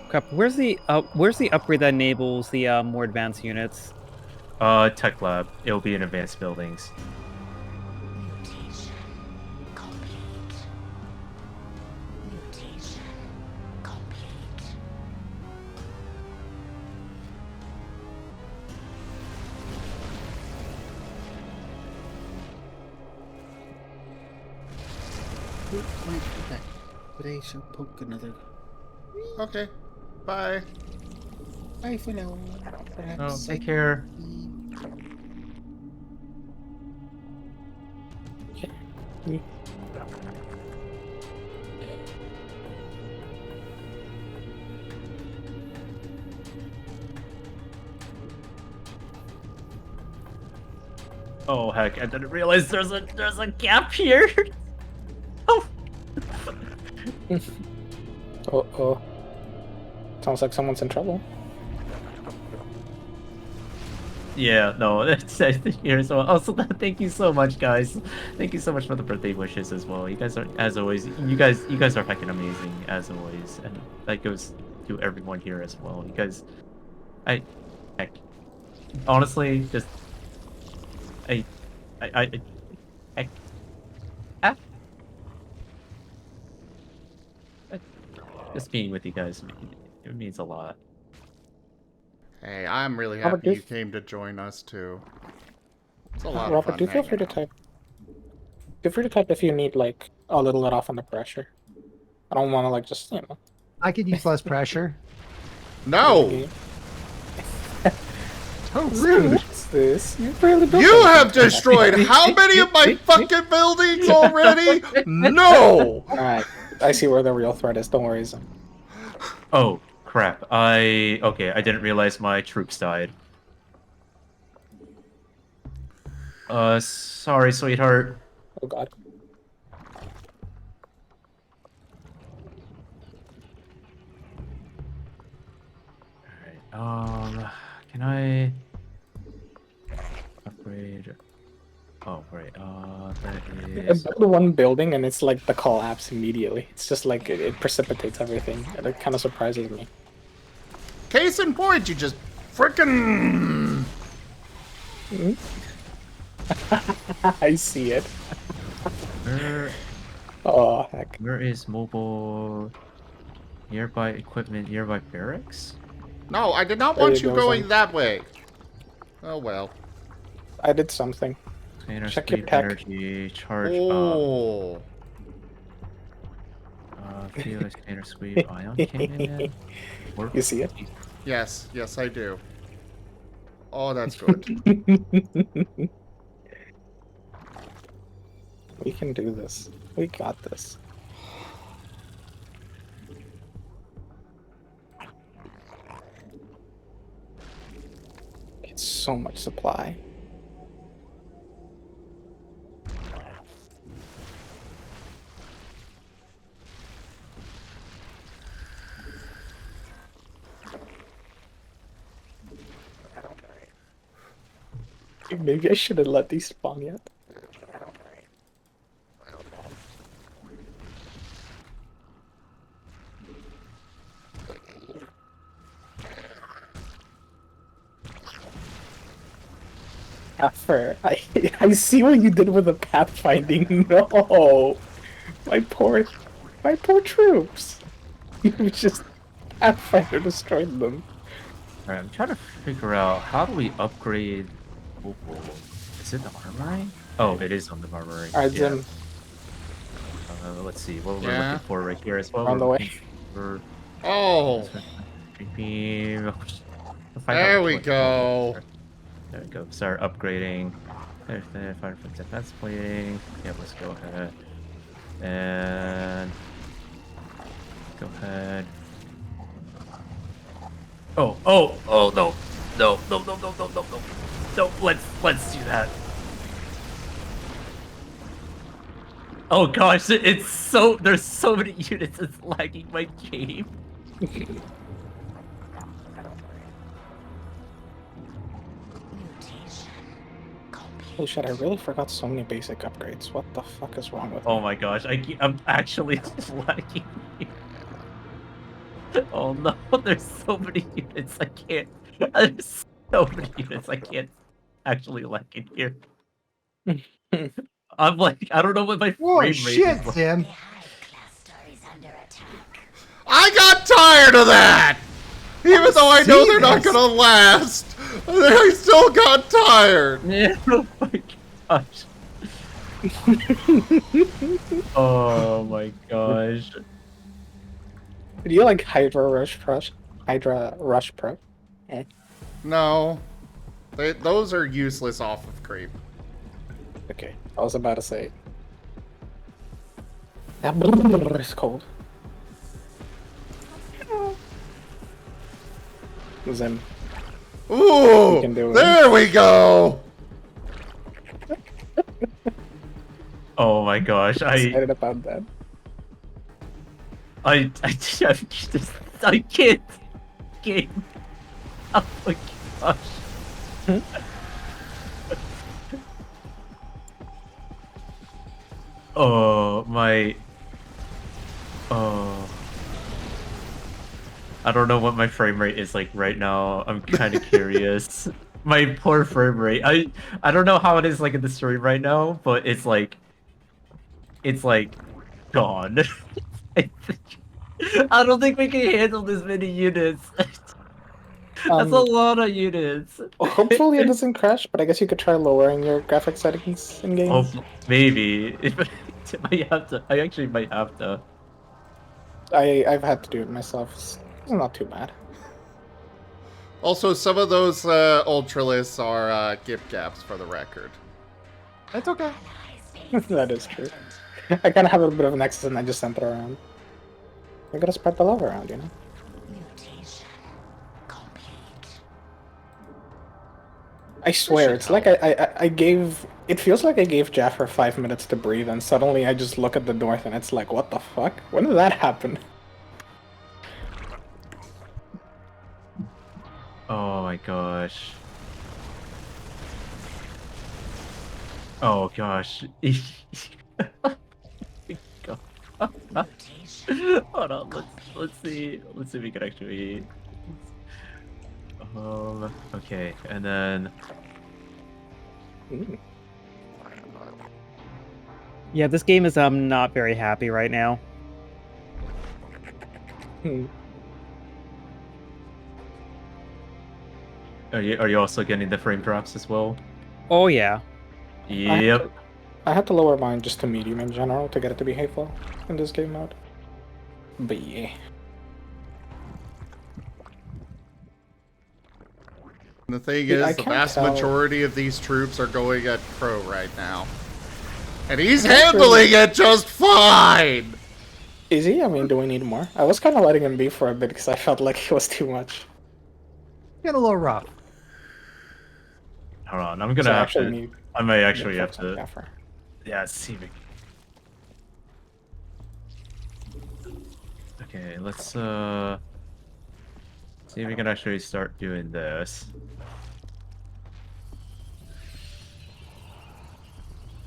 Crap, where's the upgrade that enables the more advanced units? Tech lab. It'll be in advanced buildings. Mutation complete. Mutation complete. But I shall poke another. Okay. Bye. Bye for now. Oh, take care. Oh heck, I didn't realize there's a gap here. Oh. Oh. Sounds like someone's in trouble. Yeah, no, it's here as well. Also, thank you so much, guys. Thank you so much for the birthday wishes as well. You guys are, as always, you guys are fucking amazing as always, and that goes to everyone here as well. You guys, heck, honestly, just, just being with you guys, it means a lot. Hey, I'm really Robert, happy you came to join us too. It's a lot of Robert, fun. do feel free to type. Feel free to type if you need like a little let off on the pressure. I don't want to like just I could use less pressure. No! Oh, rude! What's this? You barely built You anything. have destroyed how many of my fucking buildings already? No! Alright, I see where the real threat is. Don't worry, Zim. Oh crap! I didn't realize my troops died. Sorry, sweetheart. Oh god. Alright, can I upgrade? Oh, right, that I is... built one building and it's like the collapse immediately. It's just like it precipitates everything. It kind of surprises me. Case in point, you just frickin'... I see it. Where... Oh, heck. Where is mobile... Nearby equipment, nearby barracks? No, I did not There want you you go, going Zim. that way. Oh well. I did something. Container Check your speed, tech. energy, charge Oh. Felix Painter Sweep Ion Cannon. You see it? Yes, yes, I do. Oh, that's good. We can do this. We got this. It's so much supply. Maybe I shouldn't let these spawn yet. I see what you did with the pathfinding. No, my poor troops. You just Pathfinder destroyed them. Alright, I'm trying to figure out how do we upgrade. Ooh, is it the armory? Oh, it is on the armory. Alright, yeah. Zim. Let's see what we're looking for right here as well. On the way. Oh, there we go. There we go. Start upgrading. There's the fire from defense plating. Yeah, let's go ahead. And go ahead. Oh, no. No, let's do that. Oh gosh, it's so, there's so many units, it's lagging my game. Holy shit, I really forgot so many basic upgrades. What the fuck is wrong with me? Oh my gosh, I'm actually lagging. Oh no, there's so many units, I can't. There's so many units, I can't actually lag in here. I'm like, I don't know what my frame rate shit, is like. Tim. I got tired of that! Even though I know they're not gonna last, I still got tired! Yeah, oh my gosh. Oh my gosh. Do you like Hydra Rush Pro? Eh. No. Those are useless off of creep. Okay, I was about to say. That is cold. Zim. Ooh! There we go! Oh my gosh, Excited about that. I can't game. Oh my gosh. Oh my. Oh. I don't know what my frame rate is like right now. I'm kind of curious. My poor frame rate. I don't know how it is like in the stream right now, but it's like gone. I don't think we can handle this many units. That's a lot of units. Hopefully it doesn't crash, but I guess you could try lowering your graphic settings in game. Oh, maybe. I actually might have to. I've had to do it myself. It's not too bad. Also, some of those Ultralists are gift gaps for the record. That's okay. That is true. I kind of have a bit of a nexus and I just sent it around. I gotta spread the love around, you know? I swear, it's like I gave... It feels like I gave Jaffer 5 minutes to breathe and suddenly I just look at the north and it's like, what the fuck? When did that happen? Oh my gosh. Oh gosh. Hold on, let's see if we can actually. Okay, and then. Yeah, this game is not very happy right now. Are you also getting the frame drops as well? Oh yeah. Yep. I had to lower mine just to medium in general to get it to be hateful in this game mode. But yeah. The thing Yeah, I is, the can't vast tell. majority of these troops are going at Crow right now. And he's That's handling really- it just fine! Is he? I mean, do we need more? I was kind of letting him be for a bit because I felt like it was too much. Getting a little rough. Hold on, I'm gonna So I have actually to. need I may actually to have focus on to. Gaffer. Yeah, see me. Okay, let's see if we can actually start doing this.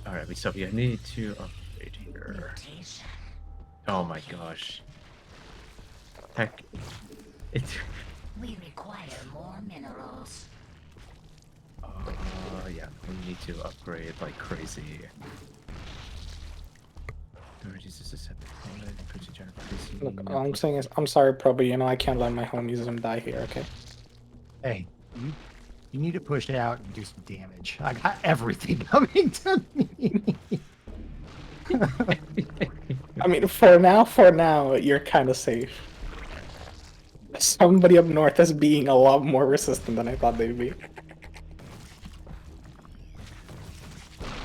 Alright, so we need to upgrade here. Mutation. Oh my gosh. Heck. It. We require more minerals. Yeah, we need to upgrade like crazy. Look, all I'm saying is, I'm sorry, Pro, but you know I can't let my homies die here, okay? Hey, you need to push out and do some damage. I got everything coming to me. I mean, for now, you're kind of safe. Somebody up north is being a lot more resistant than I thought they'd be.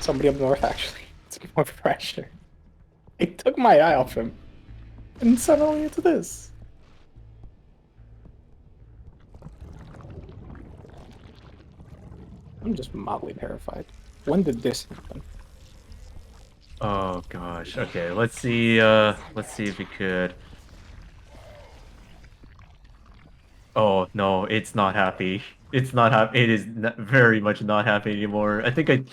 Somebody up north, actually. It's more pressure. I took my eye off him. And suddenly it's this. I'm just mildly terrified. When did this happen? Oh gosh. Okay, let's see if we could. Oh no, it's not happy. It's not happy. It is very much not happy anymore. I think I.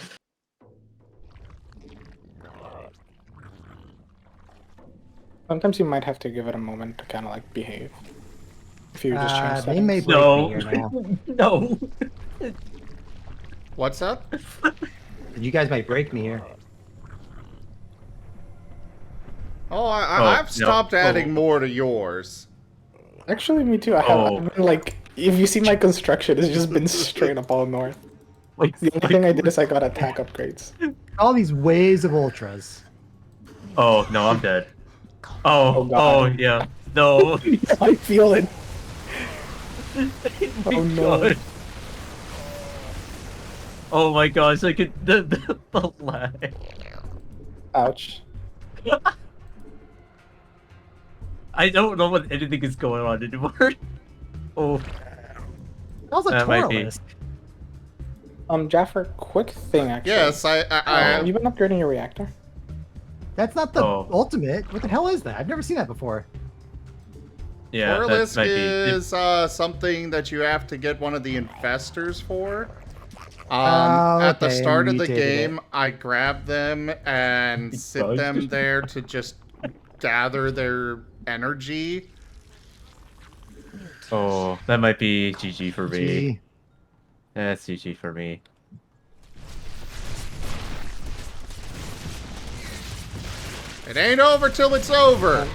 Sometimes you might have to give it a moment to kind of like behave. If you just change They may settings. break No. me here now. No. What's up? You guys might break me here. Oh, Oh, I've no. stopped adding Oh. more to yours. Actually, me too. I've been like, if you see my construction, it's just been straight up all north. Like, The only thing I did is I got attack upgrades. All these waves of ultras. Oh no, I'm dead. Oh, Oh, God. yeah. No. I feel it. Oh Oh, no. God. Oh my gosh, I could the lag. Ouch. I don't know what anything is going on anymore. Oh, That was a That might be. Taurus. Jaffer, quick thing actually. Yes, Have you been upgrading your reactor? That's not the Oh. ultimate. What the hell is that? I've never seen that before. yeah, that Orlisk might be. is something that you have to get one of the infestors for. Oh, At the okay, start of the mutated it. game, I grab them and It's sit bugged. them there to just gather their energy. Oh, that might be GG for me. Gee. That's GG for me. It ain't over till it's over.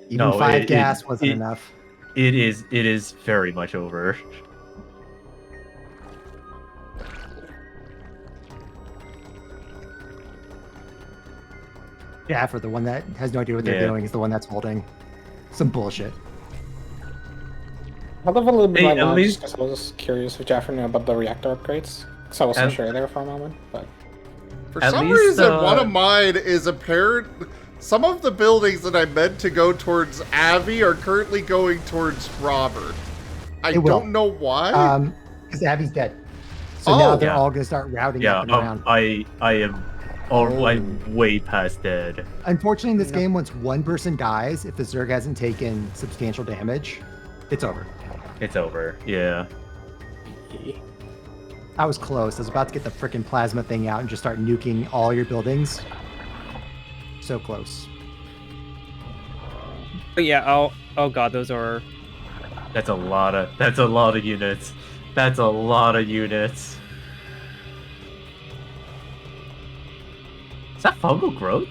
Even No, 5 gas wasn't enough. It is very much over. Yeah, for the one that has no idea what they're Yeah. doing is the one that's holding some bullshit. I'll have a little bit Hey, right at now least- just because I was just curious if Jaffer knew about the reactor upgrades. Because I wasn't At- sure there for a moment, but... For At some least, reason, one of mine is apparent. Some of the buildings that I meant to go towards Avi are currently going towards Robert. I It will. don't know why. Because Abby's dead. So Oh, now they're yeah. all gonna start routing Yeah, up and around. I am. Oh, I'm way past dead. Unfortunately, in this game, once one person dies, if the Zerg hasn't taken substantial damage, it's over. It's over. Yeah. I was close. I was about to get the freaking plasma thing out and just start nuking all your buildings. So close. But yeah, oh god, those are. That's a lot of units. That's a lot of units. Is that fungal growth?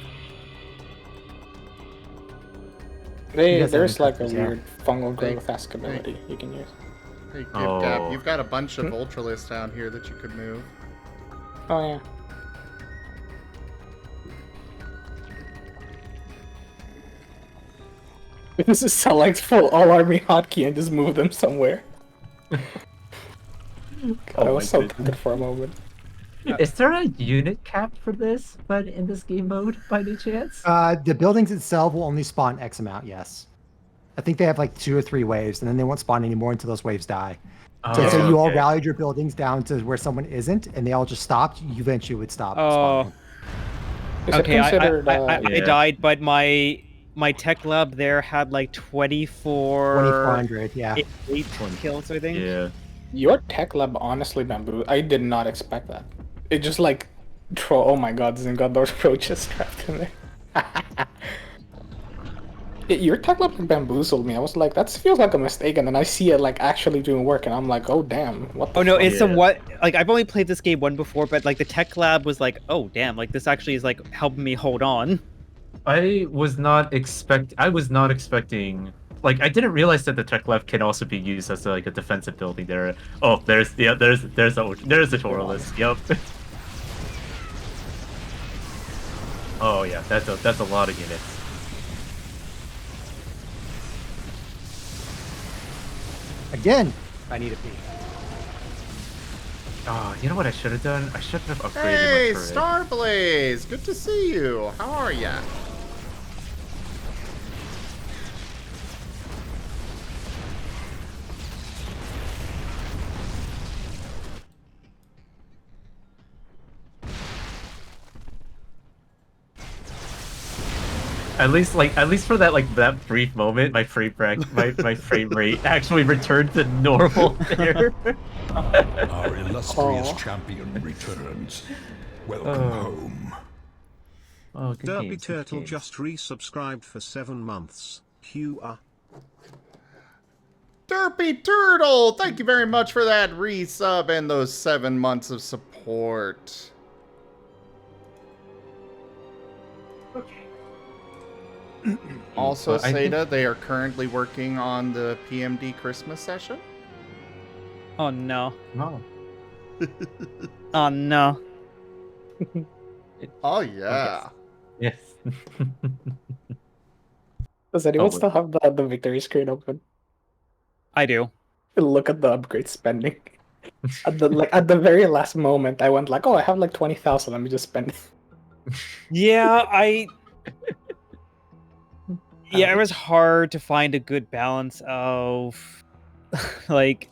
does have There's like a infectors, yeah. weird fungal growth-esque ability you can use. Hey, Oh. You've got a bunch of Ultralists down here that you could move. Oh yeah. This is select full all army hotkey and just move them somewhere. God, I was so tempted for a moment. Is there a unit cap for this, but in this game mode, by any chance? The buildings itself will only spawn X amount, yes. I think they have like 2 or 3 waves, and then they won't spawn anymore until those waves die. So say you all rallied your buildings down to where someone isn't, and they all just stopped, you eventually would stop spawning. Okay, I died, but my tech lab there had like 2400, yeah. 8 kills, I think. Yeah. Your tech lab, honestly, Bamboo, I did not expect that. It just like, oh my god, Zingador's roaches trapped in there. Your tech lab like bamboozled me. I was like, that feels like a mistake, and then I see it like actually doing work, and I'm like, oh damn, what the Oh no, fuck? it's somewhat like I've only played this game one before, but like the tech lab was like, oh damn, like this actually is like helping me hold on. I was not expecting. Like, I didn't realize that the tech lab can also be used as like a defensive building there. Oh, there's the Taurolus. Yep. Oh yeah, that's a lot of units. Again, I need a pee. Oh, you know what I should have done? I should have upgraded Hey, my turret. Starblaze! Good to see you. How are ya? At least for that brief moment, my frame rate actually returned to normal there. Our illustrious champion returns. Welcome home. Oh, good Derpy games, Turtle games. just resubscribed for 7 months. Hugh Derpy Turtle! Thank you very much for that resub and those 7 months of support. Also, Seda, they are currently working on the PMD Christmas session. Oh no. No. Oh no. Oh yeah. Yes. Does anyone still have the victory screen open? I do. Look at the upgrade spending. At the very last moment, I went like, oh, I have like 20,000. Let me just spend it. Yeah, yeah, it was hard to find a good balance of like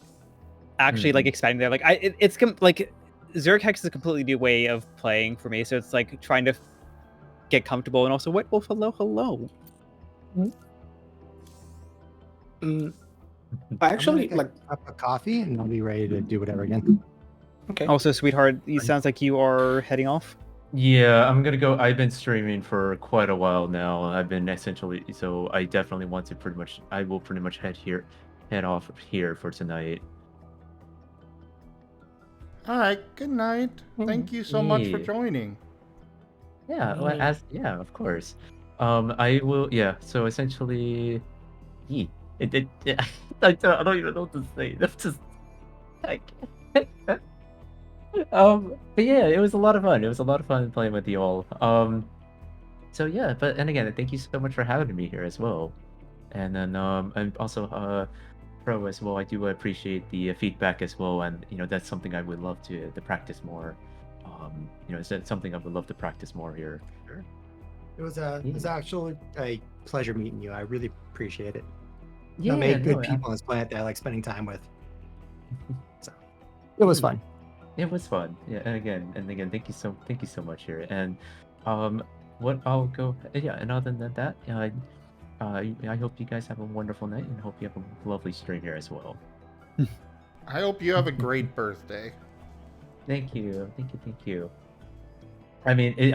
actually like expanding there. Like like Zerg Hex is a completely new way of playing for me, so it's like trying to get comfortable and also White Wolf, hello. I actually like a cup of coffee and I'll be ready to do whatever again. Okay. Also, sweetheart, it sounds like you are heading off. Yeah, I'm gonna go. I've been streaming for quite a while now. I've been essentially, so I definitely want to I will pretty much head off here for tonight. All right. Good night. Thank you so much for joining. Yeah, well, of course. I will. Yeah. So essentially, I don't even know what to say. That's just like. But yeah, it was a lot of fun. It was a lot of fun playing with you all. So yeah, and again, thank you so much for having me here as well. And then and also Pro as well. I do appreciate the feedback as well, and that's something I would love to practice more. It's something I would love to practice more here. Sure. It was actually a pleasure meeting you. I really appreciate it. Yeah, made good people on this planet that I like spending time with. So it was fun. It was fun. Yeah, and again, thank you so much here. And what I'll go. Yeah, and other than that, I hope you guys have a wonderful night, and hope you have a lovely stream here as well. I hope you have a great birthday. Thank you. I mean, it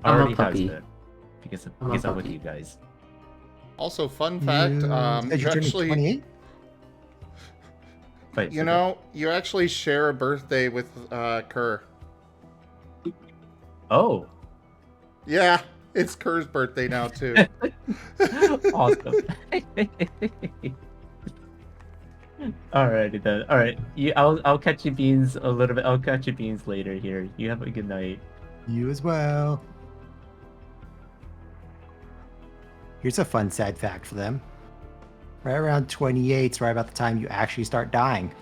already has been because I'm with you guys. Also, fun fact, you actually 28? Wait, you actually share a birthday with Kerr. Oh. Yeah, it's Kerr's birthday now too. Awesome. Alrighty then. Alright. I'll catch you beans a little bit. I'll catch you beans later here. You have a good night. You as well. Here's a fun sad fact for them. Right around 28 is right about the time you actually start dying.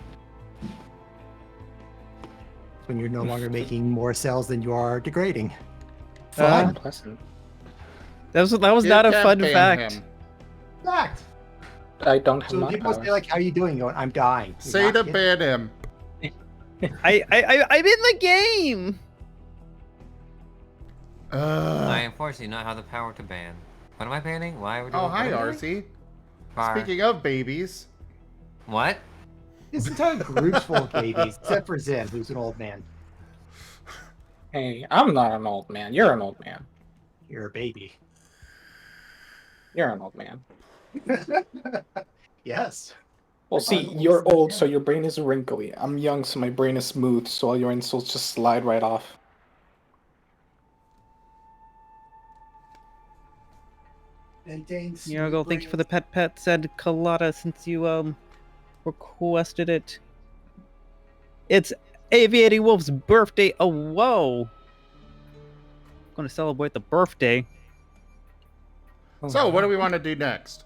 It's when you're no longer making more cells than you are degrading. Fun. That was You not a can't fun ban fact. him. Fact. I don't have So mod people say powers. like, "How you doing?" Going, "I'm dying." You're Say not to getting- ban him. I'm in the game. I unfortunately not have the power to ban. What am I banning? Why are we doing Oh, hi, what am I doing? RC. Fire. Speaking of babies. What? This entire group's full of babies, except for Zim, who's an old man. Hey, I'm not an old man. You're an old man. You're a baby. You're an old man. Yes. Well, see, you're old, so your brain is wrinkly. I'm young, so my brain is smooth, so all your insults just slide right off. Yogo, thank you for the pet, said Colada, since you requested it. It's Aviating Wolf's birthday. Oh, whoa. Gonna celebrate the birthday. So, what do we want to do next?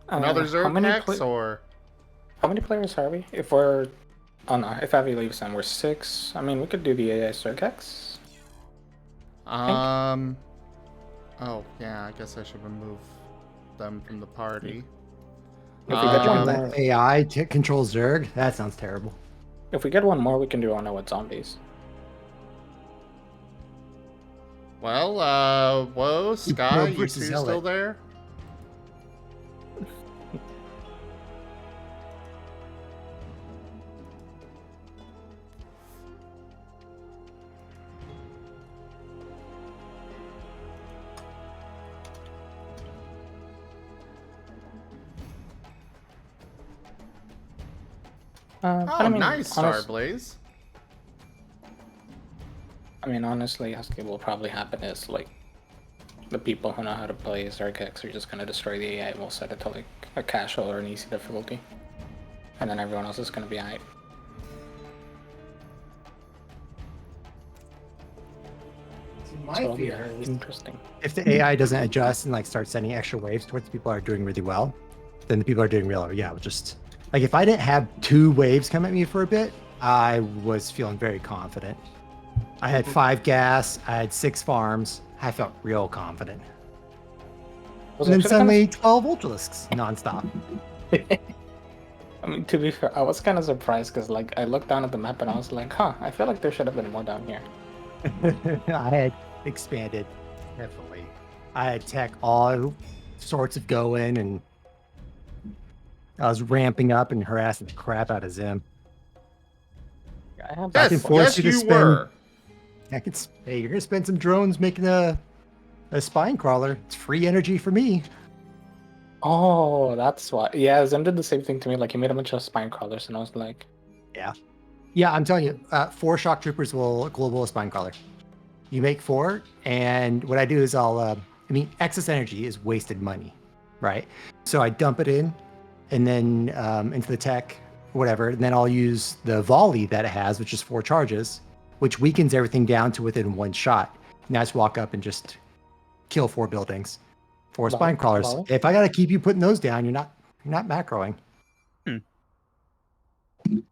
Another how Zerg many hex, or? How many players are we? If we're... Oh no, if Avi leaves then we're 6. I mean, we could do the AI Zerg hex. Oh, yeah, I guess I should remove them from the party. If we get one Let more, AI control Zerg? That sounds terrible. if we get one more, we can do Ono with zombies. Well, whoa, Sky, you two versus still Zealot. there? But Oh, I mean, nice, Starblaze. I mean, honestly, what will probably happen is, like, the people who know how to play Zerg hex are just gonna destroy the AI and we'll set it to, like, a casual or an easy difficulty. And then everyone else is gonna be alright. So it'll be very interesting. If the AI doesn't adjust and like start sending extra waves towards the people who are doing really well, then the people who are doing real well, yeah, we'll just like if I didn't have 2 waves come at me for a bit, I was feeling very confident. I had 5 gas, I had 6 farms, I felt real confident. Was And then actually suddenly 12 ultralisks nonstop. I mean, to be fair, I was kind of surprised because, like, I looked down at the map and I was like, huh, I feel like there should have been more down here. I had expanded heavily. I had tech all sorts of going, and I was ramping up and harassing the crap out of Zim. I have I can Yes, force yes, you to you spend- were. Hey, you're gonna spend some drones making a spine crawler. It's free energy for me. Oh, that's why. Yeah, Zim did the same thing to me. Like, he made a bunch of spine crawlers, and I was like, Yeah, I'm telling you, 4 shock troopers will global a spine crawler. You make 4, and what I do is excess energy is wasted money, right? So I dump it in, and then into the tech, whatever, and then I'll use the volley that it has, which is 4 charges, which weakens everything down to within 1 shot. And I just walk up and just kill 4 buildings, 4 Volley? spine crawlers. Volley? If I gotta keep you putting those down, you're not macroing.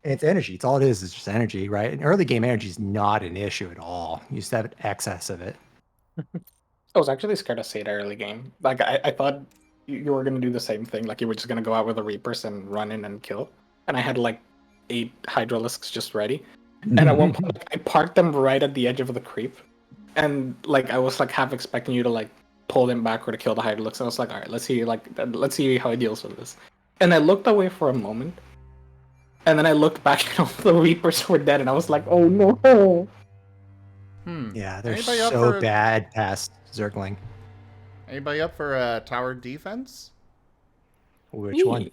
It's energy. It's all it is just energy, right? And early game energy is not an issue at all. You just have excess of it. I was actually scared to say it early game. Like, I thought you were going to do the same thing. Like, you were just going to go out with the Reapers and run in and kill. And I had, like, 8 Hydralisks just ready. And at one point, like, I parked them right at the edge of the creep. And, like, I was, like, half expecting you to, like, pull them backward to kill the Hydralisks. And I was like, alright, let's see how he deals with this. And I looked away for a moment. And then I looked back and all the Reapers were dead. And I was like, oh no! Yeah, they're Anybody up so for- bad past Zergling. Anybody up for tower defense? Which one?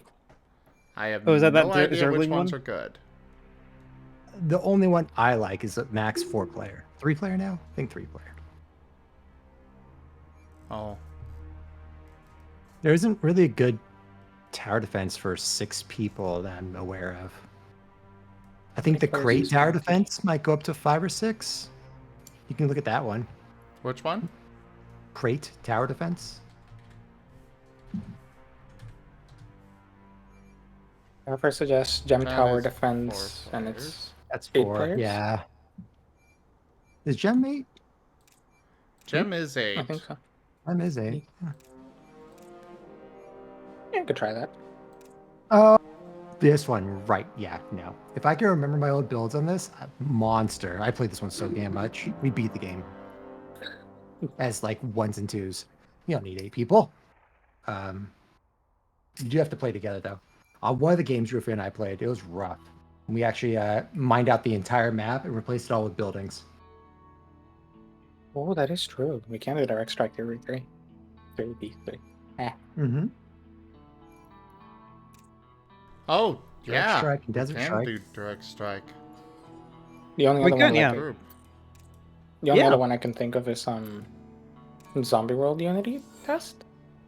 I have Oh, is that no that idea which Zergling ones one? are good. The only one I like is a max 4 player. 3 player now? I think 3 player. Oh, There isn't really a good tower defense for 6 people that I'm aware of. I think the players crate use tower counters? defense might go up to 5 or 6. You can look at that one. Which one? Crate tower defense. I first suggest Gem That Tower is Defense, 4 and players. it's That's 8 4. players? Yeah. Is Gem 8? Gem is 8. I think so. Gem is 8. Yeah, you could try that. Oh, this one, right? Yeah, no. If I can remember my old builds on this, monster. I played this one so damn much. We beat the game as like 1s and 2s. You don't need 8 people. You do have to play together though. One of the games Rufy and I played, it was rough. We actually mined out the entire map and replaced it all with buildings. Oh, that is true. We can do direct strike every 3. 3v3. Mm-hmm. Oh, Direct yeah. strike and desert Can strike. do direct strike. The only We other could, one, yeah. the only Yeah. other one I can think of is Zombie World Unity test.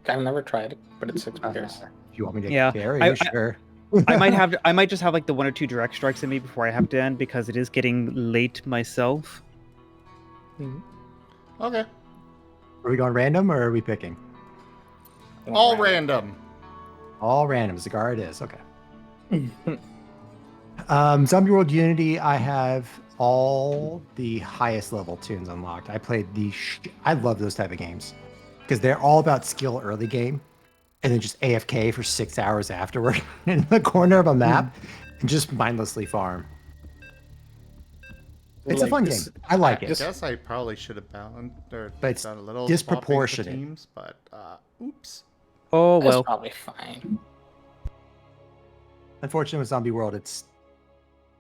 I've never tried it, but it's 6 players. If you want me to Yeah, carry, sure. I might just have like the 1 or 2 direct strikes in me before I have to end because it is getting late myself. Okay. Are we going random or are we picking? All random. All random. Cigar it is. Okay. Zombie World Unity, I have all the highest level tunes unlocked. I played I love those type of games because they're all about skill early game and then just AFK for 6 hours afterward in the corner of a map and just mindlessly farm. It's a fun game. I like it. I guess I probably should have balanced or But it's done a little disproportionate. swapping of the teams, but oops. Oh That's well. probably fine. Unfortunately, with Zombie World, it's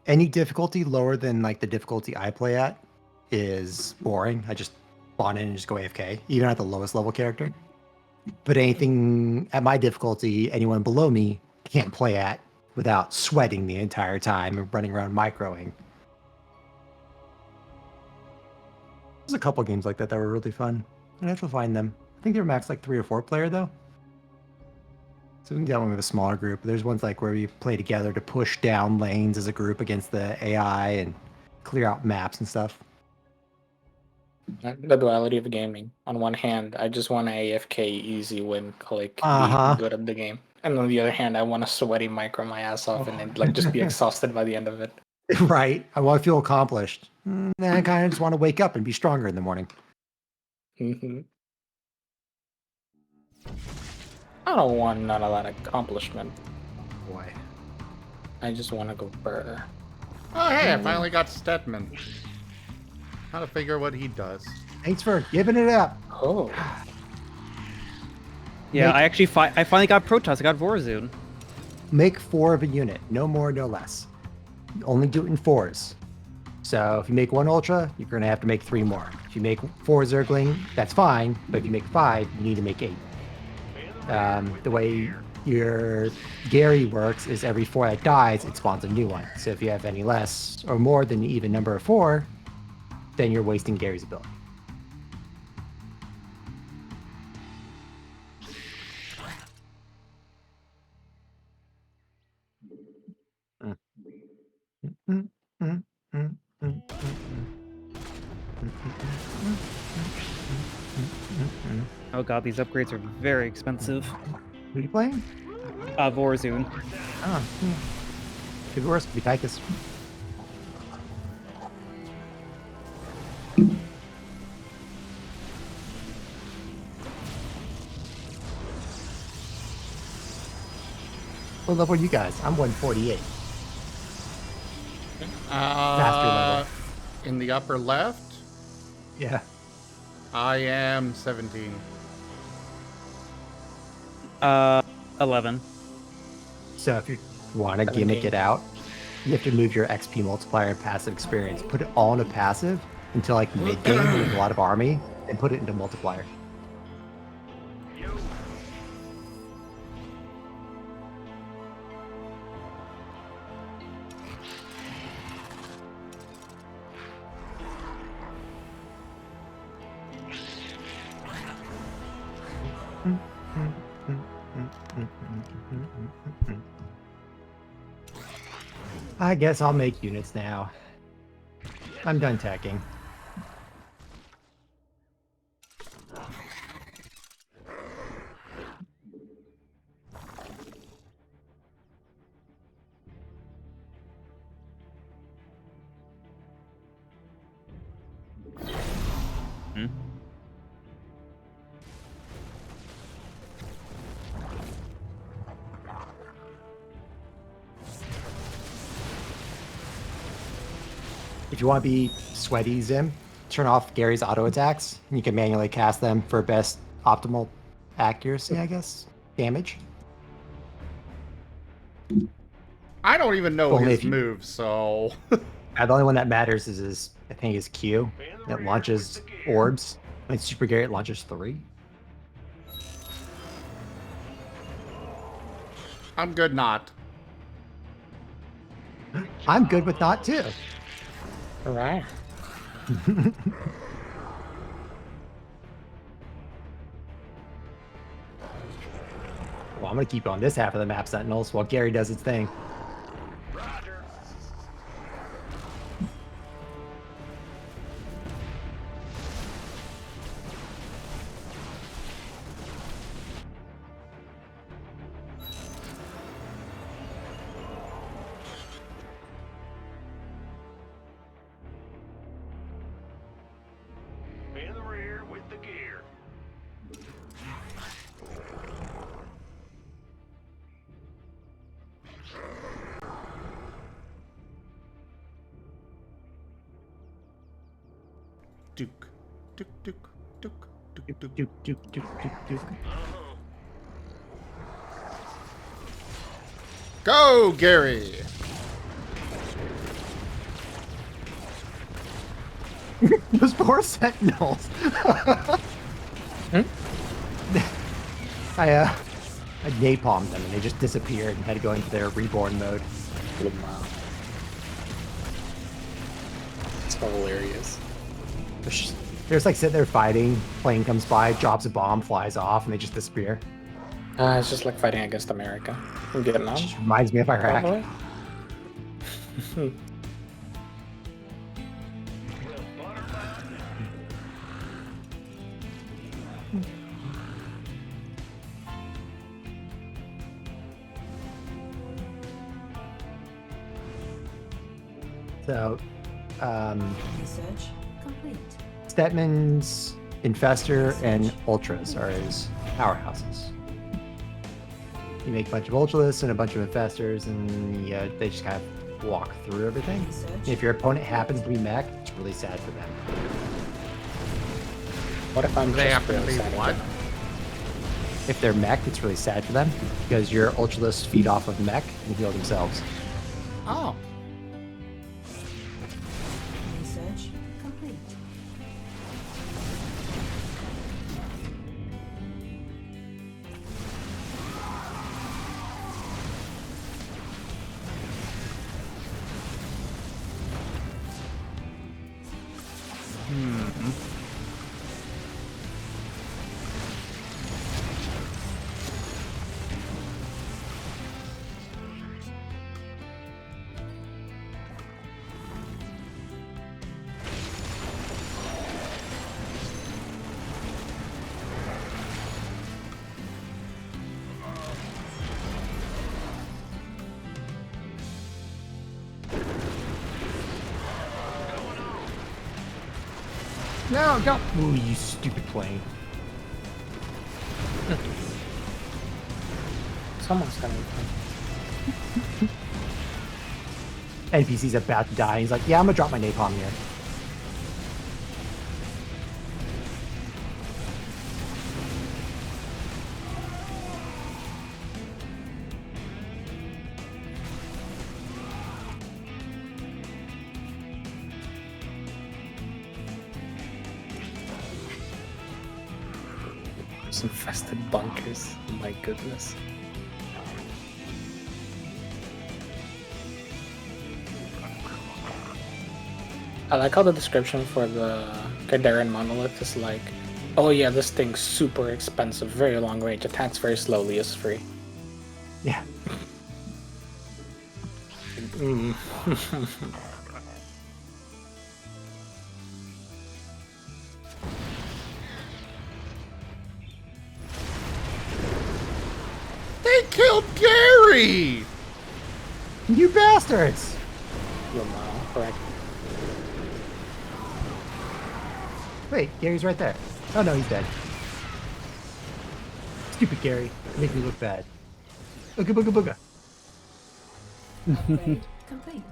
any difficulty lower than like the difficulty I play at is boring. I just spawn in and just go AFK, even at the lowest level character. But anything at my difficulty, anyone below me can't play at without sweating the entire time and running around microing. There's a couple games like that were really fun. I'd have to find them. I think they were max like 3 or 4 player though. So we can get one with a smaller group. There's ones like where we play together to push down lanes as a group against the AI and clear out maps and stuff. The duality of gaming. On one hand, I just want an AFK easy win, click, Uh-huh. be good at the game. And on the other hand, I want to sweaty micro my ass off and then like just be exhausted by the end of it. Right. I want to feel accomplished. Then I kind of just want to wake up and be stronger in the morning. Mm-hmm. I don't want none of that accomplishment. Boy. I just want to go burr. Oh, hey, I finally got Stedman. How to figure what he does. Thanks for giving it up. Oh. Yeah, I actually I finally got Protoss. I got Vorazun. Make 4 of a unit. No more, no less. Only do it in 4s. So if you make 1 Ultra, you're going to have to make 3 more. If you make 4 Zergling, that's fine. But if you make 5, you need to make 8. The way your Gary works is every 4 that dies, it spawns a new one. So if you have any less or more than the even number of 4, then you're wasting Gary's ability. Oh god, these upgrades are very expensive. Who are you playing? Vorazun. Oh, could be worse. Could be Tychus. What level are you guys? I'm 148. Master level. In the upper left, Yeah. I am 17. 11. So if you want to 17. gimmick it out, you have to move your XP multiplier and passive experience. Put it all into passive until like mid game with a lot of army, and put it into multiplier. I guess I'll make units now. I'm done teching. If you want to be sweaty, Zim, turn off Gary's auto attacks. And you can manually cast them for best optimal accuracy, I guess. Damage. I don't even know Only his if you- moves, so. The only one that matters is his, I think, his Q. It launches orbs. When it's Super Gary, it launches 3. I'm good not. I'm good with not too. All right. Well, I'm gonna keep on this half of the map, Sentinels, while Gary does its thing. In the rear with the gear. Duke. Duke, Duke, Duke, Duke, Duke. Duke, Duke, Duke, Duke, Duke. Go, Gary! Those poor Sentinels. I napalmed them and they just disappeared and had to go into their reborn mode. Wow. It's hilarious. They're just like sitting there fighting, plane comes by, drops a bomb, flies off, and they just disappear. It's just like fighting against America in Vietnam. Just reminds me of Iraq. Probably. So, Research complete. Stetman's Infestor and Ultras are his powerhouses. You make a bunch of Ultras and a bunch of Infestors, and they just kind of walk through everything. And if your opponent happens to be mech, it's really sad for them. What if I'm They just have to really be sad? what? If they're mech, it's really sad for them because your Ultras feed off of mech and heal themselves. Oh. Research complete. No, don't. Ooh, you stupid plane. Someone's gonna. NPC's about to die. He's like, yeah, I'm gonna drop my napalm here. Some infested bunkers. My goodness. I like how the description for the Kadaran monolith is like Oh yeah, this thing's super expensive, very long range, attacks very slowly, is free. Yeah. Mm. They killed Gary! You bastards! Correct. Wait, Gary's right there. Oh no, he's dead. Stupid Gary. Make me look bad. Ooga booga booga. Upgrade complete.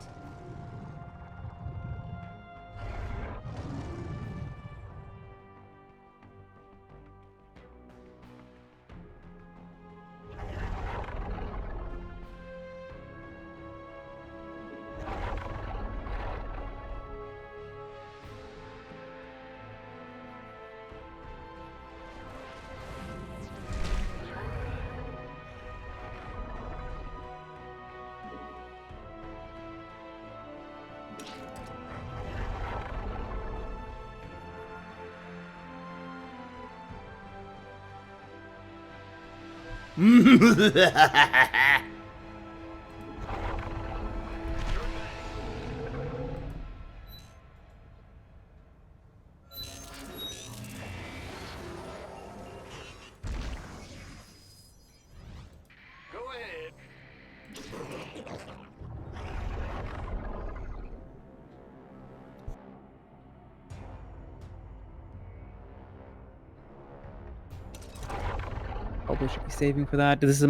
Probably should be saving for that. This is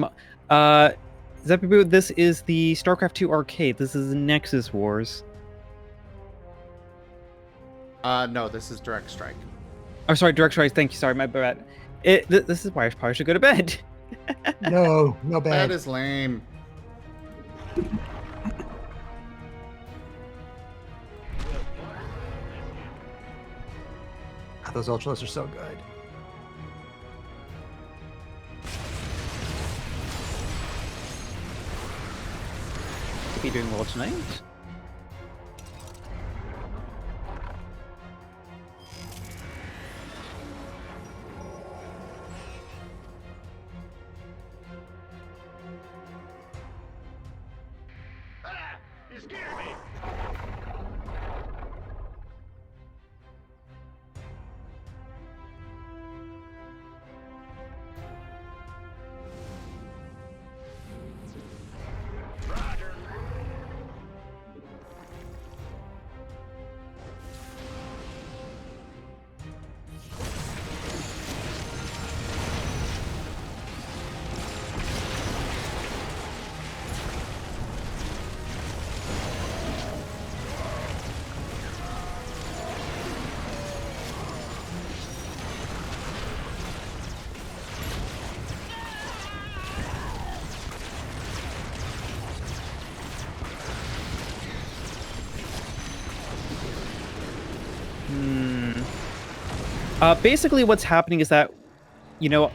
this is the StarCraft II arcade. This is Nexus Wars. No, this is Direct Strike. Oh, sorry, Direct Strike. Thank you. Sorry, my bad. This is why I probably should go to bed. No That bad. is lame. Those Ultras are so good. Be doing well tonight. You scared me! Basically, what's happening is that, you know,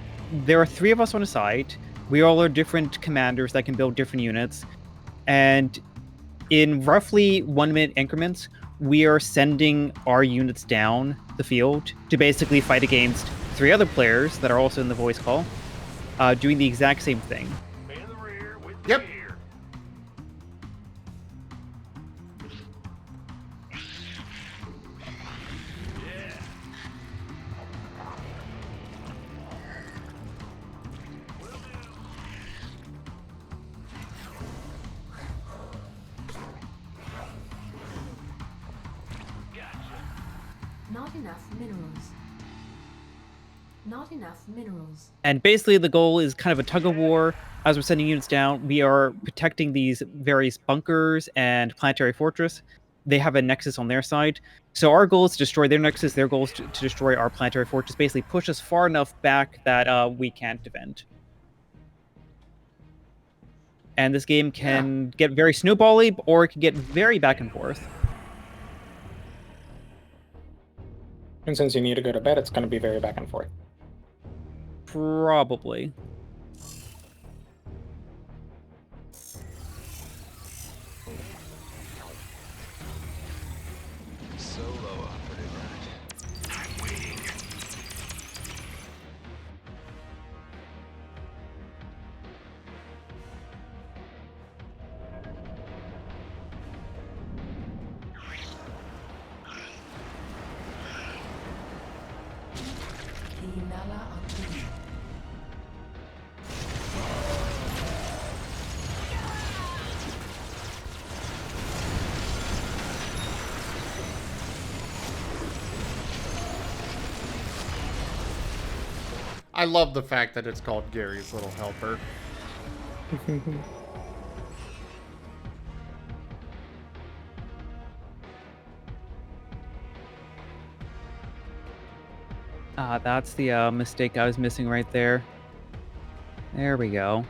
there are 3 of us on a side. We all are different commanders that can build different units. And in roughly 1-minute increments, we are sending our units down the field to basically fight against 3 other players that are also in the voice call, doing the exact same thing. Yep. Not enough minerals. Not enough minerals. And basically, the goal is kind of a tug of war. As we're sending units down, we are protecting these various bunkers and planetary fortress. They have a nexus on their side. So our goal is to destroy their nexus. Their goal is to destroy our planetary fortress. Basically, push us far enough back that we can't defend. And this game can get very snowbally, or it can get very back and forth. And since you need to go to bed, it's going to be very back and forth. Probably. Solo operative. I'm waiting. I love the fact that it's called Gary's Little Helper. That's the mistake I was missing right there. There we go.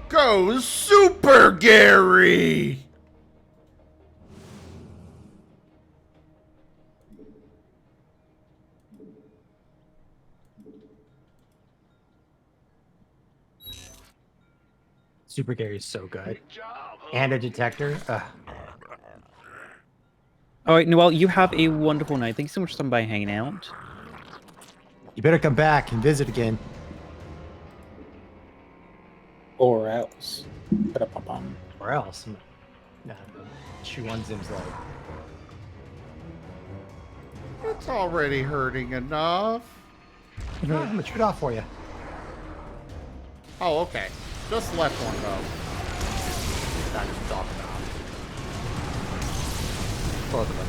Go Super Gary! Super Gary is so good. And a detector. Ugh. All right, Noel, you have a wonderful night. Thank you so much for stopping by and hanging out. You better come back and visit again. Or else. Ba-da-ba-bum. Or else. Nah, chew on Zim's leg. It's already hurting enough. I'm gonna chew it off for you. Oh, okay. Just left one, though. That is off now. Both of them.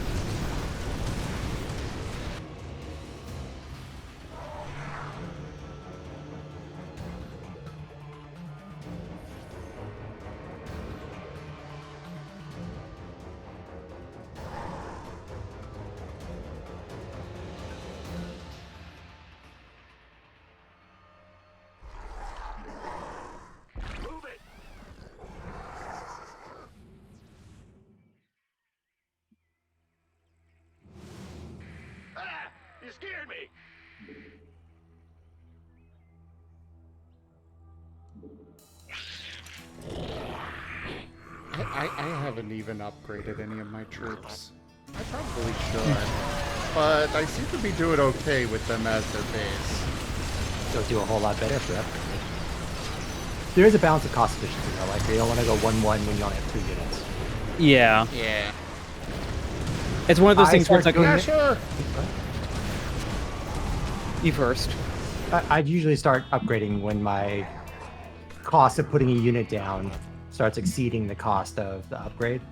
You scared me. I haven't even upgraded any of my troops. I probably should. But I seem to be doing okay with them as their base. They'll do a whole lot better for that. There is a balance of cost efficiency though. Like, you don't want to go 1-1 when you only have 2 units. Yeah. Yeah. It's one of those things where it's like, Yeah, sure. you first. I'd usually start upgrading when my cost of putting a unit down starts exceeding the cost of the upgrade.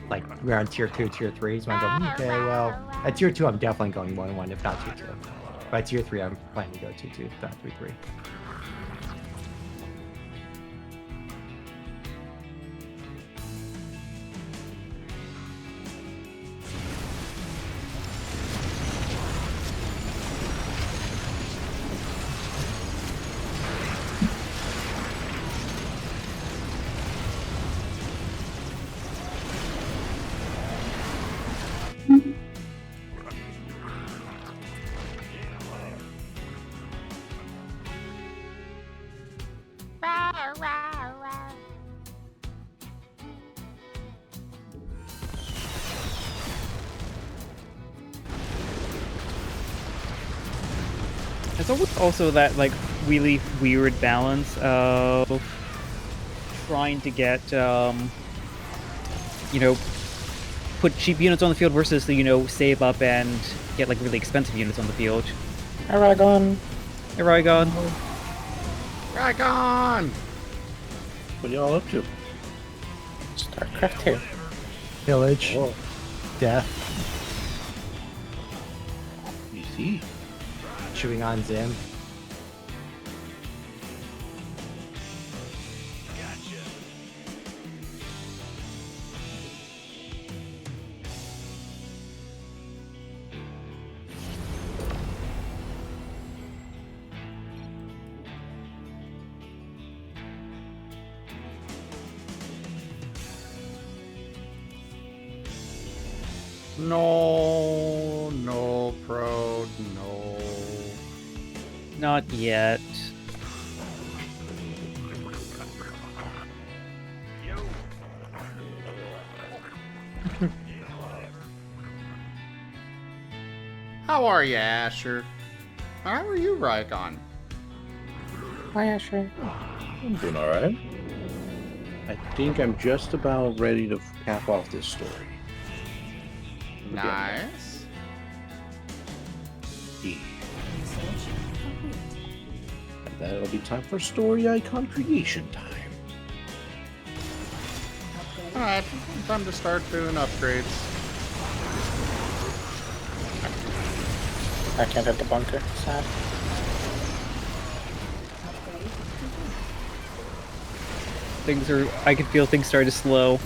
Like, we're on tier 2, tier 3, so I go, okay, well, at tier 2, I'm definitely going 1-1, if not 2-2. By tier 3, I'm planning to go 2-2, if not 3-3. It's always also that like really weird balance of trying to get you know, put cheap units on the field versus the save up and get like really expensive units on the field. Aragon. Aragon. Aragon! What are y'all up to? StarCraft II. Pillage. Oh, Death. you see. Chewing on Zim. No, Pro, no. Not yet. How are you, Asher? How are you, Rykon? Hi, Asher. I'm doing alright. I think I'm just about ready to cap off this story. Nice. Yeah. And that'll be time for story icon creation time. Alright, time to start doing upgrades. I can't hit the bunker. Sad. I can feel things starting to slow.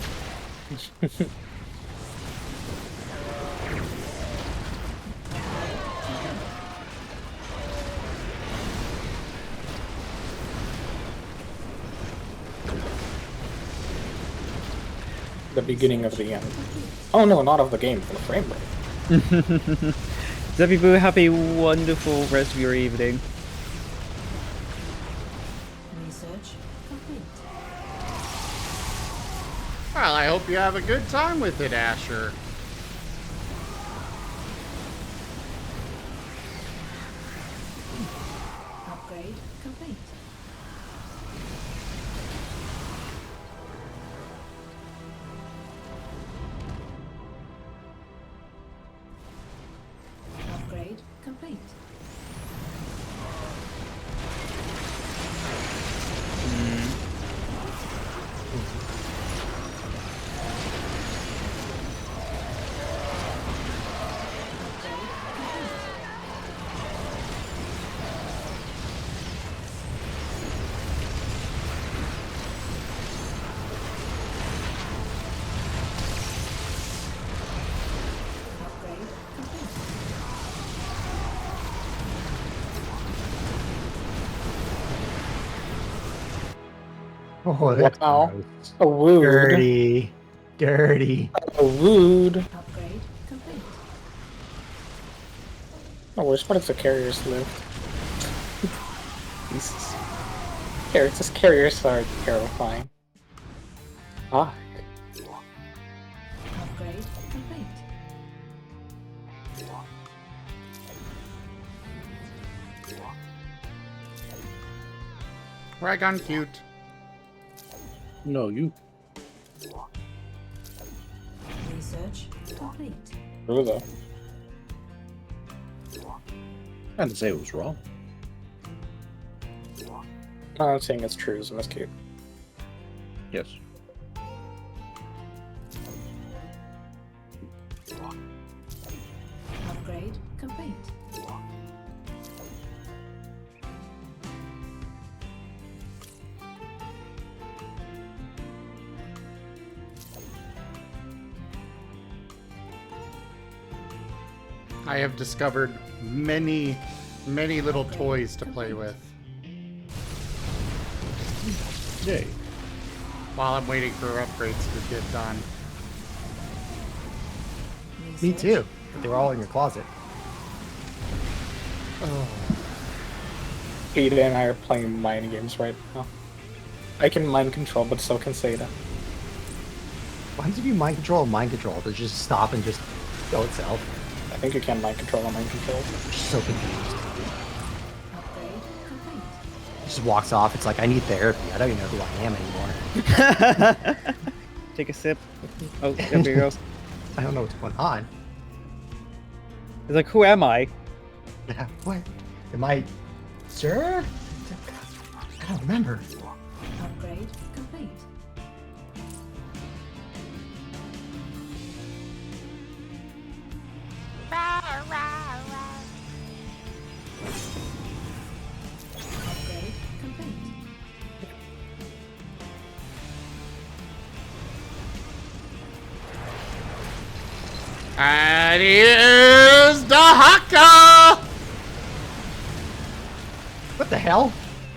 The beginning of the end. Oh no, not of the game, for the frame rate. Zeppy Boo, have a wonderful rest of your evening. Research complete. Well, I hope you have a good time with it, Asher. Upgrade complete. Upgrade complete. Oh, that's Wow. gross. A wood. Dirty. Dirty. A wood. Upgrade complete. Oh, where's what if the carriers live? Jesus. This carriers are terrifying. Ah. Upgrade complete. Dragon cute. No, you. Research complete. True though. I didn't say it was wrong. No, I'm saying it's true, so that's cute. Yes. Upgrade complete. I have discovered many, many little toys to play with Yay. while I'm waiting for upgrades to get done. Me too. But they were all in your closet. Ada and I are playing mind games right now. I can mind control, but so can Seda. Why did you mind control and mind control? Does it just stop and just go itself? I think you can mind control and mind control. I'm so confused. Upgrade complete. It just walks off. It's like, I need therapy. I don't even know who I am anymore. Take a sip. Oh, there we go. I don't know what's going on. It's like, who am I? What? Am I... Sir? I don't remember. Upgrade complete. Upgrade complete. And here's the Haka! What the hell?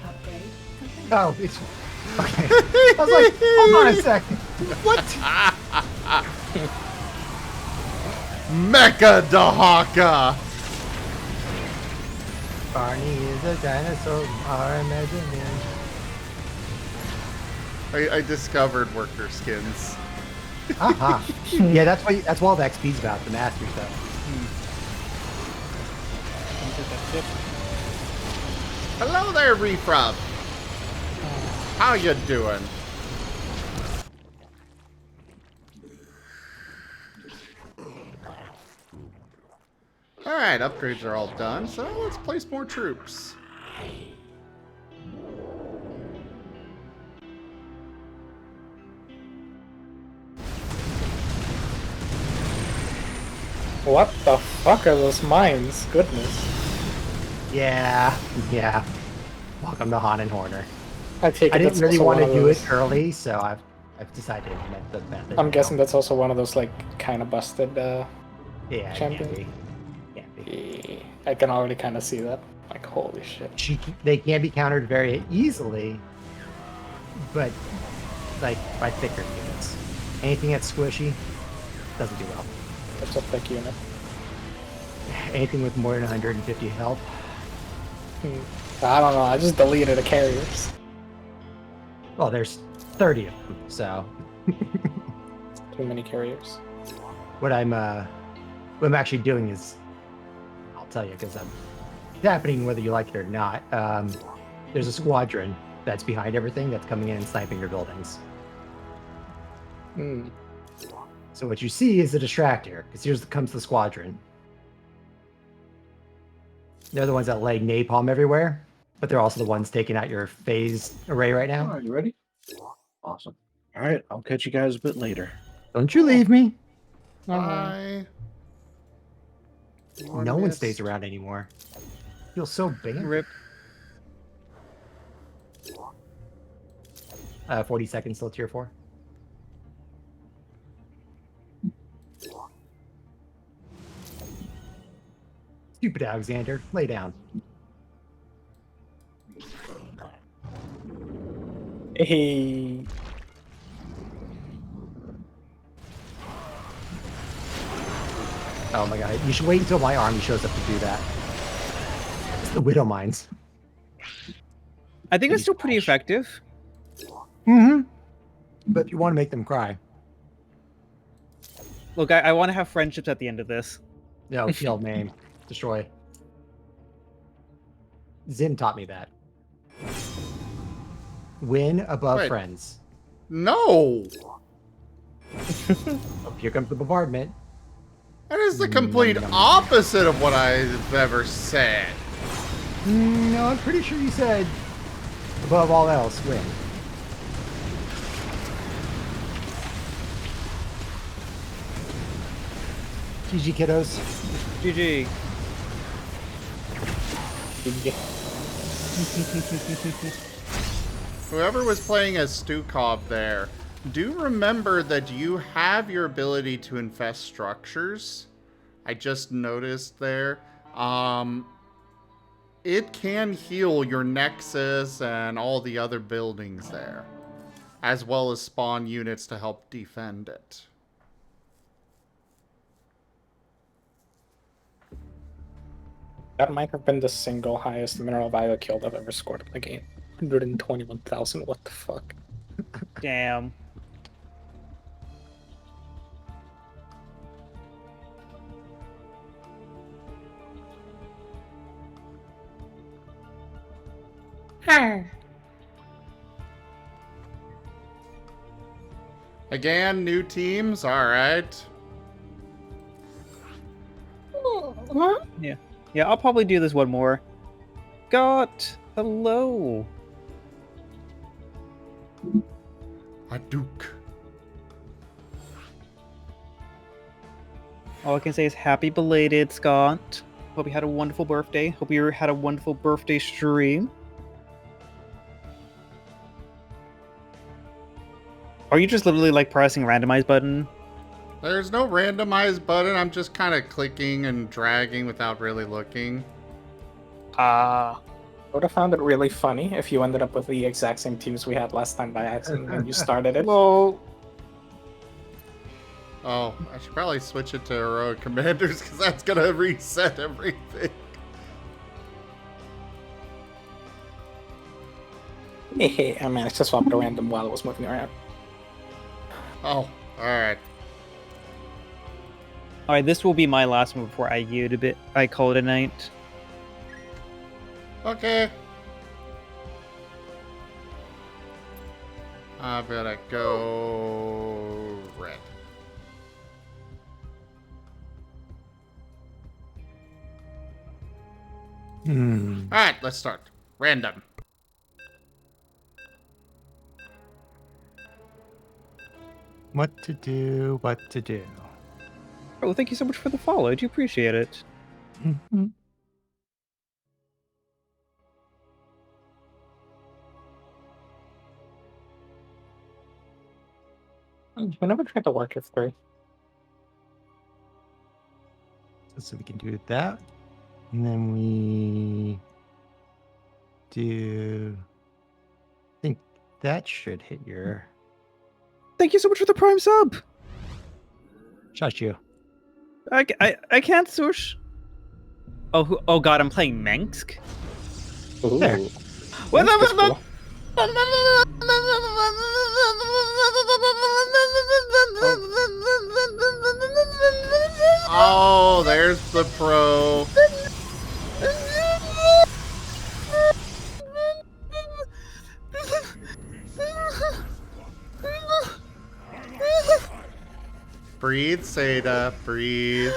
Upgrade complete. Oh, it's... Okay. I was like, hold on a second. What? Mecha Dahaka! Barney is a dinosaur. Our imaginary. I discovered worker skins. Aha. Yeah, that's what all the XP's about, the master stuff. Hello there, Refrub. How you doing? Alright, upgrades are all done, so let's place more troops. What the fuck are those mines? Goodness. Yeah. Welcome to Han and Horner. I take it I didn't that's really also want one to of do it those. early, so I've decided to implement the method. I'm now. guessing that's also one of those like kind of busted Yeah, it champions. can't be. I can already kind of see that. Like, holy shit. They can be countered very easily, but like by thicker units. Anything that's squishy doesn't do well. That's a thick unit. Anything with more than 150 health. I don't know. I just deleted the carriers. Well, there's 30 of them, so Too many carriers. what I'm actually doing is, I'll tell you because it's happening whether you like it or not. There's a squadron that's behind everything that's coming in and sniping your buildings. Hmm. So what you see is a distractor, because here comes the squadron. They're the ones that lay napalm everywhere, but they're also the ones taking out your phase array right now. Are you ready? Awesome. All right, I'll catch you guys a bit later. Don't you leave me. Bye. No one stays around anymore. I feel so bad. Rip. 40 seconds till tier 4. Stupid Alexander, lay down. Hey. Oh my god, you should wait until my army shows up to do that. It's the Widow Mines. I think it's still pretty effective. Mm-hmm. But if you want to make them cry. Look, I want to have friendships at the end of this. No, kill, maim, destroy. Zim taught me that. Win above friends. No! Oh, here comes the bombardment. That is the complete opposite of what I've ever said. No, I'm pretty sure you said above all else, win. GG, kiddos. GG. Whoever was playing as Stukov there, do remember that you have your ability to infest structures. I just noticed there. It can heal your Nexus and all the other buildings there, as well as spawn units to help defend it. That might have been the single highest mineral value kill I've ever scored in the game. 121,000. What the fuck? Damn. Again, new teams. All right. Yeah, I'll probably do this one more. Got hello. A Duke. All I can say is happy belated, Scott. Hope you had a wonderful birthday. Hope you had a wonderful birthday stream. Are you just literally like pressing randomize button? There's no randomize button. I'm just kind of clicking and dragging without really looking. I would have found it really funny if you ended up with the exact same teams we had last time by accident when you started it. Well, oh, I should probably switch it to heroic commanders because that's gonna reset everything. Hey, I managed to swap it random while it was moving around. Oh, alright. alright, this will be my last one before I call it a night. Okay. I'm gonna go red. Alright, let's start. Random. What to do, what to do. Oh, thank you so much for the follow. I do appreciate it. We never tried to work it through. So we can do that. And then we do... I think that should hit your... Thank you so much for the Prime sub. Shush you. I can't swoosh. Oh god, I'm playing Mengsk? There. What the... Oh, there's the pro. Breathe, Seda, breathe.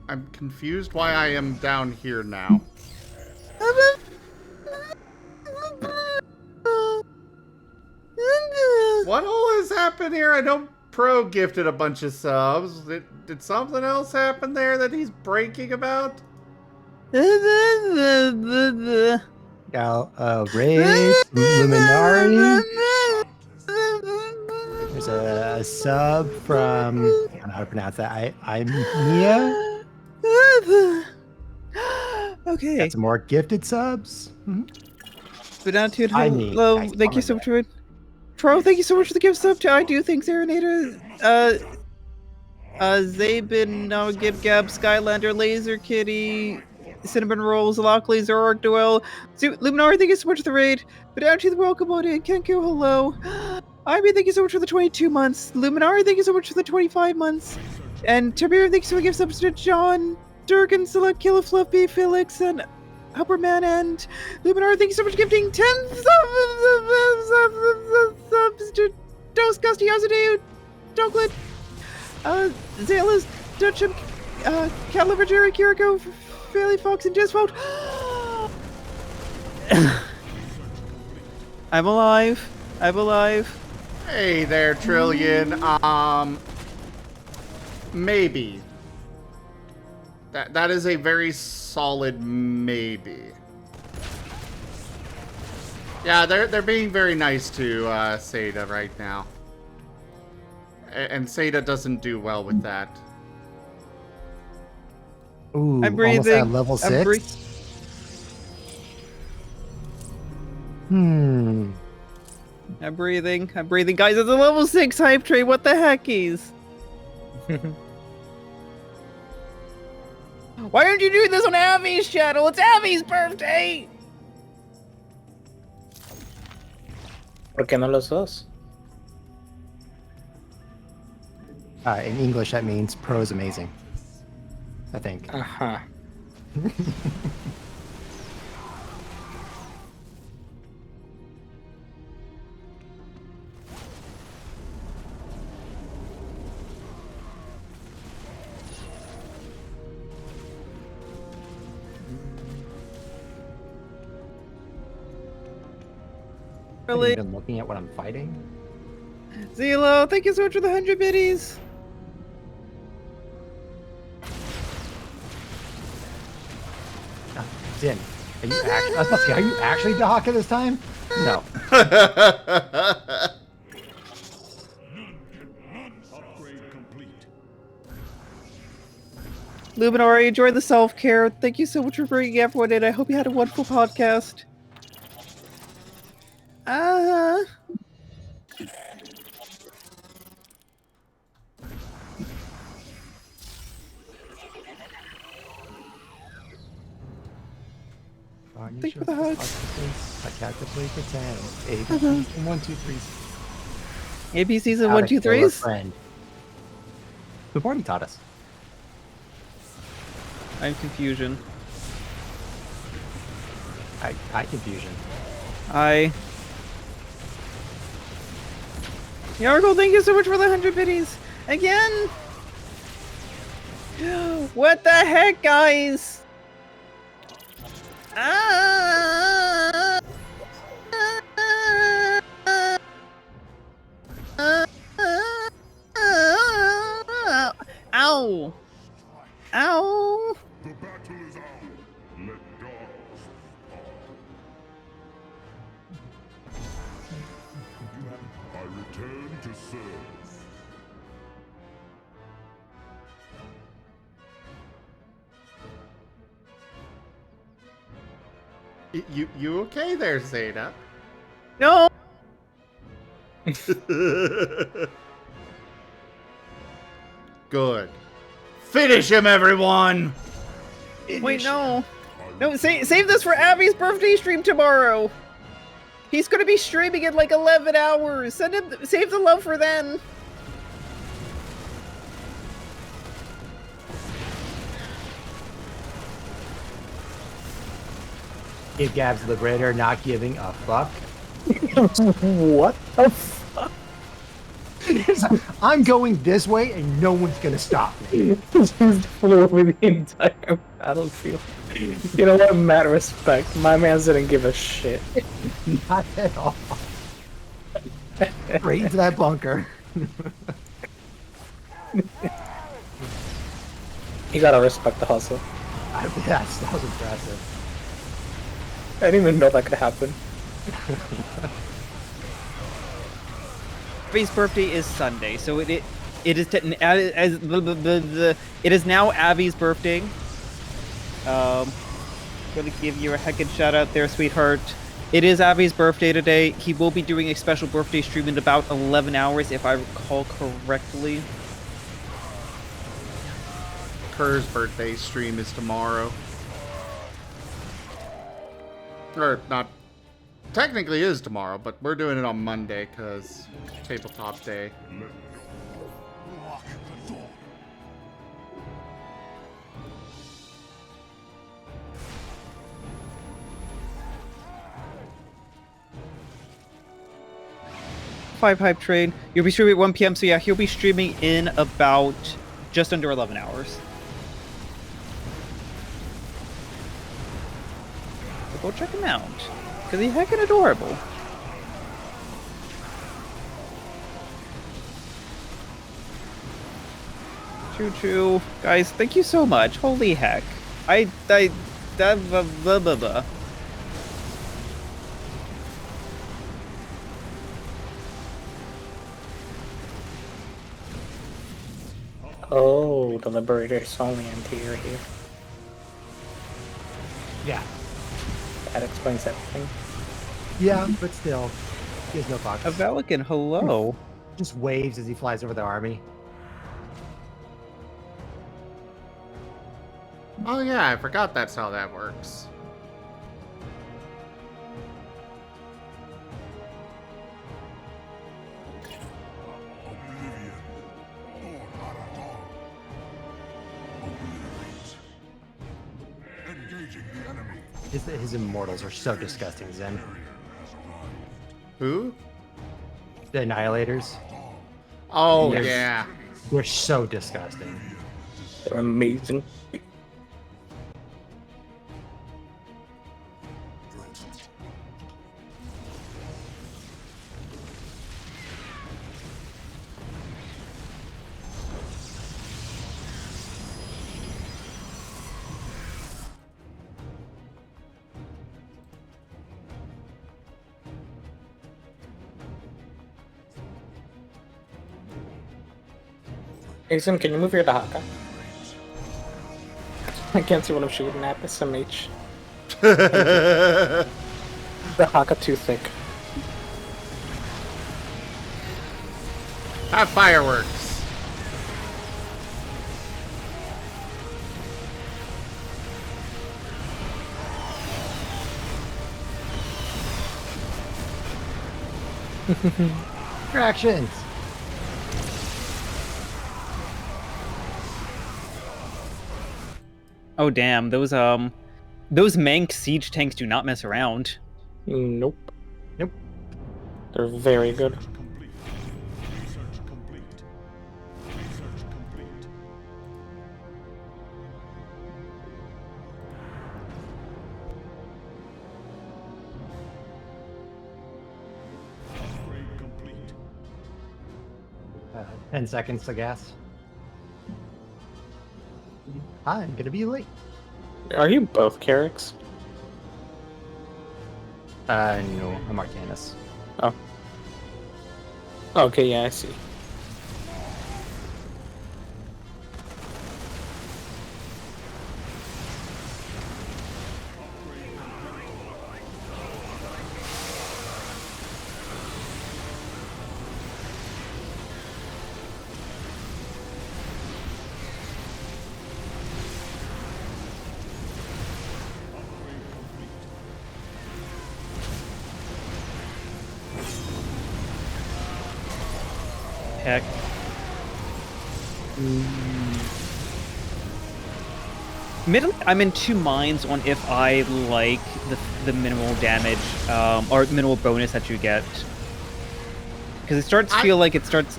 I'm confused why I am down here now. What all has happened here? I know Pro gifted a bunch of subs. Did something else happen there that he's breaking about? Got Race, Luminari. There's a sub from, I don't know how to pronounce that. I'm Mia. Okay. Got some more gifted subs. But down to I mean, hello. nice Thank you so much for it. Pro, thank you so much for the gift sub to I do things, Aeronator. Zabin, Gib Gab, Skylander, Laser Kitty, Cinnamon Rolls, Lockley, Zorg, Duel, Luminar, thank you so much for the raid. But down to the welcome on in, Kenku, hello. I mean, thank you so much for the 22 months. Luminar, thank you so much for the 25 months. And Tabir, thank you so much for the gift subs to John, Durgan, Select, Killa Fluffy, Felix, and Hupperman, and Luminar, thank you so much for gifting 10 subs to Dos Gusty, Yazadeo, Doglet, Zala's, Dutchum, Caliber, Jerry, Kiriko, Fairly Fox, and Disvote. I'm alive. I'm alive. Hey there, Trillion. Maybe. That is a very solid maybe. Yeah, they're being very nice to Seda right now. And Seda doesn't do well with that. Ooh, I'm breathing. Almost at level 6. I'm breathing. Guys, it's a level 6 hype train. What the heckies? Why aren't you doing this on Avi's channel? It's Avi's birthday! ¿Por qué no los dos? In English, that means pro is amazing. I think. Uh-huh. Really? Even looking at what I'm fighting? Zelo, thank you so much for the 100 biddies. Zin, are you actually? I was about to say, are you actually Dahaka this time? No. Luminari, enjoy the self-care. Thank you so much for bringing everyone in. I hope you had a wonderful podcast. Thank you for the hugs. I tactically pretend. ABCs and 1, 2, 3s. ABCs and 1, 2, 3s? Friend. Who've already taught us. I'm confusion. I confusion. Yargle, thank you so much for the 100 biddies. Again? What the heck, guys? Ow! Ow! The battle is ours. Let dogs I return to serve. You okay there, Zeta? No! Good. Finish him, everyone! Wait, no. No, save this for Abby's birthday stream tomorrow. He's gonna be streaming in like 11 hours. Save the love for then. Give Gabs the Liberator, not giving a fuck. What the fuck? I'm going this way and no one's gonna stop me. Just flew over the entire battlefield. You know what? Mad respect. My man didn't give a shit. Not at all. Straight into that bunker. You gotta respect the hustle. That was impressive. I didn't even know that could happen. Abby's birthday is Sunday, so it is it is now Abby's birthday. Gonna give you a heckin' shout out there, sweetheart. It is Abby's birthday today. He will be doing a special birthday stream in about 11 hours, if I recall correctly. Kerr's birthday stream is tomorrow. Or not. Technically is tomorrow, but we're doing it on Monday because tabletop day. Lock the door. Five hype trade. You'll be streaming at 1 p.m. So yeah, he'll be streaming in about just under 11 hours. So go check him out, because he's heckin' adorable. Choo-choo. Guys, thank you so much. Holy heck. Blah, blah, blah, blah. Oh, the Liberator is only anterior here. Yeah. That explains everything. Yeah, but still, he has no fucks. A Velican, hello. Just waves as he flies over the army. Oh yeah, I forgot that's how that works. Oblivion. Obliterate. Engaging the enemy. His immortals are so disgusting, Zen. Who? The Annihilators. Oh Yes. yeah. They're so disgusting. They're amazing. Asim, can you move your Dahaka? I can't see what I'm shooting at. SMH. The Haka too thick. Have fireworks. Distractions. Oh damn, those Manx siege tanks do not mess around. Nope. Nope. They're very good. Complete. Research complete. Research complete. Upgrade complete. 10 seconds to gas. I'm gonna be late. Are you both Carricks? No, I'm Arcanus. Oh. Okay, yeah, I see. Heck. Middle, I'm in two minds on if I like the minimal damage or minimal bonus that you get, because it starts to feel like it starts.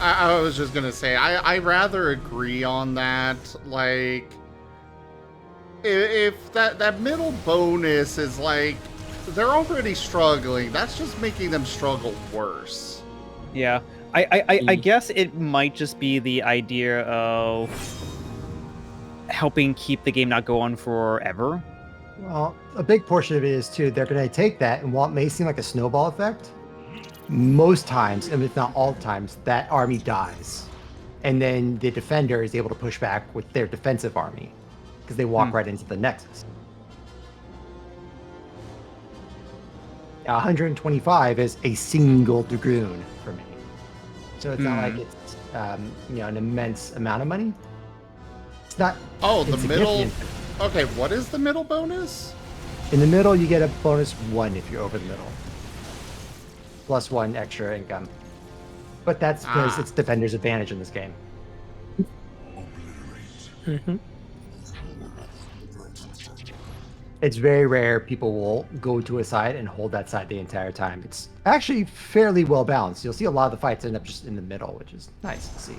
I was just gonna say I rather agree on that. Like, if that middle bonus is like, they're already struggling, that's just making them struggle worse. Yeah, I guess it might just be the idea of helping keep the game not go on forever. Well, a big portion of it is too, they're going to take that, and while it may seem like a snowball effect, most times, and if not all times, that army dies. And then the defender is able to push back with their defensive army, because they walk right into the Nexus. 125 is a single Dragoon for me. So it's not like it's an immense amount of money. It's not. Oh, the middle. Okay, what is the middle bonus? In the middle, you get a bonus 1 if you're over the middle. Plus 1 extra income. But that's because it's defender's advantage in this game. Mm-hmm. It's very rare people will go to a side and hold that side the entire time. It's actually fairly well balanced. You'll see a lot of the fights end up just in the middle, which is nice to see.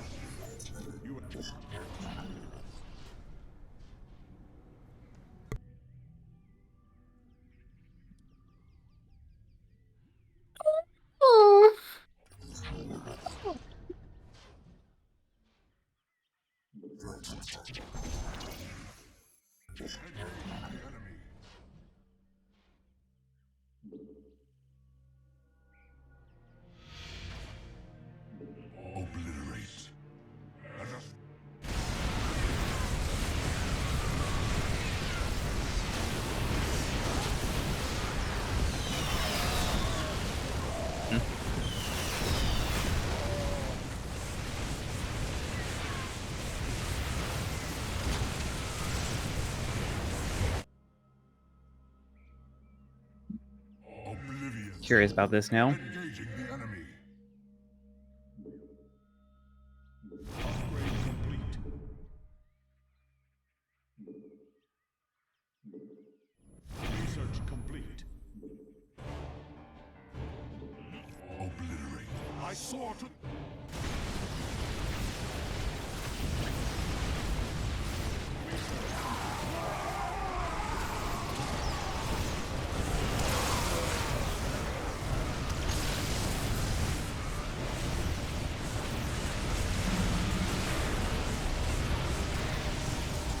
Curious about this now. Research complete. Obliterate. I soar to.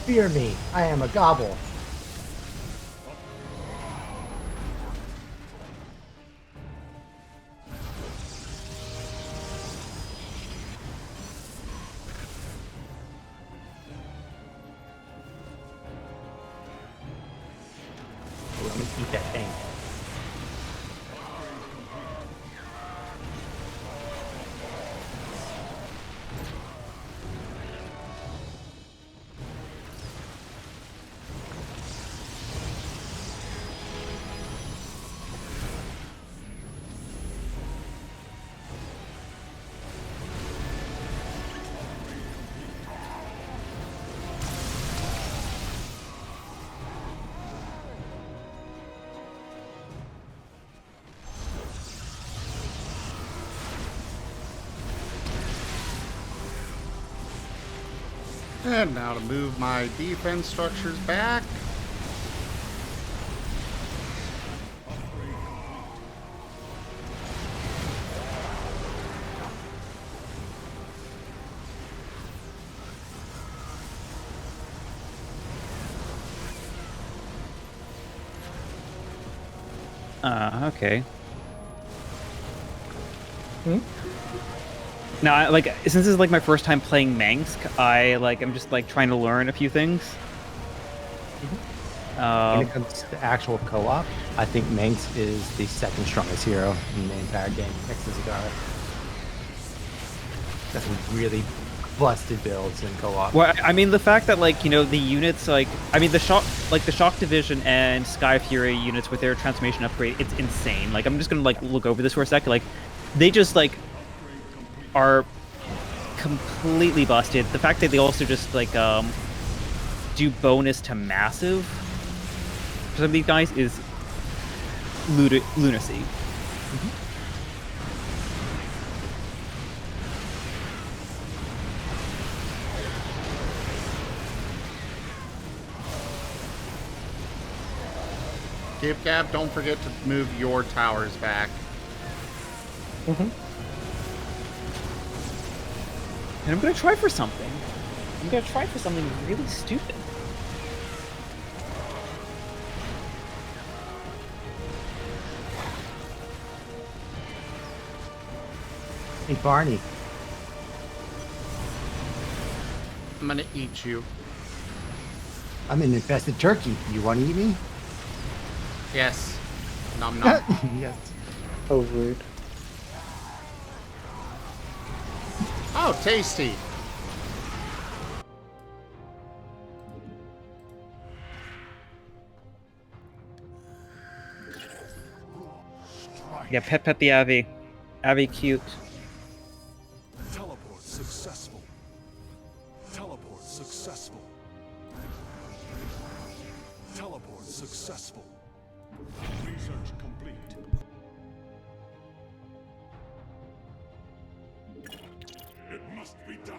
Fear me, I am a gobble. Ooh, I'm gonna eat that thing. And now to move my defense structures back. Okay. Hmm? Now, since this is like my first time playing Mangsk, I'm just like trying to learn a few things. When it comes to actual co-op, I think Manx is the second strongest hero in the entire game, next to Zagara. That's some really busted builds in co-op. Well, I mean, the fact that the units the Shock Division and Sky Fury units with their transformation upgrade, it's insane. Like, I'm just gonna look over this for a second. Like, they just are completely busted. The fact that they also just do bonus to massive for some of these guys is lunacy. Cape Cap, don't forget to move your towers back. And I'm gonna try for something. I'm gonna try for something really stupid. Hey, Barney. I'm gonna eat you. I'm an infested turkey. You want to eat me? Yes. Nom nom. Yes. Oh, rude. Oh, tasty. Yeah, pet the Abby. Abby cute. Teleport successful. Teleport successful. Teleport successful. Research complete. It must be done.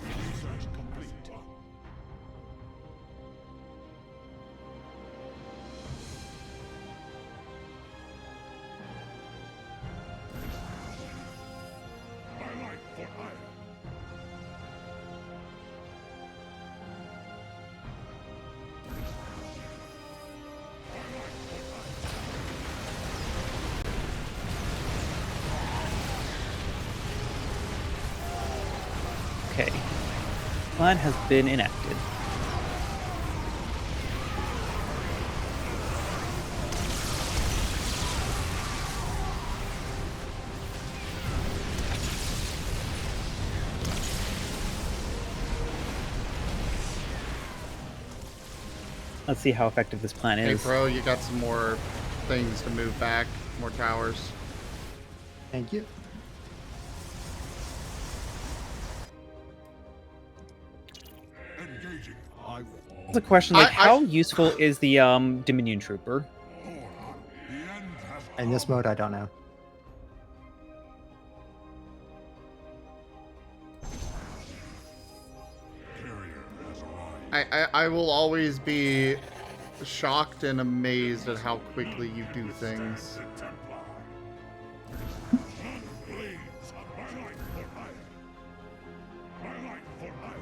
Research complete. My life for hire. Okay. Plan has been enacted. Let's see how effective this plan Hey, is. bro, you got some more things to move back, more towers. Thank you. Engaging. That's a question, how useful is the Dominion Trooper? In this mode, I don't know. I will always be shocked and amazed at how quickly you do things.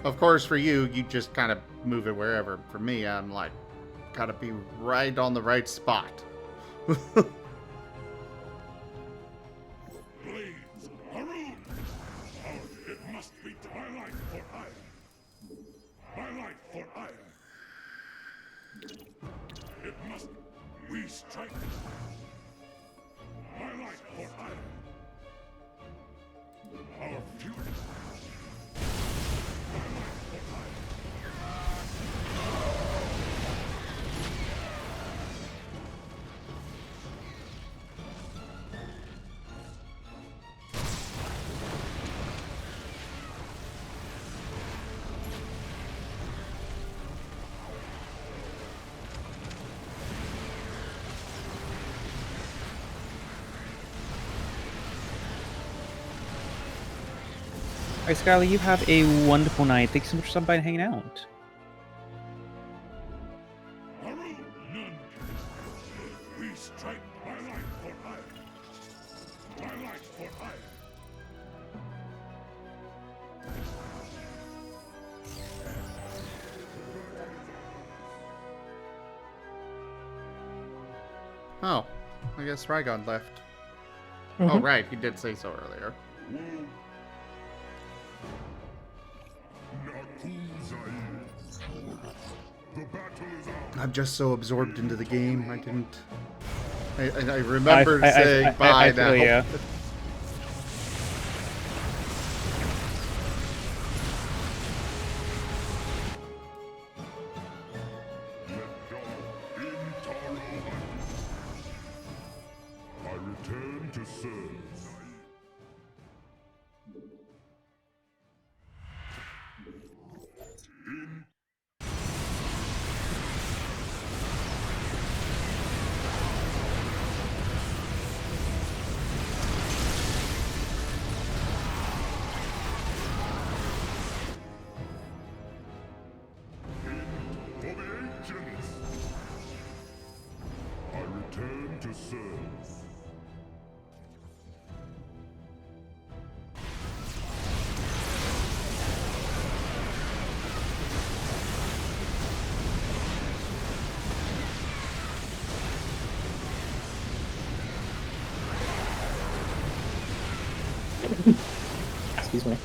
Of course, for you, you just kind of move it wherever. For me, I'm like, gotta be right on the right spot. It must be done. My life for hire. My life for hire. It must. We strike. My life for hire. Our future. Alright, Skylar, you have a wonderful night. Thank you so much for stopping by and hanging out. We strike. My life for hire. My life for hire. Oh, I guess Rygon left. Mm-hmm. Oh, right, he did say so earlier. I'm just so absorbed into the game, I didn't... I remember saying bye now. Yeah. I return to serve. For the ancients. I return to serve. Excuse me.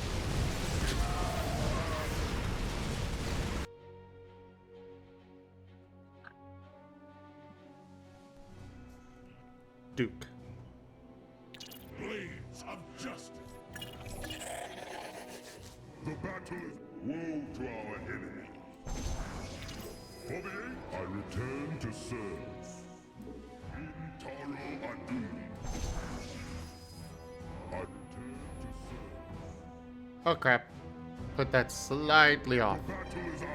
Duke. Blades of justice. The battle is woe to our enemy. For the I return to serve. In Taro Adun. I return to serve. Oh crap. Put that slightly off. The battle is ours.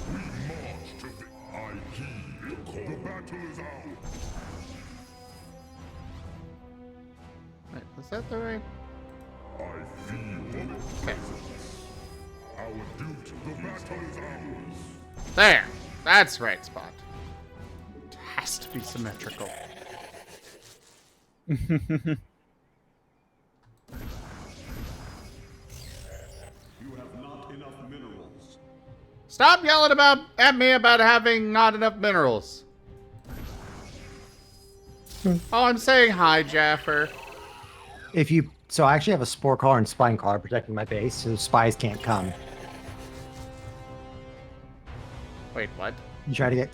We march to the I heed the call. The battle is ours. Wait, was that the right? I feel the presence. Our duty. The battle is ours. There! That's right spot. It has to be symmetrical. Stop yelling at me about having not enough minerals. Oh, I'm saying hi, Jaffer. So I actually have a spore collar and spine collar protecting my base, so spies can't come. Wait, what? You try to get,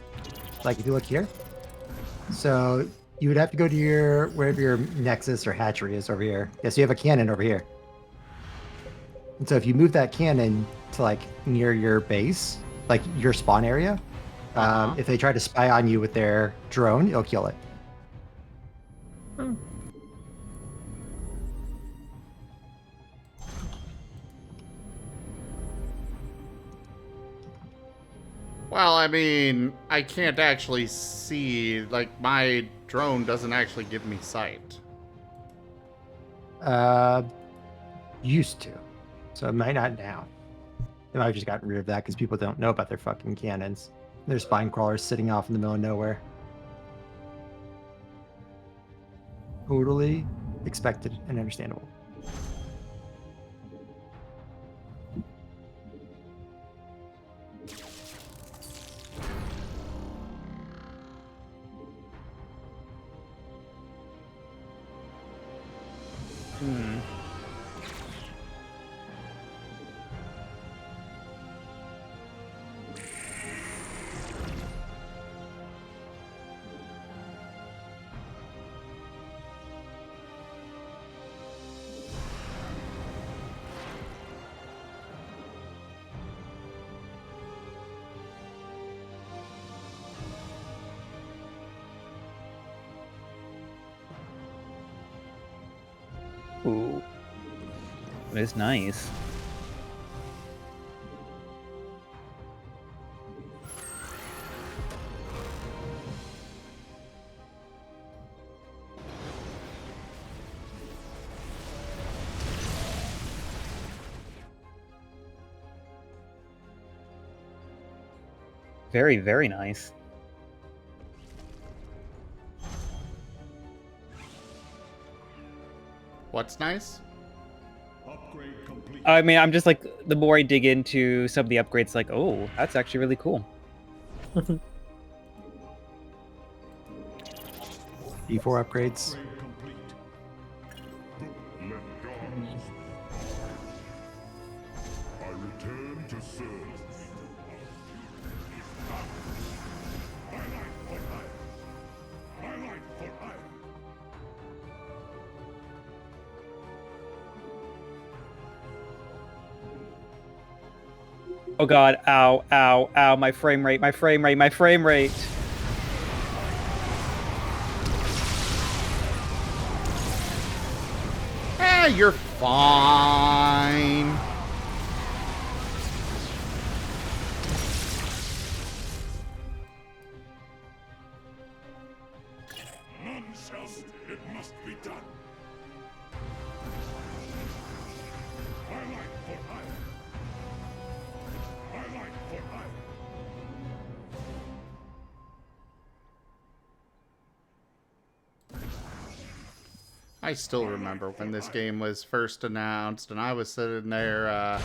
like, if you look here, so you would have to go to wherever your nexus or hatchery is over here. Yeah, so you have a cannon over here. And so if you move that cannon to, like, near your base, like your spawn area, if they try to spy on you with their drone, it'll kill it. Well, I mean, I can't actually see, like, my drone doesn't actually give me sight. Used to. So it might not now. They might have just gotten rid of that because people don't know about their fucking cannons. There's spine crawlers sitting off in the middle of nowhere. Totally expected and understandable. Ooh. It's nice. Very, very nice. What's nice? Upgrade complete. I mean, I'm just like, the more I dig into some of the upgrades, like, oh, that's actually really cool. E4 upgrades. I return to serve. Oh god, ow, ow, ow, my frame rate, my frame rate, my frame rate. You're fine. None shall. It must be done. I like for hire. I like for hire. I still remember when this game was first announced, and I was sitting there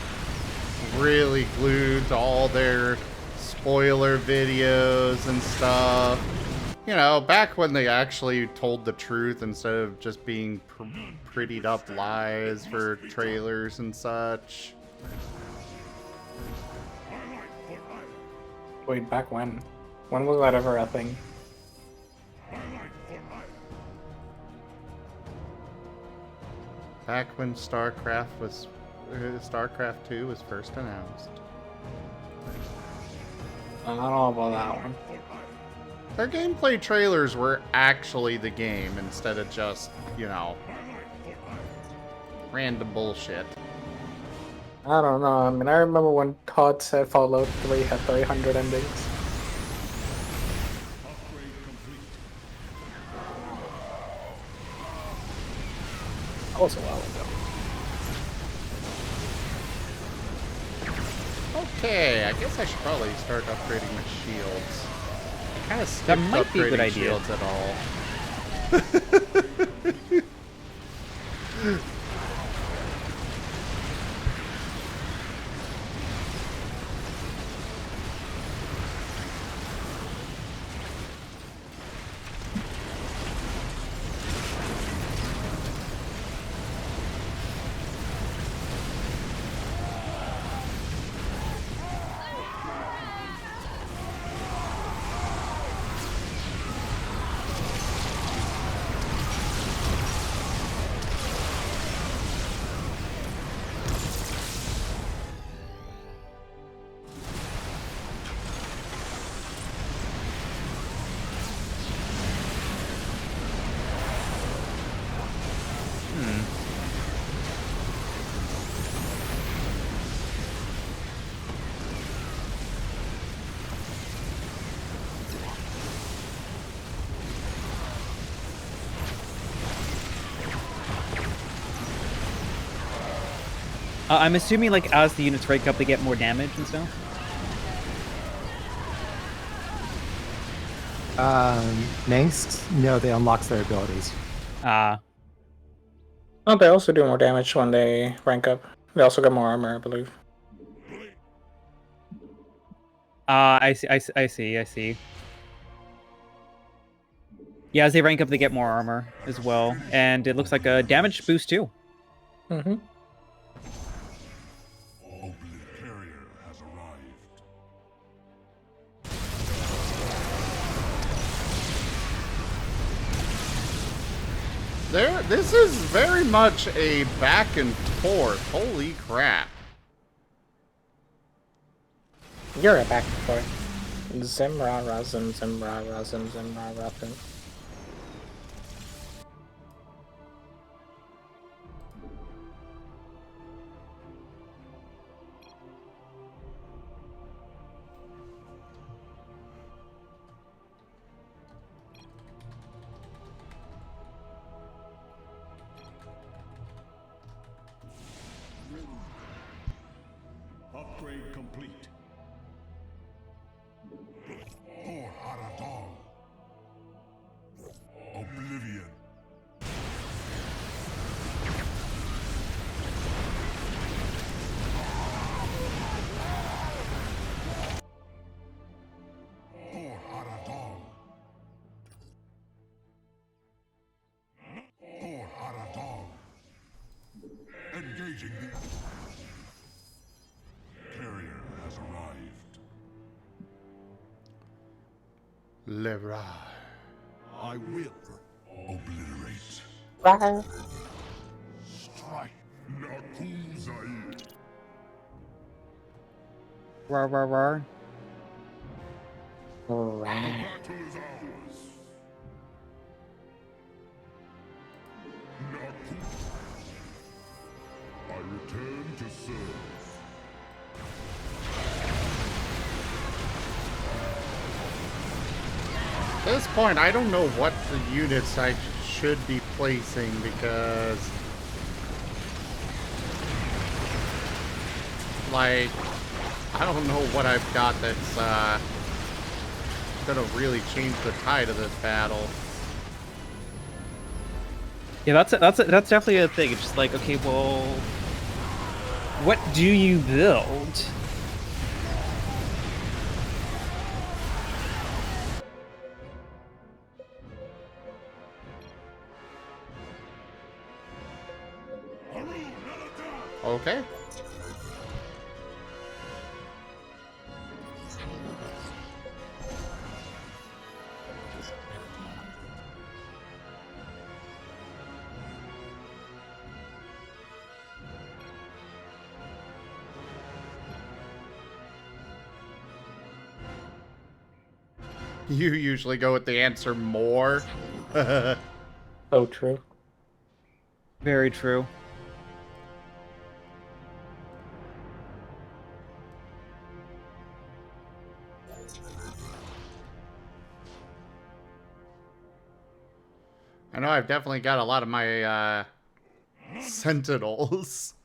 really glued to all their spoiler videos and stuff. You know, back when they actually told the truth instead of just being prettied up lies for trailers and such. Wait, back when? When was that ever a thing? Back when StarCraft II was first announced. I don't know about that one. Their gameplay trailers were actually the game instead of just, you know, random bullshit. I don't know. I mean, I remember when Todd said Fallout 3 had 300 endings. That was a while ago. Okay, I guess I should probably start upgrading my shields. I kind of skipped That might be a good upgrading idea. shields at all. I'm assuming, like, as the units rank up, they get more damage and stuff? Manx? No, they unlocks their abilities. Ah. Oh, they also do more damage when they rank up. They also get more armor, I believe. I see. Yeah, as they rank up, they get more armor as well. And it looks like a damage boost, too. Mm-hmm. Carrier has arrived. This is very much a back and forth. Holy crap. You're a back and forth. Zim ra ra zim zim ra ra zim zim ra ra zim. Upgrade complete. Or Haradal. Oblivion. Or Haradal. Lerai. I will obliterate. Rawr. Strike. Nakumzai. Rar rar rar. Rawr. Battle is ours. Nakum. I return to serve. At this point, I don't know what the units I should be placing because, like, I don't know what I've got that's gonna really change the tide of this battle. Yeah, that's definitely a thing. It's just like, okay, well, what do you build? Okay. You usually go with the answer more. So true. Very true. I know I've definitely got a lot of my sentinels.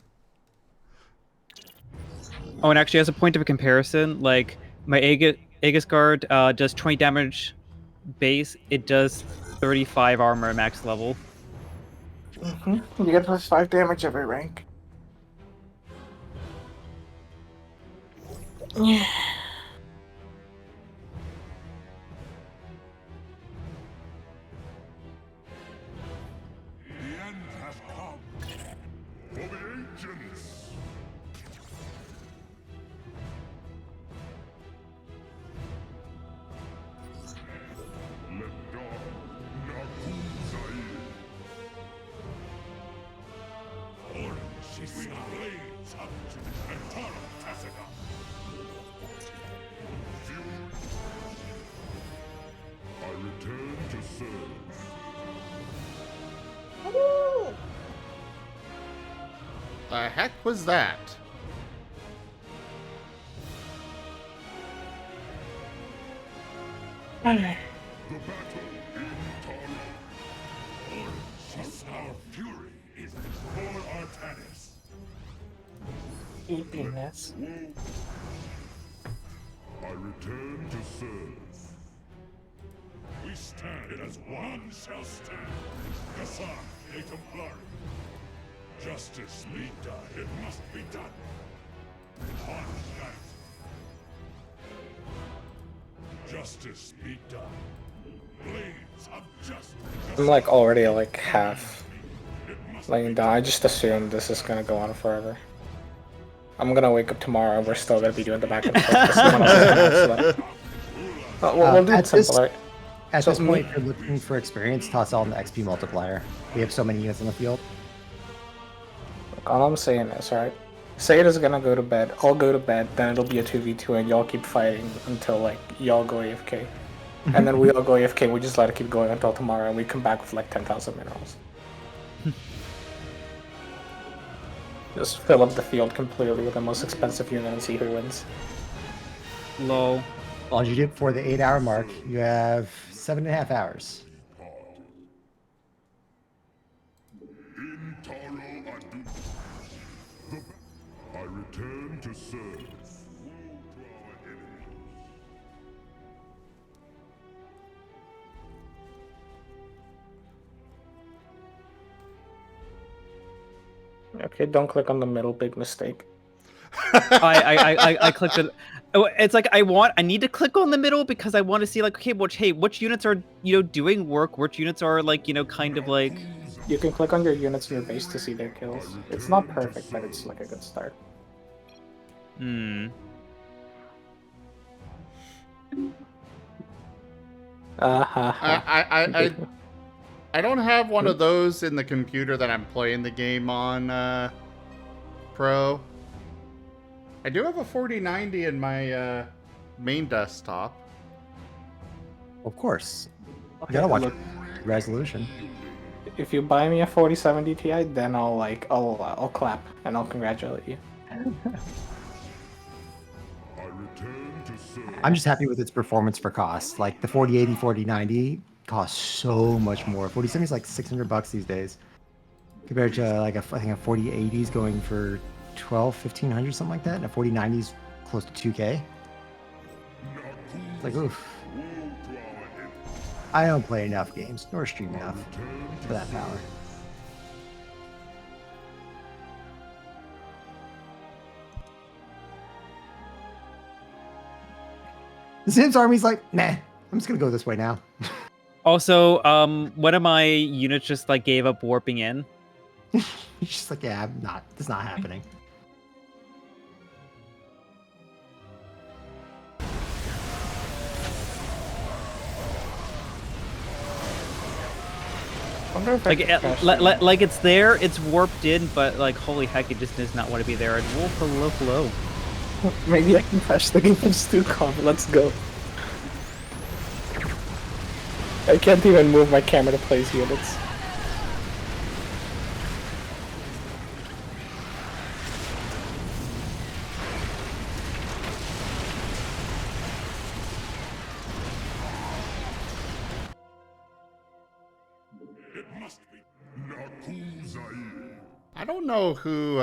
Oh, and actually, as a point of comparison, like my Aegis Guard does 20 damage base. It does 35 armor max level. You get plus 5 damage every rank. Yeah. The end has come. For the ancients. Let dawn Nakumzai. Orange blades up and Tara Tassada. I return to serve. The heck was that? The battle in Tara. Orange, our fury is for Artanis. Eepiness. I return to serve. We stand as one shall stand. Kassan, a Templari. Justice be done. It must be done. On night. Justice be done. Blades of justice. I'm like already like half laying down. I just assumed this is gonna go on forever. I'm gonna wake up tomorrow and we're still gonna be doing the back and forth. Someone else is gonna have to, we'll do it simple, right? At So this point, if you're looking for experience, toss all in the XP multiplier. We have so many units on the field. All I'm saying is, alright, Sada's gonna go to bed, I'll go to bed, then it'll be a 2v2 and y'all keep fighting until like y'all go AFK. And then we all go AFK, we just let it keep going until tomorrow and we come back with like 10,000 minerals. Just fill up the field completely with the most expensive unit and see who wins. Lol. Well, you do it before the 8-hour mark. You have 7.5 hours. In Taro Adu. I return to serve. Woe to our enemies. Okay, don't click on the middle, big mistake. I clicked it. It's like I need to click on the middle because I want to see like, okay, which units are doing work, which units are like kind of like. You can click on your units in your base to see their kills. It's not perfect, but it's like a good start. I don't have one of those in the computer that I'm playing the game on, Pro. I do have a 4090 in my main desktop. Of course. You gotta watch resolution. If you buy me a 4070 Ti, then I'll clap and I'll congratulate you. I'm just happy with its performance for cost. Like the 4080, 4090 costs so much more. 4070 is like $600 these days, compared to like I think a 4080 is going for 1,500, something like that, and a 4090 is close to 2K. It's like, oof. I don't play enough games nor stream enough for that power. The Sims Army's like, nah, I'm just gonna go this way now. Also, one of my units just like gave up warping in. He's just like, yeah, it's not happening. Like it's there, it's warped in, but like holy heck, it just does not want to be there. And wolf, hello. Maybe I can crash the game from StuConf. Let's go. I can't even move my camera to place units. I don't know who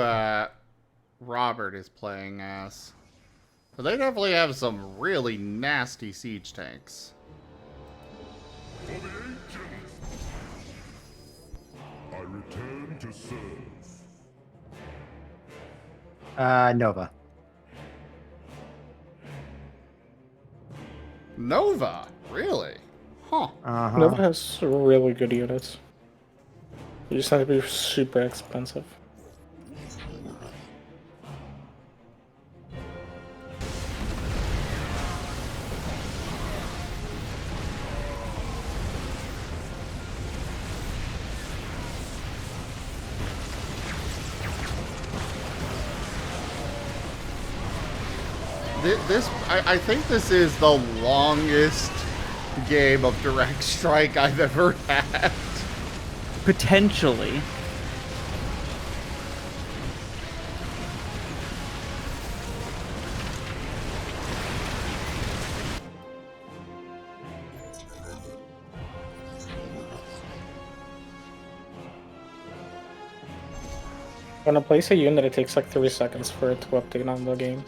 Robert is playing as. But they definitely have some really nasty siege tanks. I return to serve. Nova. Nova? Really? Huh. Nova has really good units. You just have to be super expensive. I think this is the longest game of Direct Strike I've ever had. Potentially. When I place a unit, it takes like 3 seconds for it to update on the game.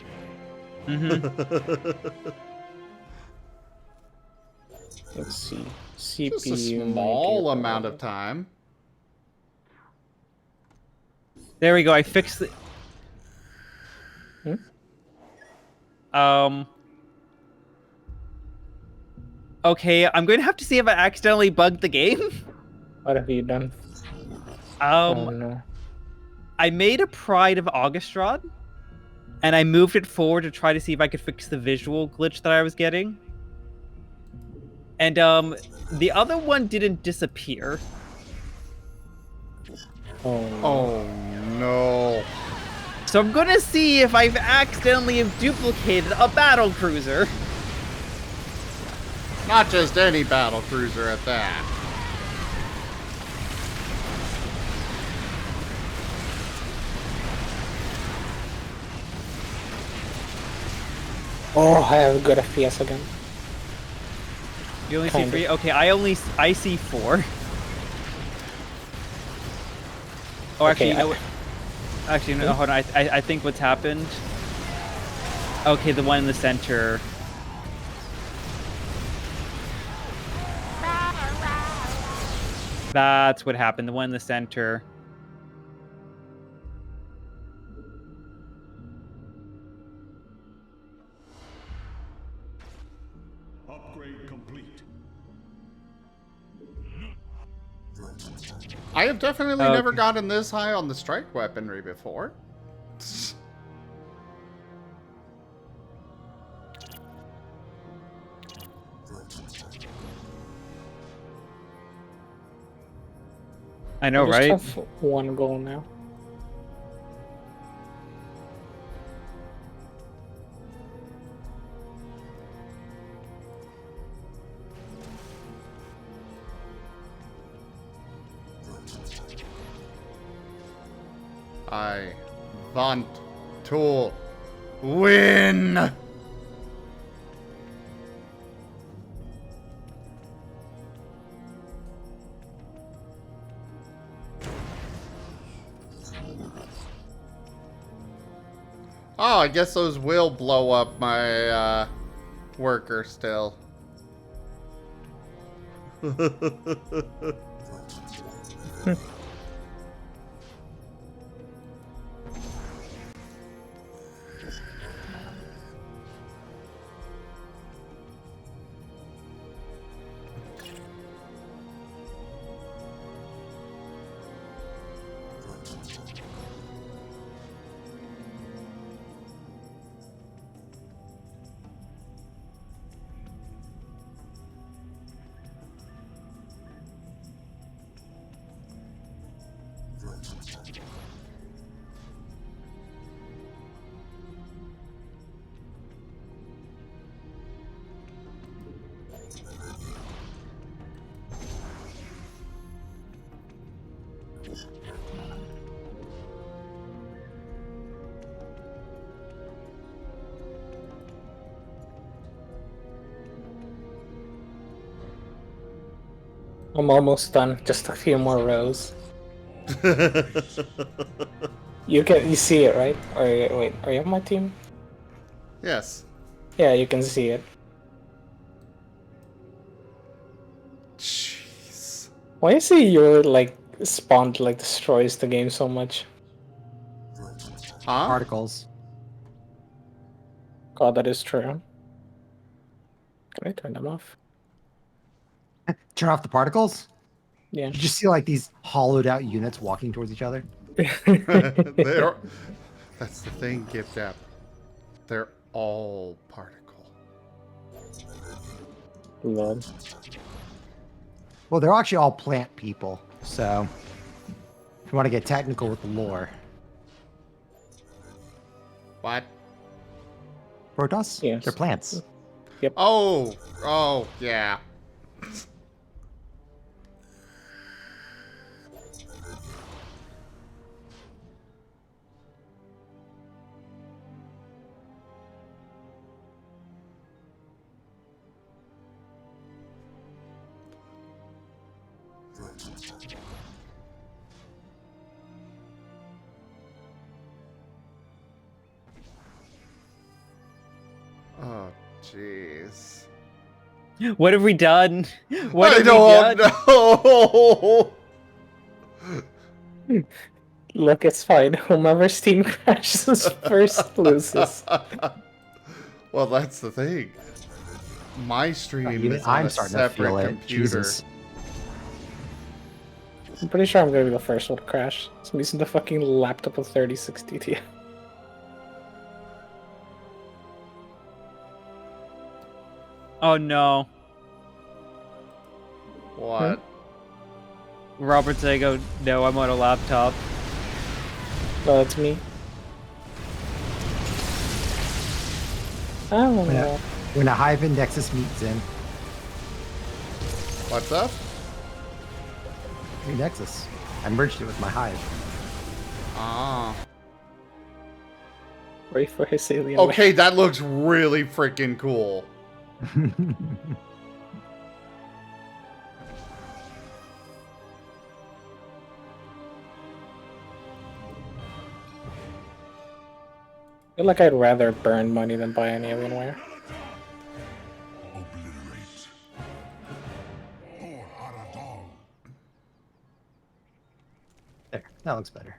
Let's see. CPU. Just a small amount of time. There we go. I fixed it. Okay, I'm going to have to see if I accidentally bugged the game. What have you done? Oh no. I made a Pride of Augustrad, and I moved it forward to try to see if I could fix the visual glitch that I was getting. And the other one didn't disappear. Oh no. So I'm gonna see if I've accidentally duplicated a battle cruiser. Not just any battle cruiser at that. Oh, I have a good FPS again. You only see 3? Okay, I see 4. Oh, actually, Okay, no, hold on. I think what's happened. Okay, the one in the center. That's what happened. The one in the center. Upgrade complete. I have definitely never gotten this high on the strike weaponry before. I know, I just right? have one goal now. I want to win. Oh, I guess those will blow up my worker still. I'm almost done. Just a few more rows. You see it, right? Or wait, are you on my team? Yes. Yeah, you can see it. Jeez. Why is it your like spawn like destroys the game so much? Huh? Particles. God, that is true. Can I turn them off? Turn off the particles? Yeah. You just see like these hollowed out units walking towards each other. They're, that's the thing, Gift App. They're all particle. Lol. Well, they're actually all plant people. So, if you want to get technical with the lore, What? Protoss? Yes. They're plants. Yep. Oh, yeah. Oh, jeez. What have we done? What I have don't we done? know. Look, it's fine. Whomever's team crashes first loses. Well, that's the thing. My stream Even is on I'm a starting to feel separate it. computer. Jesus. I'm pretty sure I'm gonna be the first one to crash. So I'm using the fucking laptop of 3060 Ti. Oh no. What? Robert Zago, no, I'm on a laptop. No, that's me. I don't know. When a hive and Nexus meets in, What's up? hey, Nexus. I merged it with my hive. Ah. Wait for his alien. Okay, that looks really freaking cool. I feel like I'd rather burn money than buy any Alienware. Obliterate. Or Aradog. There, that looks better.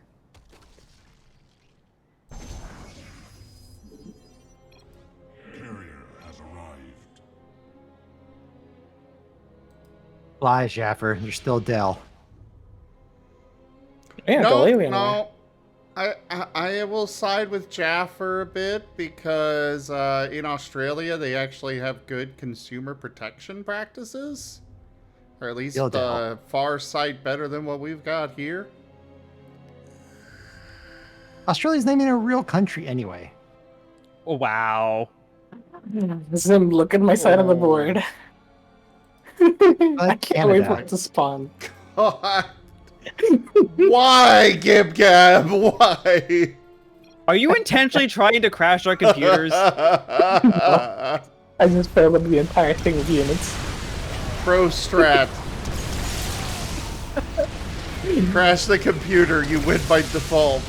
Carrier has arrived. Fly, Schaffer. You're still Dell. Yeah, no, go Alienware. no. I will side with Jaffer a bit because in Australia they actually have good consumer protection practices. Or at least Gildale. far sight better than what we've got here. Australia's not even a real country anyway. Oh, wow. Zim, look at my side of the board. I can't wait for Canada. it to spawn. God. Why, Gib Gab? Why? Are you intentionally trying to crash our computers? I just failed up the entire thing with units. Pro strat. Crash the computer, you win by default.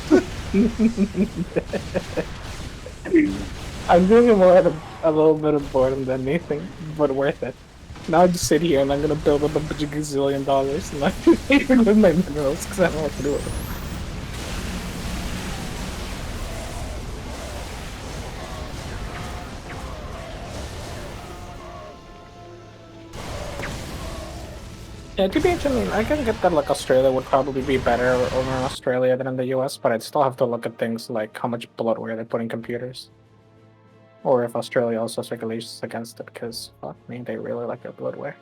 I'm doing it more out of a little bit of boredom than anything, but worth it. Now I just sit here and I'm gonna build up a gazillion dollars and I'm even with my minerals because I don't know what to do with it. Yeah, to be honest, I mean, I can get that like Australia would probably be better over in Australia than in the US, but I'd still have to look at things like how much bloatware they put in computers. Or if Australia also has regulations against it, because, fuck me, they really like their bloatware.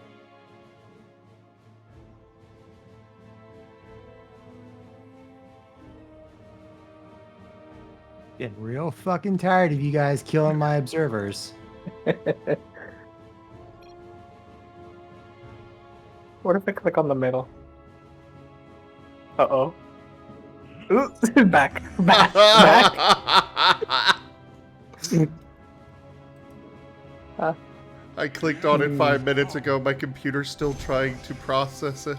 Getting real fucking tired of you guys killing my observers. What if I click on the middle? Uh-oh. Ooh, back. I clicked on it 5 minutes ago. My computer's still trying to process it.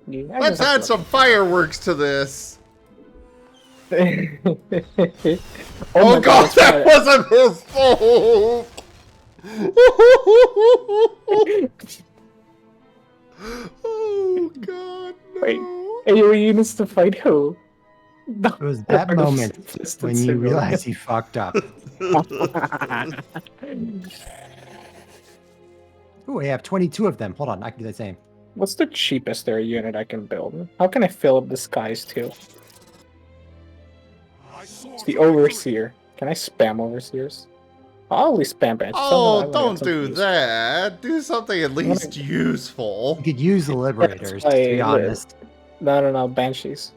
Yeah, Let's add some fireworks to this. oh God, that wasn't his fault. Oh God, no. Wait, are your units to fight who? It was that moment when you realized you fucked up. Ooh, I have 22 of them. Hold on, I can do the same. What's the cheapest air unit I can build? How can I fill up the skies too? It's the Overseer. Can I spam Overseers? I'll only spam branches. Oh, don't do that. Do something at least useful. You could use the Liberators, to be honest. No, Banshees.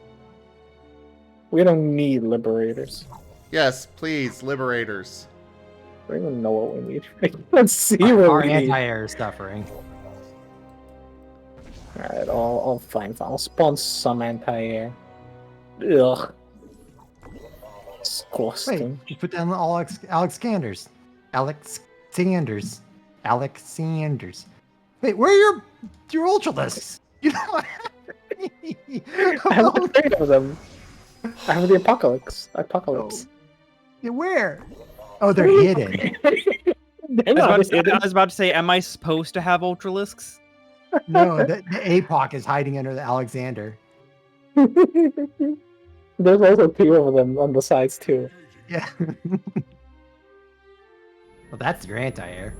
We don't need Liberators. Yes, please, Liberators. I don't even know what we need. Let's see what Our we need. anti-air is suffering. Alright, I'll fine. I'll spawn some anti-air. Ugh. Disgusting. Wait, just put down all Alexanders. Alexanders. Wait, where are your Ultralisks? You know what? I have 3 of them. I have the Apocalypse. Yeah, where? Oh, they're hidden. I was about to say, am I supposed to have Ultralisks? No, the APOC is hiding under the Alexander. There's also 2 of them on the sides too. Yeah. Well, that's your anti-air.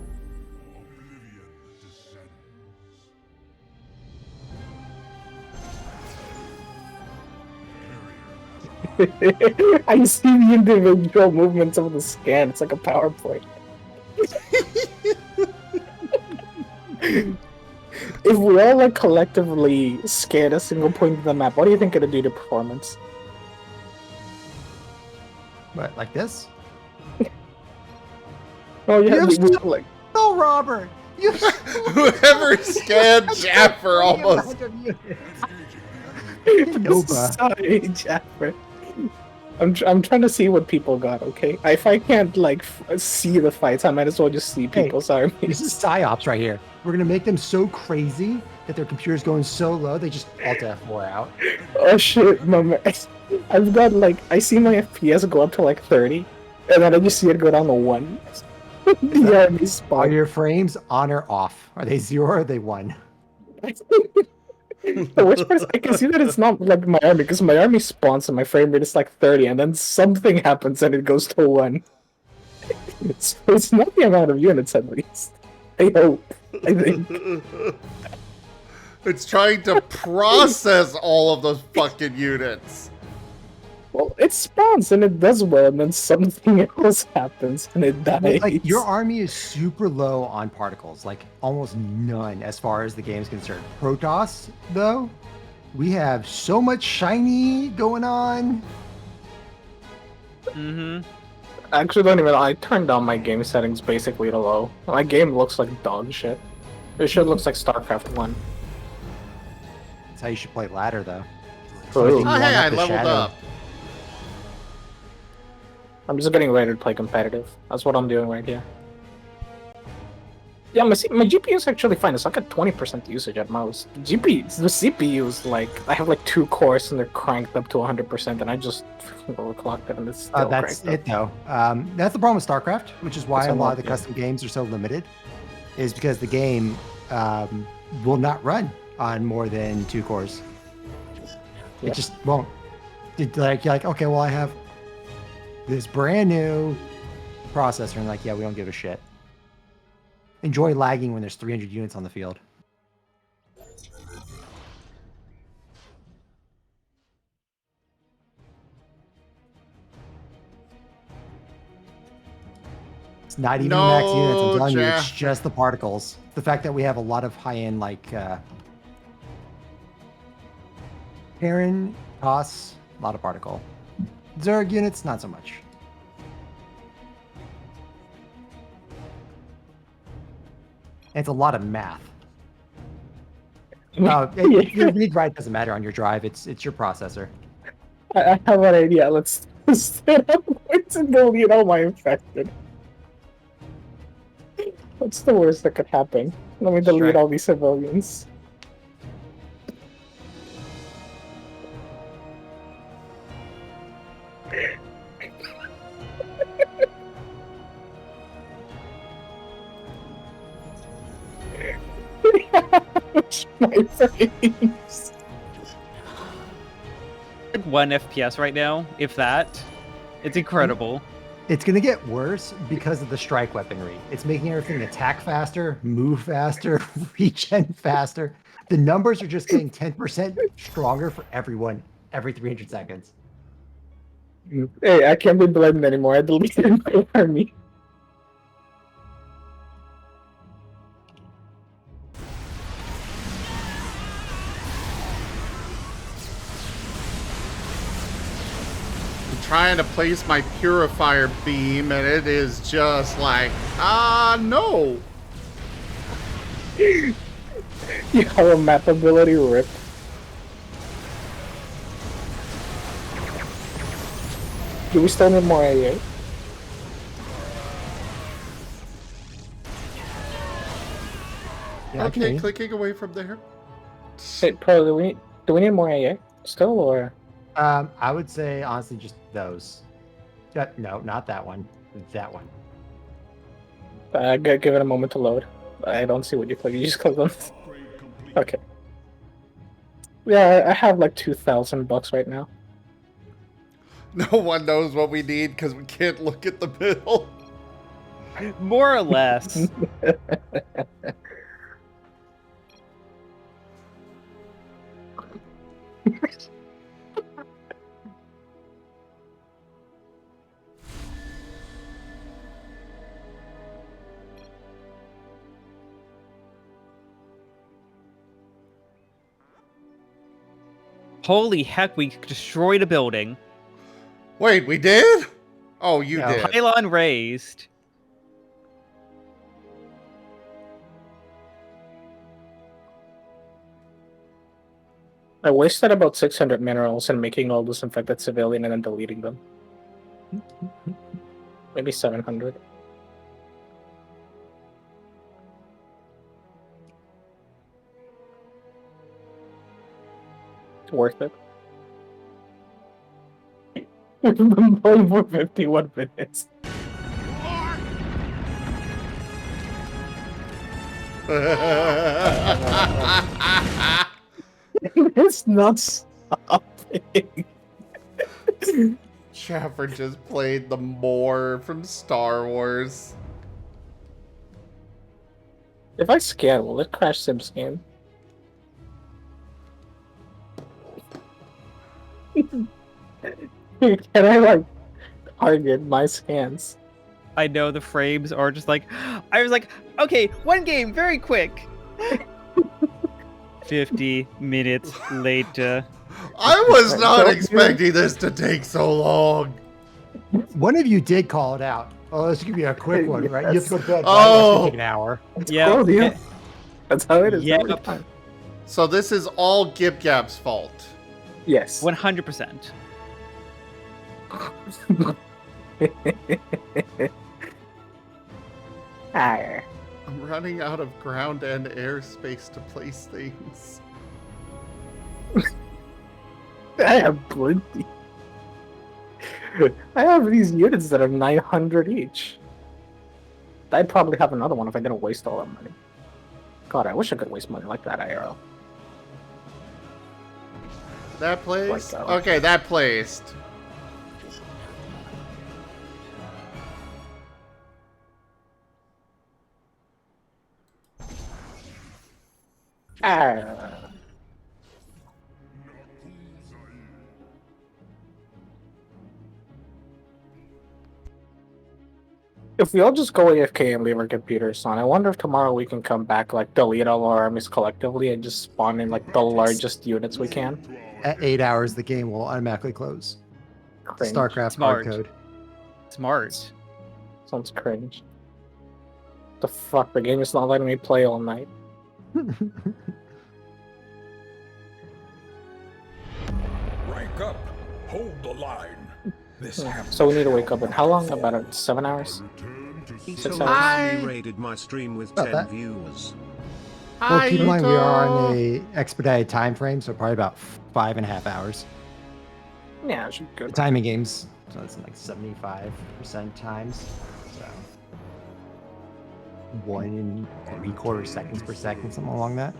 I see the individual movements of the scan. It's like a PowerPoint. If we all like collectively scan a single point of the map, what do you think it'll do to performance? What, like this? Oh yeah, like no, Robert. Whoever scanned Jaffer almost. Nova. Sorry, Jaffer. I'm trying to see what people got. Okay, if I can't like see the fights, I might as well just see people's armies. This is psyops right here. We're gonna make them so crazy that their computer's going so low they just alt F4 out. Oh shit, my man. I've got like I see my FPS go up to like 30, and then I just see it go down to 1. The army Are spawn. your frames on or off? Are they 0 or are they 1? The worst part is I can see that it's not like my army because my army spawns and my frame rate is like 30, and then something happens and it goes to 1. So it's not the amount of units at least. I hope. I think. It's trying to process all of those fucking units. Well, it spawns and it does well, and then something else happens and it dies. Like your army is super low on particles, like almost none as far as the game's concerned. Protoss, though, we have so much shiny going on. Actually, don't even. I turned down my game settings basically to low. My game looks like dog shit. It should looks like StarCraft 1. That's how you should play ladder, though. Ooh. Oh, hey, I leveled up. I'm just getting ready to play competitive. That's what I'm doing right here. Yeah, my GPU is actually fine. It's like at 20% usage at most. The CPU is like, I have like 2 cores and they're cranked up to 100%, and I just overclocked it and it's still That's cranked it, up. though. That's the problem with StarCraft, which is why That's a lot of the yeah. custom games are so limited, is because the game will not run on more than 2 cores. Yeah. It just won't. You're like, okay, well, I have this brand new processor, and like, yeah, we don't give a shit. Enjoy lagging when there's 300 units on the field. It's not even the max units, I'm telling you, it's just the particles. The fact that we have a lot of high-end, like, Terran, Toss, a lot of particle. Zerg units, not so much. It's a lot of math. Your read write doesn't matter on your drive. It's your processor. I have an idea. Let's set up points and delete all my infected. What's the worst that could happen? Let me delete all these civilians. My face. 1 FPS right now, if that. It's incredible. It's going to get worse because of the strike weaponry. It's making everything attack faster, move faster, regen faster. The numbers are just getting 10% stronger for everyone every 300 seconds. Hey, I can't be blamed anymore. I deleted my army. Trying to place my purifier beam, and it is just like, no. You have a map ability rip. Do we still need more AA? Yeah, okay, clicking away from there. Hey, Pro, do we need more AA still, or? I would say, honestly, just those. No, not that one. That one. Give it a moment to load. I don't see what you click. You just click on. Okay. Yeah, I have like $2,000 right now. No one knows what we need because we can't look at the bill. More or less. Holy heck, we destroyed a building. Wait, we did? Oh, you did. Pylon raised. I wasted about 600 minerals in making all those infected civilian and then deleting them. Maybe 700. It's worth it. We've been playing for 51 minutes. It's not stopping. Chaffer just played the Moor from Star Wars. If I scan, will it crash Sims game? Can I like target my scans? I know the frames are just like, I was like, okay, one game, very quick. 50 minutes later. I was not Don't do expecting this to take so long. One of you did call it out. Oh, let's give you a quick one, right? You have to go to bed. Oh. Right? That's gonna take an hour. Yeah. Well, yeah. That's how it is. Yep. every time. So this is all Gip Gap's fault. Yes. 100%. Arr. I'm running out of ground and air space to place things. I have plenty. I have these units that are 900 each. I'd probably have another one if I didn't waste all that money. God, I wish I could waste money like that, IRL. That placed? Like, Okay, that placed. Arr. If we all just go AFK and leave our computers on, I wonder if tomorrow we can come back, like, delete all our armies collectively and just spawn in, like, the largest units we can. At 8 hours, the game will automatically close. Cringe. StarCraft Smart. hard code. Smart. Sounds cringe. The fuck, the game is not letting me play all night. Rank up. Hold the line. This So we need to wake up in how long? About 7 hours? Ito 6 hours? recently raided my stream with About 10 that. viewers. Well, keep in mind we are Ito. on a expedited time frame, so probably about 5.5 hours. Yeah, it should be The good. timing games, so it's like 75% times. So 1 3/4 seconds per second, something along that.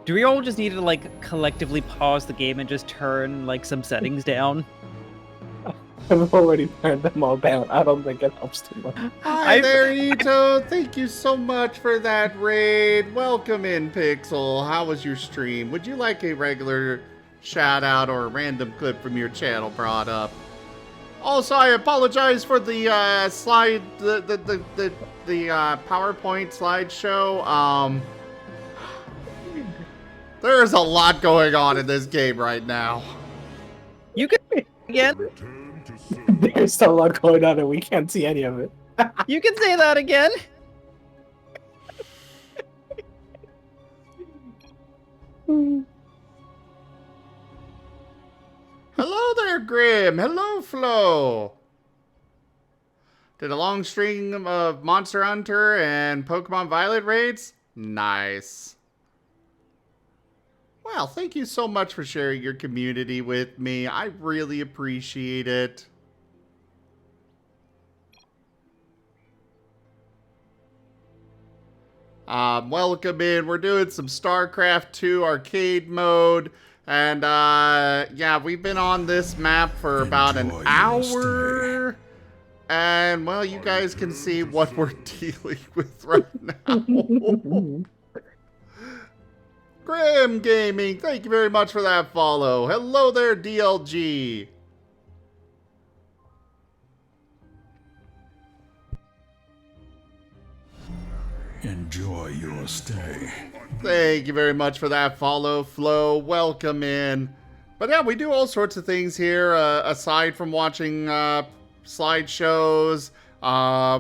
Do we all just need to like collectively pause the game and just turn like some settings down? I've already turned them all down. I don't think it helps too much. Hi there, Ito. Thank you so much for that raid. Welcome in, Pixel. How was your stream? Would you like a regular shout out or a random clip from your channel brought up? Also, I apologize for the slide, the PowerPoint slideshow. There is a lot going on in this game right now. You can again. There's still a lot going on and we can't see any of it. You can say that again. Hello there, Grim. Hello, Flo. Did a long string of Monster Hunter and Pokemon Violet raids? Nice. Well, thank you so much for sharing your community with me. I really appreciate it. Welcome in. We're doing some StarCraft II arcade mode. And, yeah, we've been on this map for about an hour. And, well, you guys can see what we're dealing with right now. Grim Gaming, thank you very much for that follow. Hello there, DLG. enjoy your stay. Thank you very much for that follow, Flo. Welcome in. But yeah, we do all sorts of things here, aside from watching slideshows.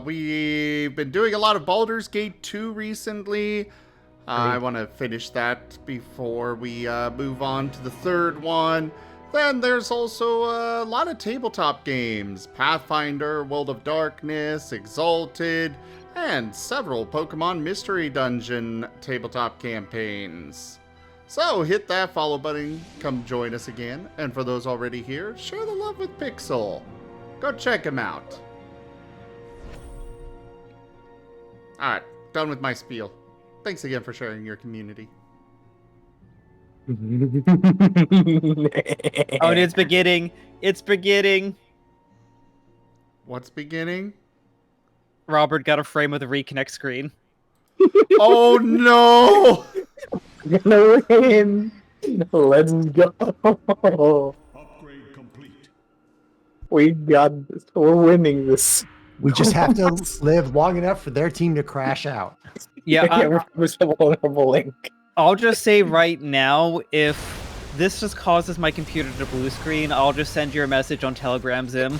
We've been doing a lot of Baldur's Gate 2 recently. I want to finish that before we move on to the third one. Then there's also a lot of tabletop games. Pathfinder, World of Darkness, Exalted, and several Pokemon Mystery Dungeon tabletop campaigns. So hit that follow button, come join us again. And for those already here, share the love with Pixel. Go check him out. Alright, done with my spiel. Thanks again for sharing your community. Oh, and it's beginning. It's beginning. What's beginning? Robert got a frame of the reconnect screen. Oh no! Gonna win. Let's go. Upgrade complete. We got this. We're winning this. We just have to live long enough for their team to crash out. Yeah, We're a vulnerable link. I'll just say right now, if this just causes my computer to blue screen, I'll just send you a message on Telegram, Zim.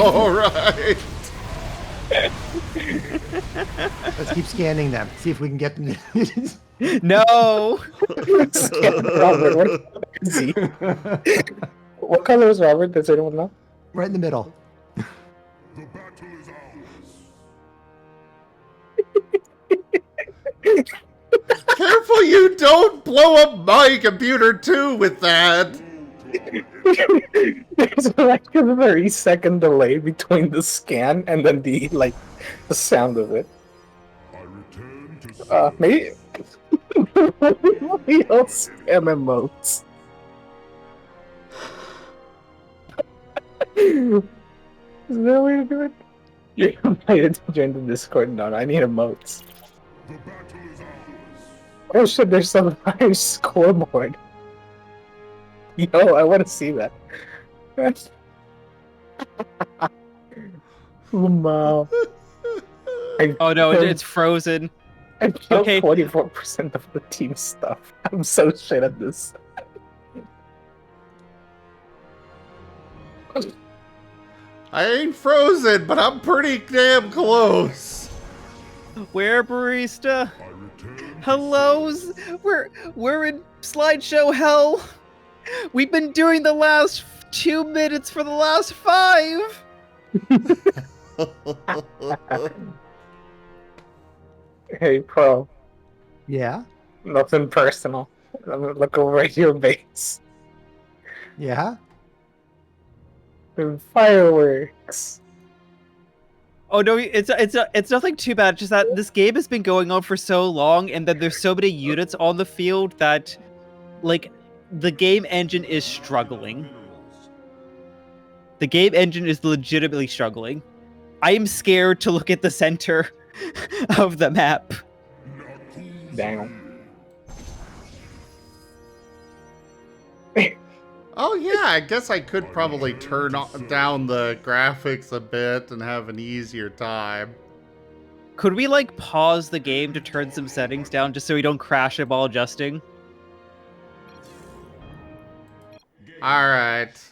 All right. Let's keep scanning them. See if we can get them. No. Robert, what is he? What color is Robert? Does anyone know? Right in the middle. The battle is ours. Careful you don't blow up my computer too with that. There's like a 30-second delay between the scan and then the sound of it. I return to Maybe we all spam emotes. Is there a way to do it? You're invited to join the Discord. No, I need emotes. the battle is ours. Oh shit, there's some high scoreboard. Yo, I want to see that. Wow. Oh no, it's frozen. I killed Okay. 44% of the team stuff. I'm so shit at this. I ain't frozen, but I'm pretty damn close. Where, barista? I return to Hellos? We're in slideshow hell. We've been doing the last 2 minutes for the last 5. Hey, pro. Yeah? Nothing personal. I'm gonna look over at your base. Yeah? And fireworks. Oh no, it's nothing too bad. Just that this game has been going on for so long, and then there's so many units on the field that, like, the game engine is struggling. The game engine is legitimately struggling. I am scared to look at the center of the map. Damn. Oh yeah, I guess I could probably turn down the graphics a bit and have an easier time. Could we, like, pause the game to turn some settings down just so we don't crash it while adjusting? Alright.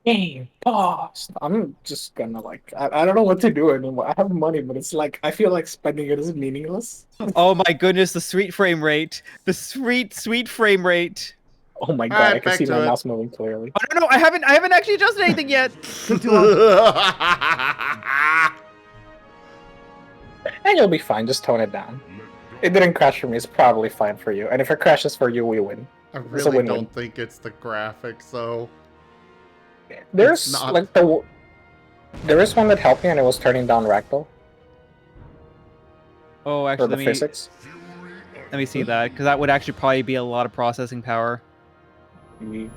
Game paused. I'm just gonna I don't know what to do anymore. I have money, but it's like I feel like spending it is meaningless. Oh my goodness, the sweet frame rate. The sweet frame rate. Oh my god, Alright, I can back see to my it. mouse moving clearly. Oh no, I haven't actually adjusted anything yet. And you'll be fine, just tone it down. It didn't crash for me, it's probably fine for you. And if it crashes for you, we win. I It's a really win-win. don't think it's the graphics though. There's not. like there is one that helped me and it was turning down ragdoll Oh, for actually, the physics. let me see that, because that would actually probably be a lot of processing power. Mm.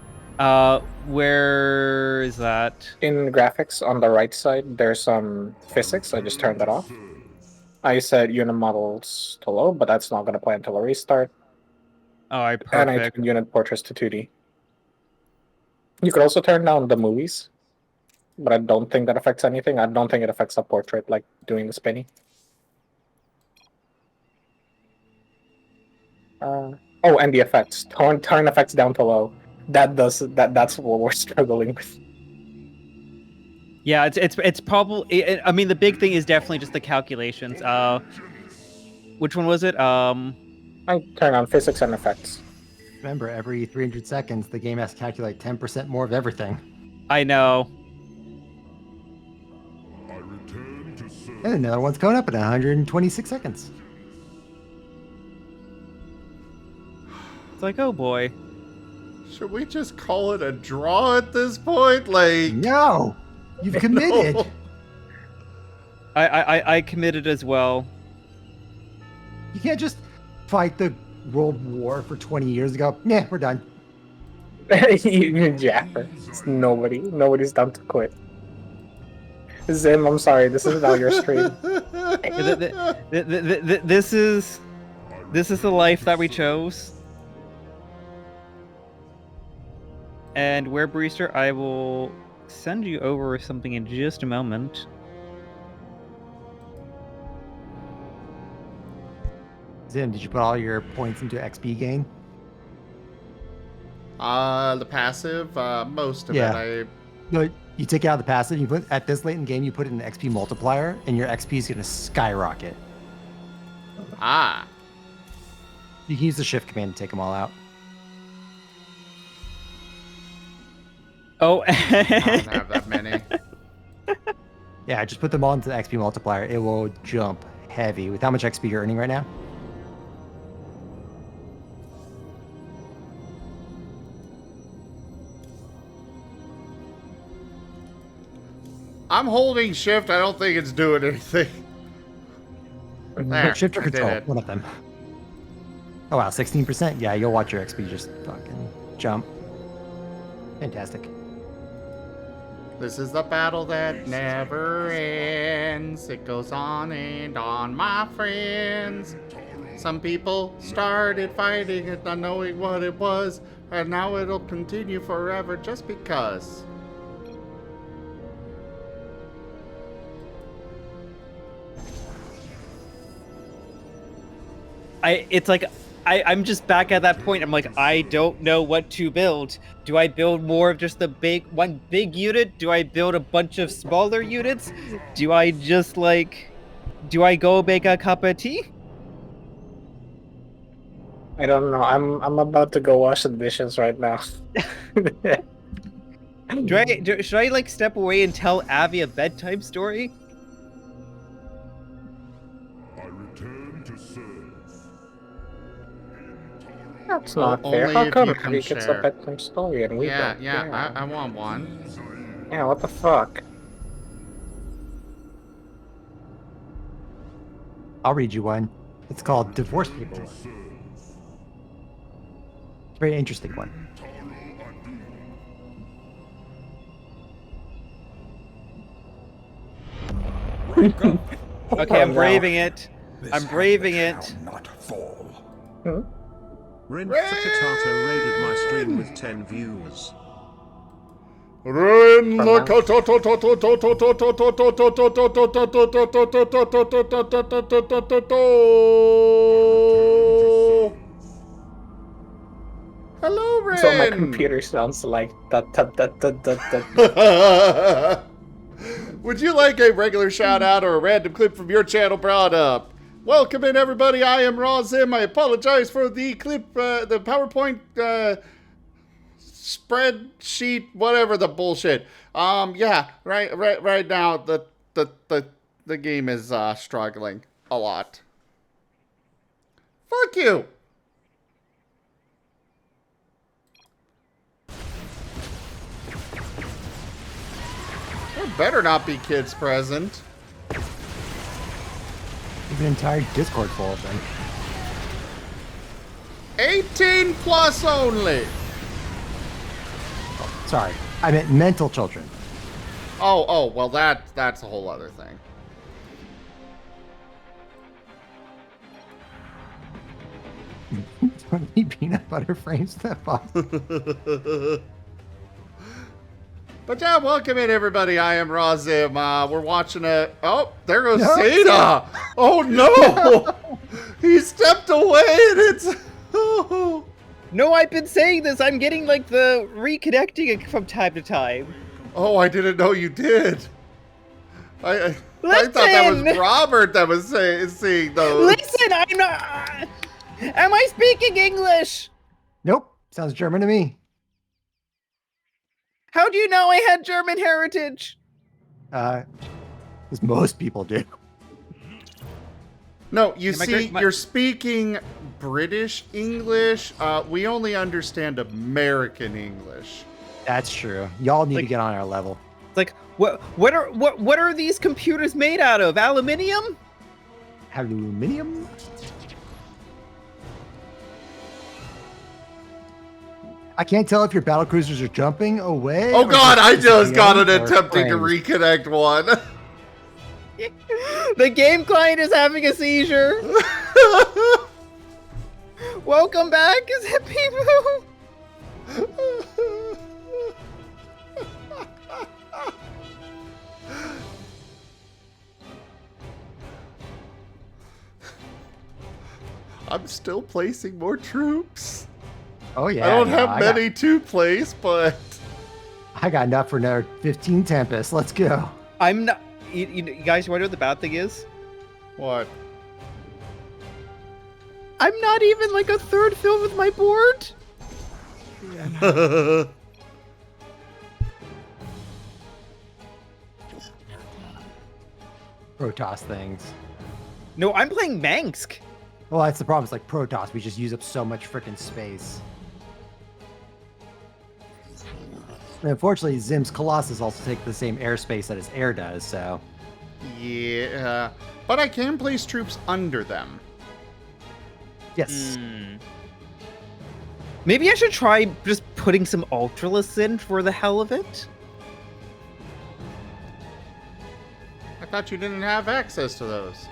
Where is that? In graphics on the right side, there's some physics. I just turned that off. I set unit models to low, but that's not going to play until a restart. Alright, And I perfect. turned unit portraits to 2D. You could also turn down the movies, but I don't think that affects anything. I don't think it affects the portrait, like doing the spinny. Oh, and the effects. Turn effects down to low. That's what we're struggling with. Yeah, it's probably. I mean, the big thing is definitely just the calculations. Which one was it? I turn on physics and effects. Remember, every 300 seconds, the game has to calculate 10% more of everything. I know. I return to serve. And another one's coming up in 126 seconds. It's like, oh boy. Should we just call it a draw at this point? Like, No! You've committed! No. I committed as well. You can't just fight the World War for 20 years ago. Nah, we're done. Even Jaffer. Nobody's done to quit. Zim, I'm sorry, this is now your stream. This is the life that we chose. And where Brewster, I will send you over something in just a moment. Zim, did you put all your points into XP gain? The passive, most of Yeah. it. No, you take out the passive. You put at this late in the game, you put it in the XP multiplier, and your XP is gonna skyrocket. Ah. You can use the shift command to take them all out. Oh, I don't have that many. Yeah, just put them all into the XP multiplier. It will jump heavy with how much XP you're earning right now. I'm holding shift. I don't think it's doing anything. There, Shift or I did control, it. one of them. Oh wow, 16%. Yeah, you'll watch your XP just fucking jump. Fantastic. This is the battle that never ends. It goes on and on, my friends. Some people started fighting it, not knowing what it was, and now it'll continue forever just because. I'm just back at that point. I'm like, I don't know what to build. Do I build more of just one big unit? Do I build a bunch of smaller units? Do I just do I go make a cup of tea? I don't know. I'm about to go wash the dishes right now. Should I step away and tell Avi a bedtime story? I return to serve. That's not Only fair. How if come you can he gets a share. bedtime story and we Yeah, don't? yeah, I want one. Yeah, what the fuck? I'll read you one. It's called Divorced People. It's a very interesting one. Okay, I'm braving it. I'm braving it. Not fall. Rin Fakatato raided my stream with 10 views. Hello, Rin. So my computer sounds like that. Would you like a regular shout out or a random clip from your channel brought up? Welcome in, everybody. I am Razim. I apologize for the clip, the PowerPoint spreadsheet, whatever the bullshit. Yeah, right now the game is struggling a lot. Fuck you. There better not be kids present. There's an entire Discord full of them. 18 plus only. Sorry, I meant mental children. Oh, well that's a whole other thing. Peanut butter frames that box. But yeah, welcome in, everybody. I am Razim. We're watching a... Oh, there goes No, Seda. Oh, no. He stepped away, and it's... No, I've been saying this. I'm getting the reconnecting from time to time. Oh, I didn't know you did. I thought that was Robert that was seeing those. Listen, I'm not... Am I speaking English? Nope, sounds German to me. How do you know I had German heritage? As most people do. No, you see, you're speaking British English. We only understand American English. That's true. Y'all need to get on our level. It's what are these computers made out of? Aluminium? Aluminium? I can't tell if your battle cruisers are jumping away. Oh god, I just got an or attempting to frames. reconnect one. The game client is having a seizure. Welcome back, Zippy Moo. I'm still placing more troops. Oh yeah. I don't no, have many to place, but I got enough for another 15 Tempest. Let's go. I'm not. You guys, you want to know what the bad thing is? what? I'm not even like a third filled with my board. Protoss things. No, I'm playing Mangsk. Well, that's the problem. It's like Protoss. We just use up so much freaking space. And unfortunately, Zim's Colossus also take the same airspace that his air does, so... Yeah, but I can place troops under them. Yes. Maybe I should try just putting some Ultralists in for the hell of it. I thought you didn't have access to those.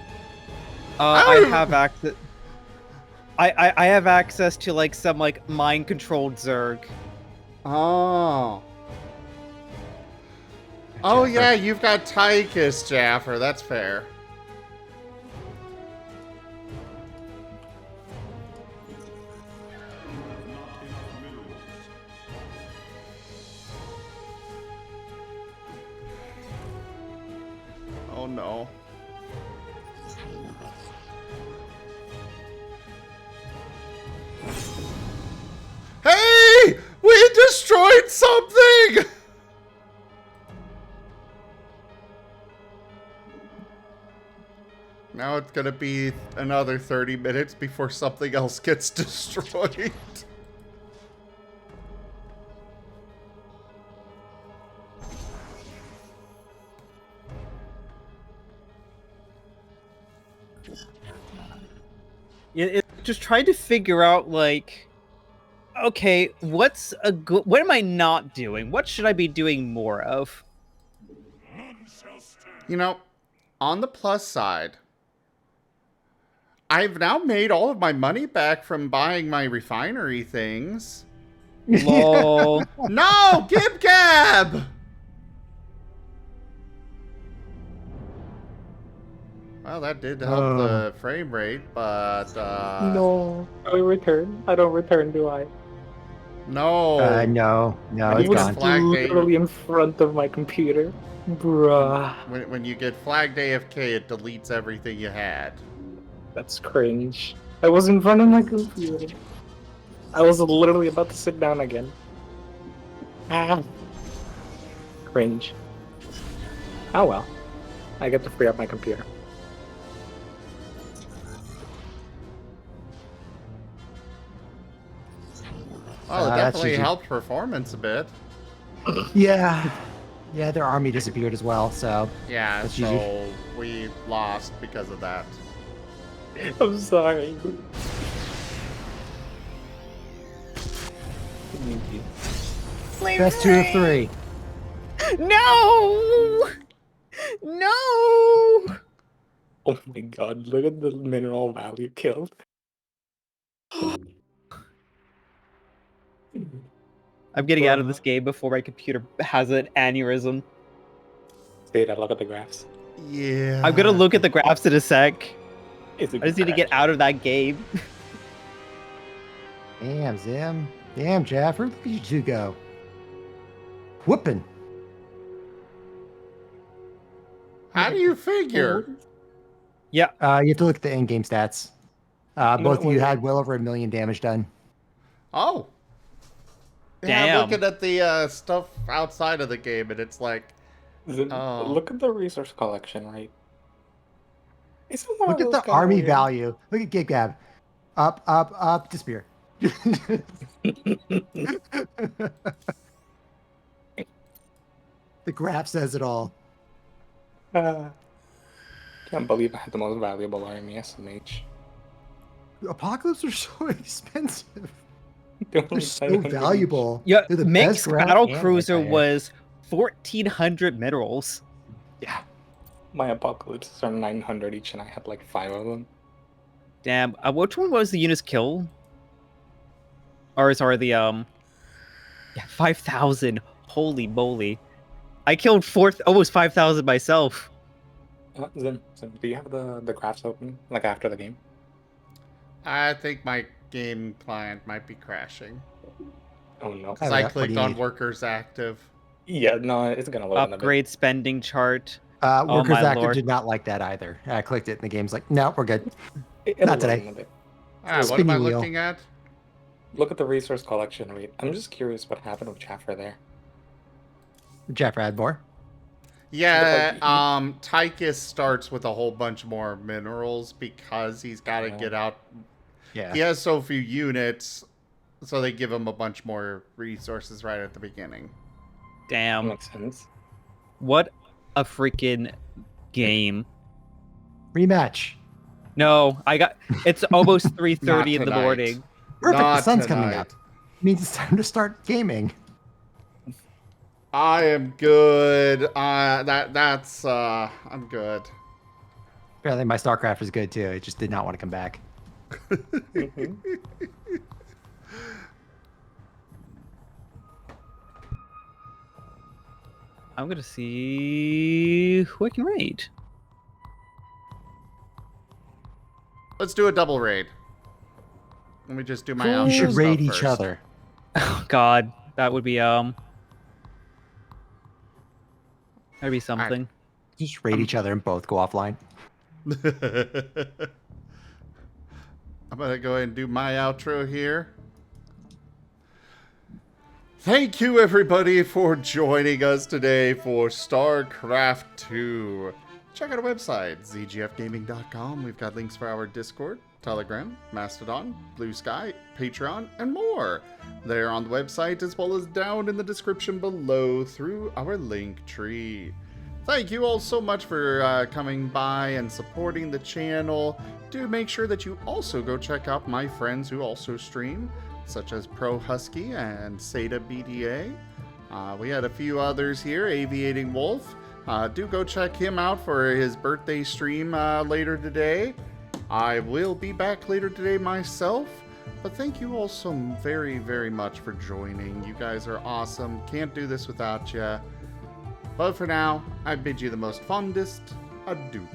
I have access. I have access to like some like mind-controlled Zerg. Oh. Oh yeah, you've got Tychus, Jaffer. That's fair. Oh no. Hey! We destroyed something! Now it's gonna be another 30 minutes before something else gets destroyed. Just trying to figure out like, okay, what's a good? What am I not doing? What should I be doing more of? You know, on the plus side, I've now made all of my money back from buying my refinery things. Lol. No, Gib Gab! Well, that did help the frame rate, but No, I return. I don't return, do I? no. No, When it's you get gone. flagged Literally in front of my computer. Bruh. when you get flagged AFK, it deletes everything you had. That's cringe. I was in front of my computer. I was literally about to sit down again. Ah. Cringe. Oh well. I get to free up my computer. Oh, it That's definitely usually- helped performance a bit. Yeah. Yeah, their army disappeared as well, so... Yeah, That's so we lost because of that. I'm sorry. Best 2 of 3. No! No! Oh my god, look at the mineral value killed. I'm getting out of this game before my computer has an aneurysm. Stay there, look at the graphs. Yeah. I'm gonna look at the graphs in a sec. I I just need to get out of that game. Damn, Zim. Damn, Jaffer. Look at you two go. Whooping. How do you figure? Yeah. You have to look at the in-game stats. Both of you wait. had well over 1 million damage done. Oh. Yeah, I'm Damn. looking at the stuff outside of the game, and it's like, Oh. Look at the resource collection, right? Isn't one Look of at those the kinda army weird? value. Look at Gig Gab. Up, up, up, disappear. The graph says it all. Can't believe I had the most valuable army, SMH. Apocalypse are so expensive. They're They're so valuable. Yeah, They're the Mix best graph Battle and Cruiser anti-air. was 1,400 minerals. Yeah. My apocalypses are 900 each, and I had like 5 of them. Damn. Which one was the Eunice kill? Or sorry, the yeah, 5,000. Holy moly! I killed almost 5,000 myself. Zim, do you have the graphs open like after the game? I think my game client might be crashing. Oh no. Because I clicked on workers active. Yeah, no, it's gonna load in a bit. Upgrade spending chart. Oh Workers my Active lord. did not like that either. I clicked it and the game's like, no, we're good. It'll Not load today. in a bit. Alright, what am Spinning I wheel. looking at? Look at the resource collection read. I'm just curious what happened with Jaffa there. Jeff Radmore. Yeah, Tychus starts with a whole bunch more minerals because he's got to get out. Yeah. He has so few units, so they give him a bunch more resources right at the beginning. Damn. Makes sense. What a freaking game. Rematch. No, I got it's almost 3:30 in the tonight. morning. Perfect. Not The sun's tonight. coming up. Means it's time to start gaming. I am good. I'm good. Apparently my StarCraft is good too. It just did not want to come back. I'm gonna see who I can raid. Let's do a double raid. Let me just do my You outro should stuff raid each first. other. Oh god, that would be that'd be something. Just raid each other and both go offline. I'm gonna go ahead and do my outro here. Thank you everybody for joining us today for StarCraft II. Check out our website, zgfgaming.com. We've got links for our Discord, Telegram, Mastodon, Blue Sky, Patreon, and more. They're on the website as well as down in the description below through our link tree. Thank you all so much for coming by and supporting the channel. Do make sure that you also go check out my friends who also stream, such as Pro Husky and Seda BDA. We had a few others here, Aviating Wolf. Do go check him out for his birthday stream later today. I will be back later today myself. But thank you all so very, very much for joining. You guys are awesome. Can't do this without you. But for now, I bid you the most fondest adieu.